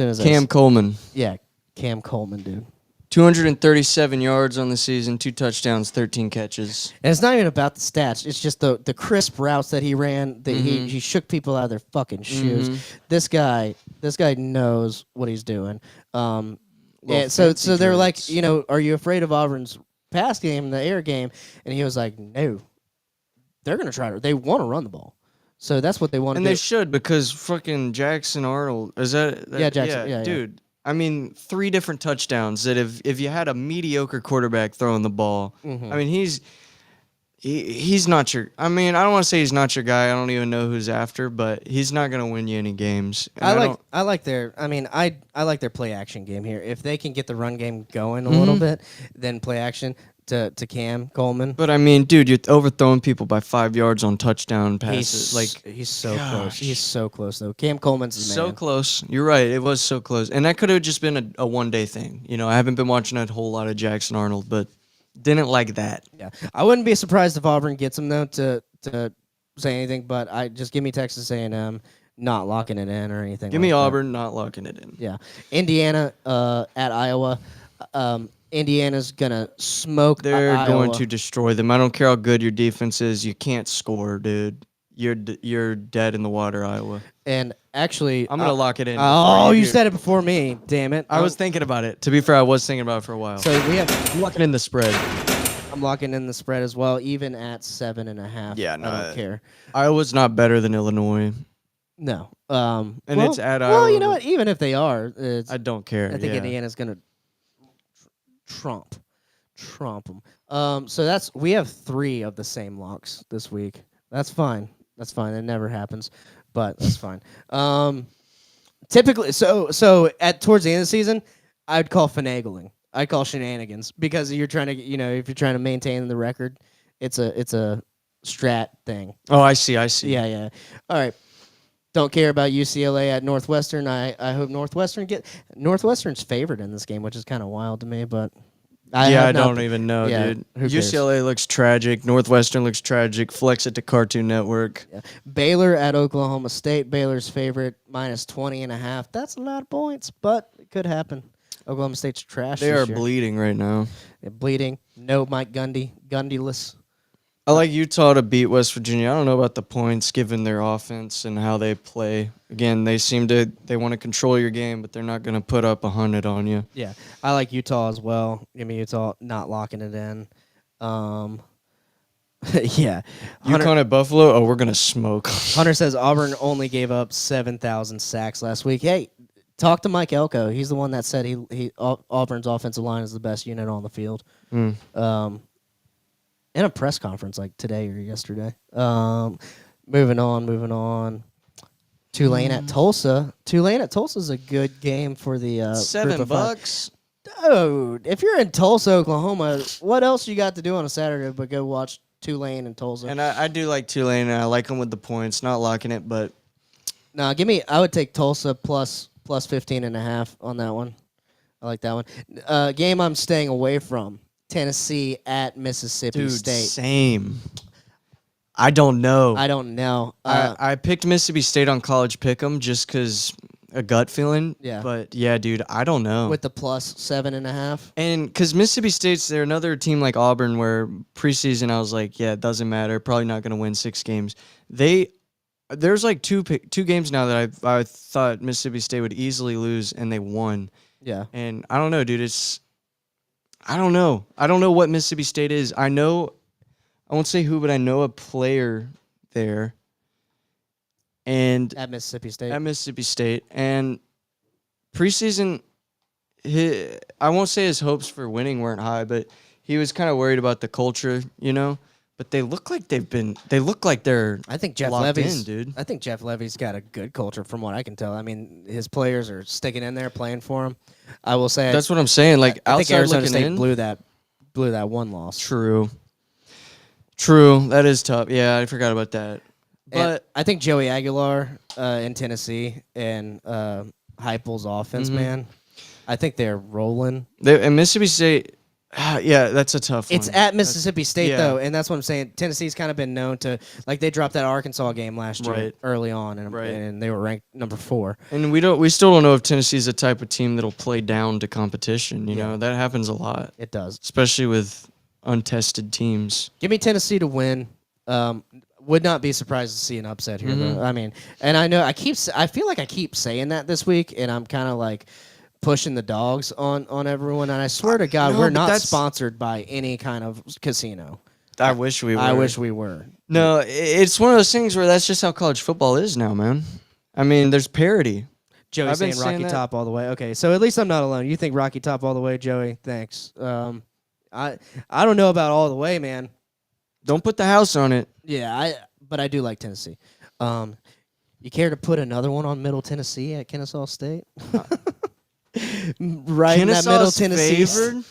as Cam Coleman. Yeah, Cam Coleman, dude. 237 yards on the season, 2 touchdowns, 13 catches. And it's not even about the stats. It's just the crisp routes that he ran. That he shook people out of their fucking shoes. This guy knows what he's doing. And so they're like, are you afraid of Auburn's pass game, the air game? And he was like, no. They're going to try to. They want to run the ball. So that's what they want to do. And they should, because fucking Jackson Arnold, is that yeah, Jackson. Yeah, dude. I mean, 3 different touchdowns that if you had a mediocre quarterback throwing the ball, I mean, He's not your. I mean, I don't want to say he's not your guy. I don't even know who's after, but he's not gonna win you any games. And I like their. I mean, I like their play action game here. If they can get the run game going a little bit, then play action to Cam Coleman. But I mean, dude, you're overthrowing people by 5 yards on touchdown passes. He's so close. He's so close though. Cam Coleman's the so man. close. You're right. It was so close, and that could have just been a one-day thing. You know, I haven't been watching a whole lot of Jackson Arnold, but didn't like that. Yeah, I wouldn't be surprised if Auburn gets him though to say anything. But I just give me Texas A&M not locking it in or anything. Give me Auburn not locking it in. Yeah, Indiana at Iowa. Indiana's gonna smoke. They're Iowa. going to destroy them. I don't care how good your defense is. You can't score, dude. You're dead in the water, Iowa. And actually, I'm gonna lock it in. Oh, you said it before me. Damn it! I was thinking about it. To be fair, I was thinking about it for a while. So we have locking in the spread. I'm locking in the spread as well, even at 7.5. Yeah, no, I don't care. Iowa's not better than Illinois. No. And well, it's at Iowa. Well, you know what? Even if they are, I don't care. I think Indiana's gonna trump them. So we have 3 of the same locks this week. That's fine. That's fine. It never happens, but that's fine. Typically, so at towards the end of the season, I'd call finagling. I call shenanigans because you're trying to, if you're trying to maintain the record, it's a strat thing. Oh, I see. Yeah. All right. Don't care about UCLA at Northwestern. I hope Northwestern's favored in this game, which is kind of wild to me, but I don't even know, dude. Who cares? UCLA looks tragic. Northwestern looks tragic. Flex it to Cartoon Network. Yeah. Baylor at Oklahoma State. Baylor's favorite -20.5. That's a lot of points, but it could happen. Oklahoma State's trash. They this are year. bleeding right now. They're bleeding. No Mike Gundy. Gundyless. I like Utah to beat West Virginia. I don't know about the points given their offense and how they play. Again, they want to control your game, but they're not going to put up 100 on you. Yeah, I like Utah as well. Give me Utah not locking it in. Yeah. UConn at Buffalo. Oh, we're going to smoke. Hunter says Auburn only gave up 7,000 sacks last week. Hey, talk to Mike Elko. He's the one that said Auburn's offensive line is the best unit on the field. In a press conference like today or yesterday. Moving on. Tulane at Tulsa. Tulane at Tulsa is a good game for the $7. Dude, if you're in Tulsa, Oklahoma, what else you got to do on a Saturday but go watch Tulane and Tulsa? And I do like Tulane, and I like them with the points. Not locking it, but no, I would take Tulsa plus 15.5 on that one. I like that one. Game I'm staying away from. Tennessee at Mississippi State. Same. I don't know. I picked Mississippi State on College Pick'em just because a gut feeling. Yeah. But yeah, dude, I don't know. With the plus 7.5. And because Mississippi State's, they're another team like Auburn where preseason I was like, yeah, it doesn't matter. Probably not going to win 6 games. There's like two games now that I thought Mississippi State would easily lose, and they won. Yeah. And I don't know, dude. I don't know. I don't know what Mississippi State is. I won't say who, but I know a player there. And at Mississippi State. And preseason, I won't say his hopes for winning weren't high, but he was kind of worried about the culture, But they look like they're I think Jeff locked Levy's, in, dude. I think Jeff Levy's got a good culture from what I can tell. I mean, his players are sticking in there playing for him. I will say that's what I'm saying. Like I think outside Arizona looking State in, blew that one loss. True. That is tough. Yeah, I forgot about that. But And I think Joey Aguilar in Tennessee and Heupel's offense, man. I think they're rolling. And Mississippi State, yeah, that's a tough one. It's at Mississippi State, yeah. though, and that's what I'm saying. Tennessee's kind of been known to, like, they dropped that Arkansas game last year Right. early on, and they were ranked number 4. And we still don't know if Tennessee's the type of team that'll play down to competition. You know, that happens a lot. It does. Especially with untested teams. Give me Tennessee to win. Would not be surprised to see an upset here, Mhm. though. I mean, and I know I feel like I keep saying that this week, and I'm kind of like pushing the dogs on everyone. And I swear to God, no, we're but not that's- sponsored by any kind of casino. I wish we were. I wish we were. No, it's one of those things where that's just how college football is now, man. I mean, there's parity. Joey's I've been saying Rocky saying that. Top all the way. Okay, so at least I'm not alone. You think Rocky Top all the way, Joey? Thanks. I don't know about all the way, man. Don't put the house on it. Yeah, but I do like Tennessee. You care to put another one on Middle Tennessee at Kennesaw State? Right in that Middle Kennesaw's Tennessee, favored?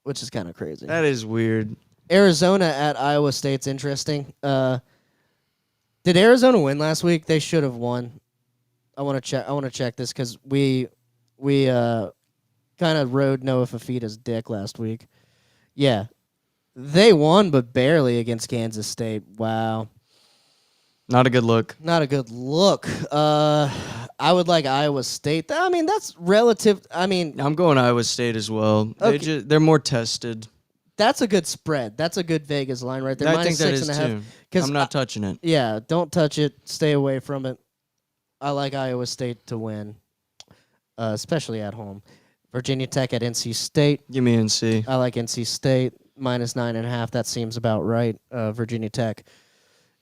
which is kind of crazy. That is weird. Arizona at Iowa State's interesting. Did Arizona win last week? They should have won. I want to check this because we kind of rode Noah Fafita's dick last week. Yeah, they won, but barely against Kansas State. Wow. Not a good look. Not a good look. I would like Iowa State. I mean, that's relative. I mean, I'm going Iowa State as well. Okay. They're more tested. That's a good spread. That's a good Vegas line right there. I think that is -6.5. too. I'm not touching it. Yeah, don't touch it. Stay away from it. I like Iowa State to win, especially at home. Virginia Tech at NC State. Give me NC. I like NC State -9.5. That seems about right. Virginia Tech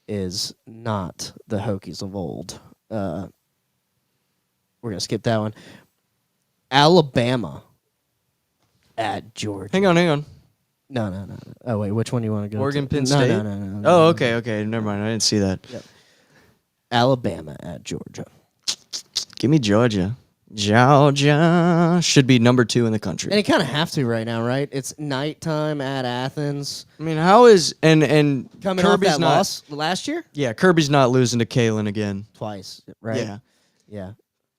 is not the Hokies of old. We're gonna skip that one. Alabama at Georgia. Hang on. No. Oh wait, which one do you want to go? Oregon, to? Penn State. No. Oh, okay. Never mind. I didn't see that. Yep. Alabama at Georgia. Give me Georgia. Georgia should be number 2 in the country. And you kind of have to right now, right? It's nighttime at Athens. I mean, how is and Coming Kirby's off that not, loss last year? Yeah, Kirby's not losing to Kalen again. Twice, right? Yeah.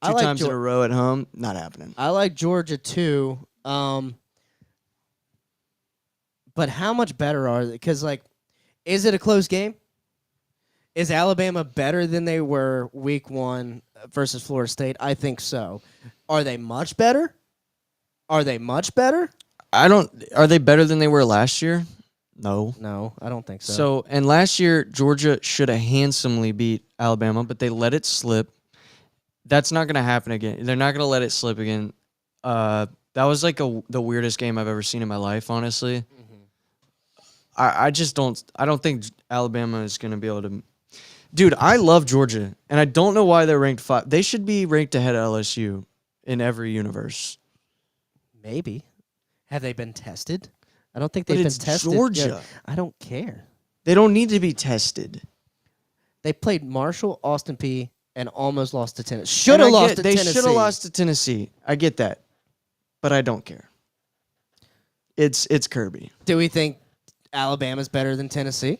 2 times in a row at home, not happening. I like Georgia too. But how much better are they? Because, is it a close game? Is Alabama better than they were week 1 versus Florida State? I think so. Are they much better? Are they better than they were last year? No. No, I don't think so. So, and last year, Georgia should have handsomely beat Alabama, but they let it slip. That's not going to happen again. They're not going to let it slip again. That was the weirdest game I've ever seen in my life, honestly. I just don't. I don't think Alabama is going to be able to. Dude, I love Georgia, and I don't know why they're ranked 5. They should be ranked ahead of LSU in every universe. Maybe. Have they been tested? I don't think they've been tested. Georgia. Yeah, I don't care. They don't need to be tested. They played Marshall, Austin Peay, and almost lost to Tennessee. Should have lost to Tennessee. They should have lost to Tennessee. I get that, but I don't care. It's Kirby. Do we think Alabama's better than Tennessee?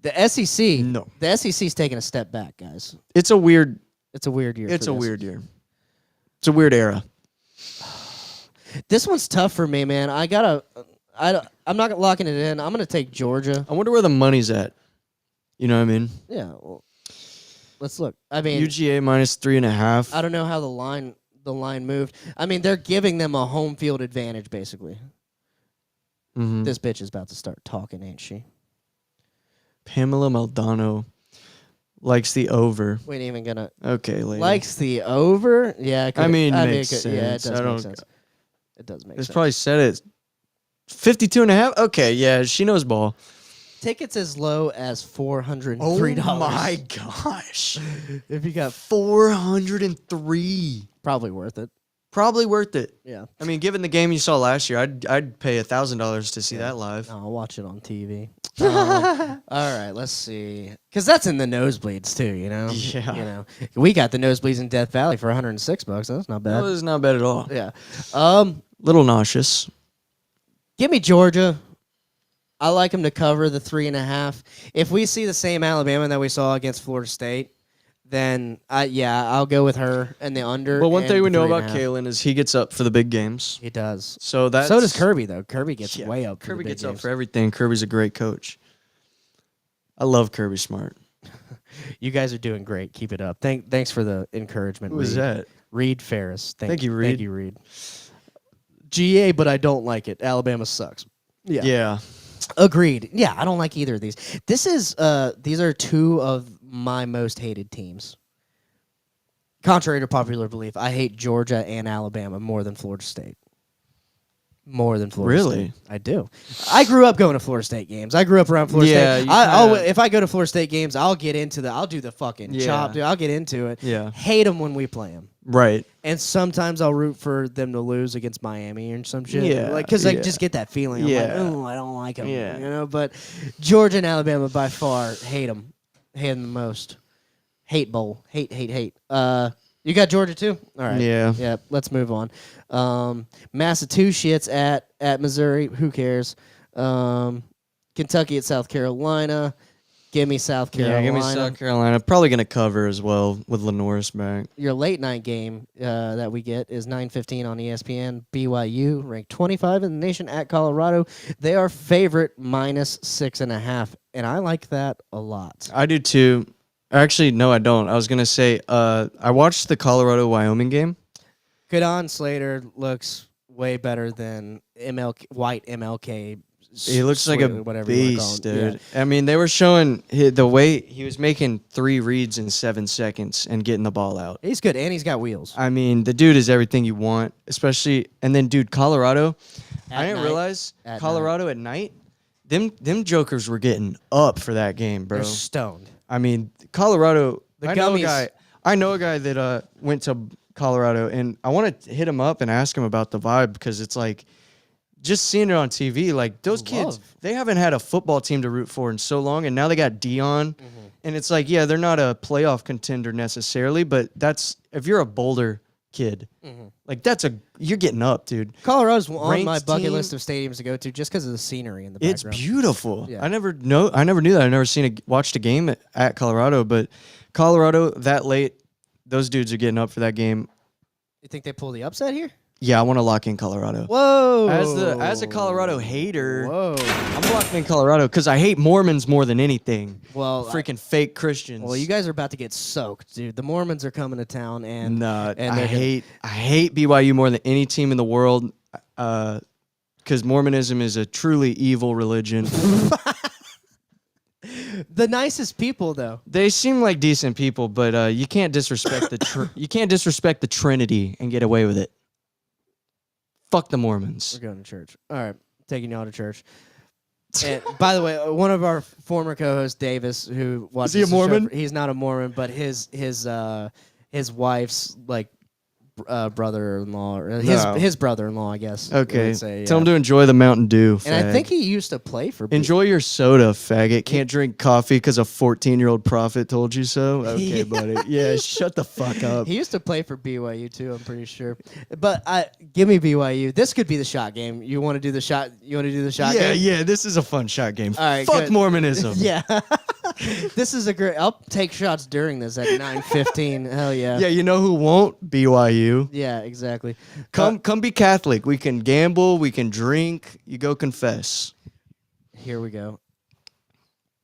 The SEC. No. The SEC's taking a step back, guys. It's a weird year. It's a weird year. It's a weird era. This one's tough for me, man. I'm not locking it in. I'm gonna take Georgia. I wonder where the money's at. You know what I mean? Yeah. Well, let's look. I mean, UGA -3.5. I don't know how the line moved. I mean, they're giving them a home field advantage, basically. Mm-hmm. This bitch is about to start talking, ain't she? Pamela Maldonado likes the over. We ain't even gonna. Okay, lady. Likes the over? Yeah. I mean, makes sense. Yeah, it does make sense. It does make sense. It's probably said it. 52.5. Okay, yeah, she knows ball. Tickets as low as $403. Oh my gosh! If you got $403, probably worth it. Probably worth it. Yeah. I mean, given the game you saw last year, I'd pay $1,000 to see that live. No, I'll watch it on TV. All right, let's see. Because that's in the nosebleeds too, you know? Yeah. You know, we got the nosebleeds in Death Valley for $106. That's not bad. That was not bad at all. Yeah. Little nauseous. Give me Georgia. I like them to cover the 3.5. If we see the same Alabama that we saw against Florida State, then I'll go with her and the under. Well, one and thing we the know about 3.5. Kalen is he gets up for the big games. He does. So does Kirby though. Kirby gets way up. Kirby for the big gets up games. for everything. Kirby's a great coach. I love Kirby Smart. You guys are doing great. Keep it up. Thanks for the encouragement. Who is that? Reed Ferris. Thank you, Reed. Thank you, Reed. GA, but I don't like it. Alabama sucks. Yeah. Yeah. Agreed. Yeah, I don't like either of these. These are 2 of my most hated teams. Contrary to popular belief, I hate Georgia and Alabama more than Florida State. More than Florida Really? State. I do. I grew up going to Florida State games. I grew up around Florida State. If I go to Florida State games, I'll get into I'll do the fucking chop, dude. I'll get into it. Yeah. Hate them when we play them. Right. And sometimes I'll root for them to lose against Miami or some shit. Yeah, Like, because I yeah. just get that feeling. I'm like, Yeah. oh, I don't like them. Yeah. You know, but Georgia and Alabama by far hate them. Hate them the most. Hate bowl. Hate, hate, hate. You got Georgia too? All right. Yeah. Yeah, let's move on. Massachusetts at Missouri. Who cares? Kentucky at South Carolina. Give me South Carolina. Yeah, give me South Carolina. Probably going to cover as well with Lenore's back. Your late night game that we get is 9:15 on ESPN. BYU ranked 25 in the nation at Colorado. They are favorite -6.5, and I like that a lot. I do too. Actually, no, I don't. I was going to say, I watched the Colorado-Wyoming game. Kadon Slater looks way better than white MLK. He looks like a whatever you wanna call beast, him. dude. Yeah. I mean, they were showing the way he was making 3 reads in 7 seconds and getting the ball out. He's good, and he's got wheels. I mean, the dude is everything you want, especially. And then, dude, Colorado. I didn't realize Colorado at night. Them jokers were getting up for that game, bro. They're stoned. I mean, Colorado. The I know a gummies- guy. I know a guy that went to Colorado, and I want to hit him up and ask him about the vibe because it's like. Just seeing it on TV, like those kids, they haven't had a football team to root for in so long, and now they got Dion, and it's like, yeah, they're not a playoff contender necessarily, but that's if you're a Boulder kid, like you're getting up, dude. Colorado's on Ranked my bucket team. list of stadiums to go to just because of the scenery in the background. It's beautiful. Yeah. I never knew that. I never watched a game at Colorado, but Colorado that late, those dudes are getting up for that game. You think they pull the upset here? Yeah, I want to lock in Colorado. Whoa! As a Colorado hater, whoa, I'm locking in Colorado because I hate Mormons more than anything. Well, freaking fake Christians. Well, you guys are about to get soaked, dude. The Mormons are coming to town, and I hate BYU more than any team in the world because Mormonism is a truly evil religion. The nicest people, though. They seem like decent people, but you can't disrespect the Trinity and get away with it. Fuck the Mormons. We're going to church. All right, taking y'all to church. And by the way, one of our former co-hosts, Davis, who watches he a the show Mormon? he's not a Mormon, but his wife's like brother-in-law, or his brother-in-law, I guess. Okay, would say, tell yeah. him to enjoy the Mountain Dew. And I fag. think he used to play for. Enjoy your soda, faggot. Can't drink coffee because a 14-year-old prophet told you so. Okay, buddy. Yeah, shut the fuck up. He used to play for BYU too. I'm pretty sure. But give me BYU. This could be the shot game. You want to do the shot? You want to do the shot game? Yeah. This is a fun shot game. All right, fuck good. Mormonism. Yeah. This is a great. I'll take shots during this at 9:15. Hell yeah. Yeah, you know who won't? BYU. Yeah, exactly. Come be Catholic. We can gamble. We can drink. You go confess. Here we go.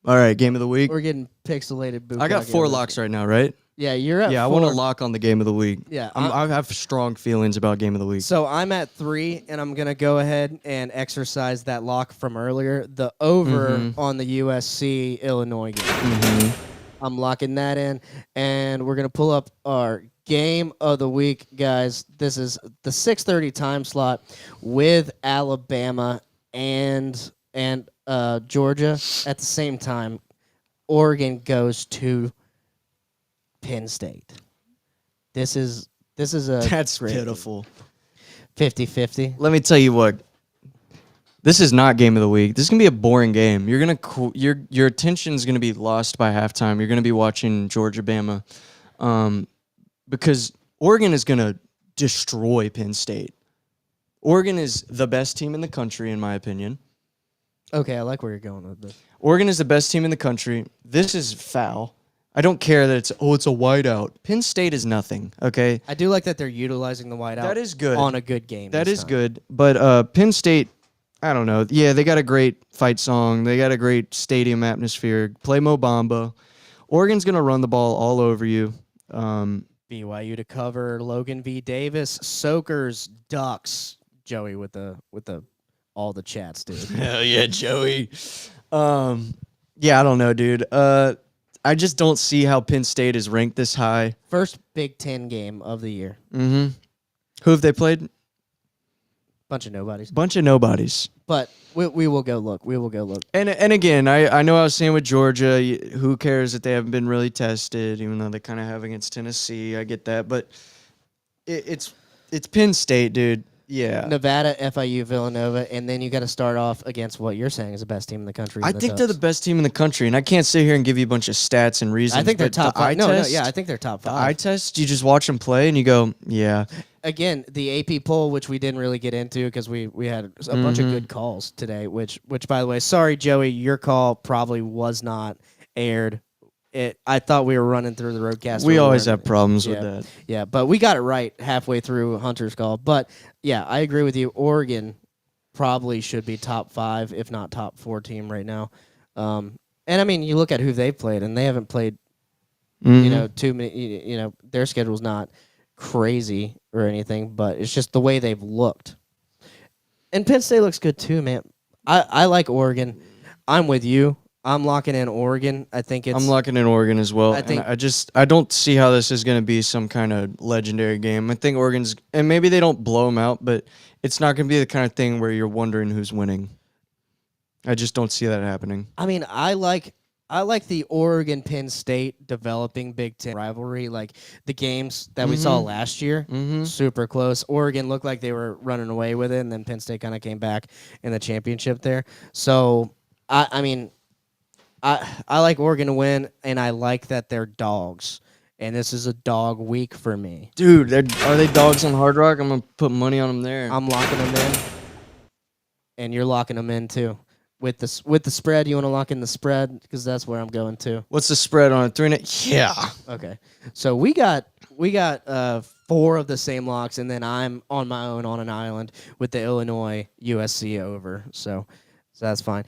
All right, game of the week. We're getting pixelated. I got 4 locks right now, right? Yeah, you're at. Yeah, 4. I want to lock on the game of the week. Yeah, I have strong feelings about game of the week. So I'm at 3, and I'm gonna go ahead and exercise that lock from earlier. The over on the USC Illinois game. I'm locking that in, and we're gonna pull up our game of the week, guys. This is the 6:30 time slot with Alabama and Georgia at the same time. Oregon goes to Penn State. This is a That's great pitiful. 50-50. Let me tell you what. This is not game of the week. This is gonna be a boring game. You're gonna your attention's gonna be lost by halftime. You're gonna be watching Georgia Bama, because Oregon is gonna destroy Penn State. Oregon is the best team in the country, in my opinion. Okay, I like where you're going with this. Oregon is the best team in the country. This is foul. I don't care that it's a whiteout. Penn State is nothing, okay? I do like that they're utilizing the whiteout. That is good. On a good game. That this is time. good. But Penn State, I don't know. Yeah, they got a great fight song. They got a great stadium atmosphere. Play Mo Bamba. Oregon's going to run the ball all over you. BYU to cover. Logan V. Davis. Soakers. Ducks. Joey with the all the chats, dude. Hell yeah, Joey. Yeah, I don't know, dude. I just don't see how Penn State is ranked this high. First Big Ten game of the year. Mm-hmm. Who have they played? Bunch of nobodies. Bunch of nobodies. But we will go look. We will go look. And again, I know I was saying with Georgia, who cares that they haven't been really tested, even though they kind of have against Tennessee. I get that. But it's Penn State, dude. Yeah. Nevada, FIU, Villanova, and then you got to start off against what you're saying is the best team in the country. I think they're the best team in the country, and I can't sit here and give you a bunch of stats and reasons. I think they're but top the five. eye No, test, yeah, I think they're top the 5. eye test, you just watch them play, and you go, yeah. Again, the AP poll, which we didn't really get into because we had a bunch of good calls today. Which by the way, sorry Joey, your call probably was not aired. I thought we were running through the roadcast. We always have problems with that. Yeah, but we got it right halfway through Hunter's call. But yeah, I agree with you. Oregon probably should be top 5, if not top 4 team right now. And I mean, you look at who they've played, and they haven't played, too many. Their schedule's not crazy or anything, but it's just the way they've looked. And Penn State looks good too, man. I like Oregon. I'm with you. I'm locking in Oregon. I'm locking in Oregon as well. I I don't see how this is going to be some kind of legendary game. I think Oregon's, and maybe they don't blow them out, but it's not going to be the kind of thing where you're wondering who's winning. I just don't see that happening. I mean, I like the Oregon Penn State developing Big Ten rivalry, like the games that we saw last year, super close. Oregon looked like they were running away with it, and then Penn State kind of came back in the championship there. So, I mean, I like Oregon to win, and I like that they're dogs. And this is a dog week for me. Dude, are they dogs on Hard Rock? I'm going to put money on them there. I'm locking them in, and you're locking them in too. With the spread, you want to lock in the spread? Because that's where I'm going to. What's the spread on it? 3.5? Yeah. Okay. So we got 4 of the same locks, and then I'm on my own on an island with the Illinois USC over. So that's fine.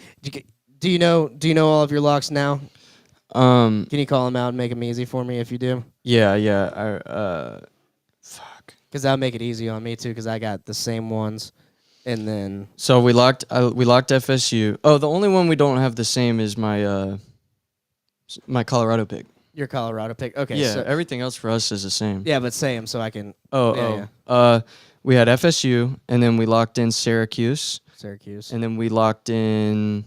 Do you know all of your locks now? Can you call them out and make them easy for me if you do? Yeah. Fuck. Because that'll make it easy on me too. Because I got the same ones, and then so we locked FSU. Oh, the only one we don't have the same is my Colorado pick. Your Colorado pick. Okay. Yeah. So, everything else for us is the same. yeah, but say them so I can. We had FSU, and then we locked in Syracuse, and then we locked in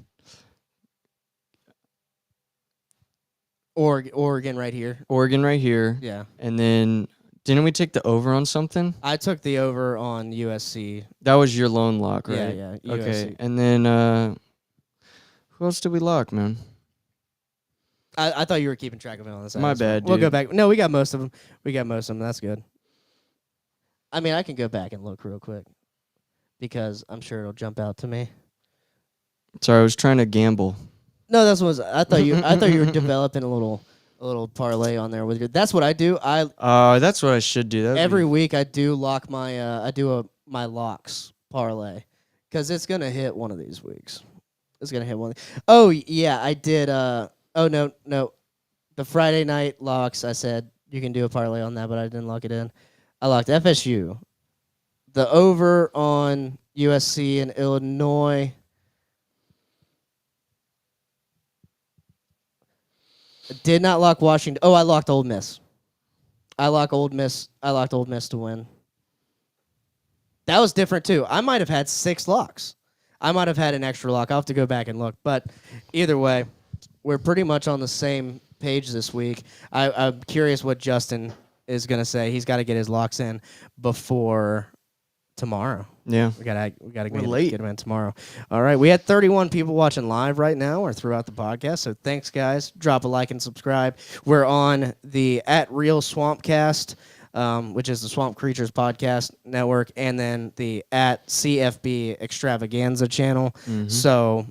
Oregon right here. Yeah. And then didn't we take the over on something? I took the over on USC. That was your lone lock, right? Yeah. Okay. USC. And then who else did we lock, man? I thought you were keeping track of it on this. My bad, We'll dude. go back. No, we got most of them. That's good. I mean, I can go back and look real quick because I'm sure it'll jump out to me. Sorry, I was trying to gamble. No, that's what I thought you. I thought you were developing a little parlay on there with your. That's what I do. That's what I should do. Every week I do lock my. My locks parlay because it's gonna hit one of these weeks. It's gonna hit one. Oh yeah, I did. Oh no. The Friday night locks. I said you can do a parlay on that, but I didn't lock it in. I locked FSU, the over on USC and Illinois. Did not lock Washington. Oh, I locked Ole Miss. I locked Ole Miss to win. That was different too. I might have had 6 locks. I might have had an extra lock. I'll have to go back and look. But either way, we're pretty much on the same page this week. I'm curious what Justin is going to say. He's got to get his locks in before tomorrow. Yeah. We gotta get him in tomorrow. All right. We had 31 people watching live right now or throughout the podcast. So thanks, guys. Drop a like and subscribe. We're on the @RealSwampcast, which is the Swamp Creatures Podcast Network, and then the @CFB Extravaganza channel. So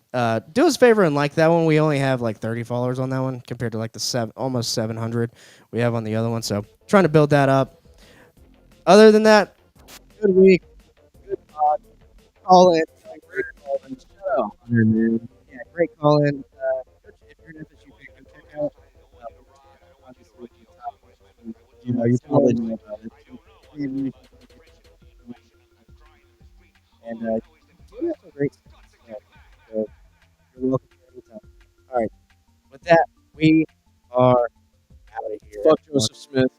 do us a favor and like that one. We only have like 30 followers on that one compared to like the almost 700 we have on the other one. So trying to build that up. Other than that, good week. Good pod. Call in. Great call in. Shut up. Yeah, great call in. If you're an FSU fan, go check out. Obviously, you probably know about it. And we have some great stuff. So you're welcome anytime. All right. With that, we are out of here. Fuck Joseph Smith.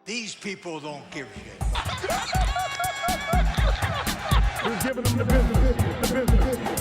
These people don't give a shit. We're giving them the business.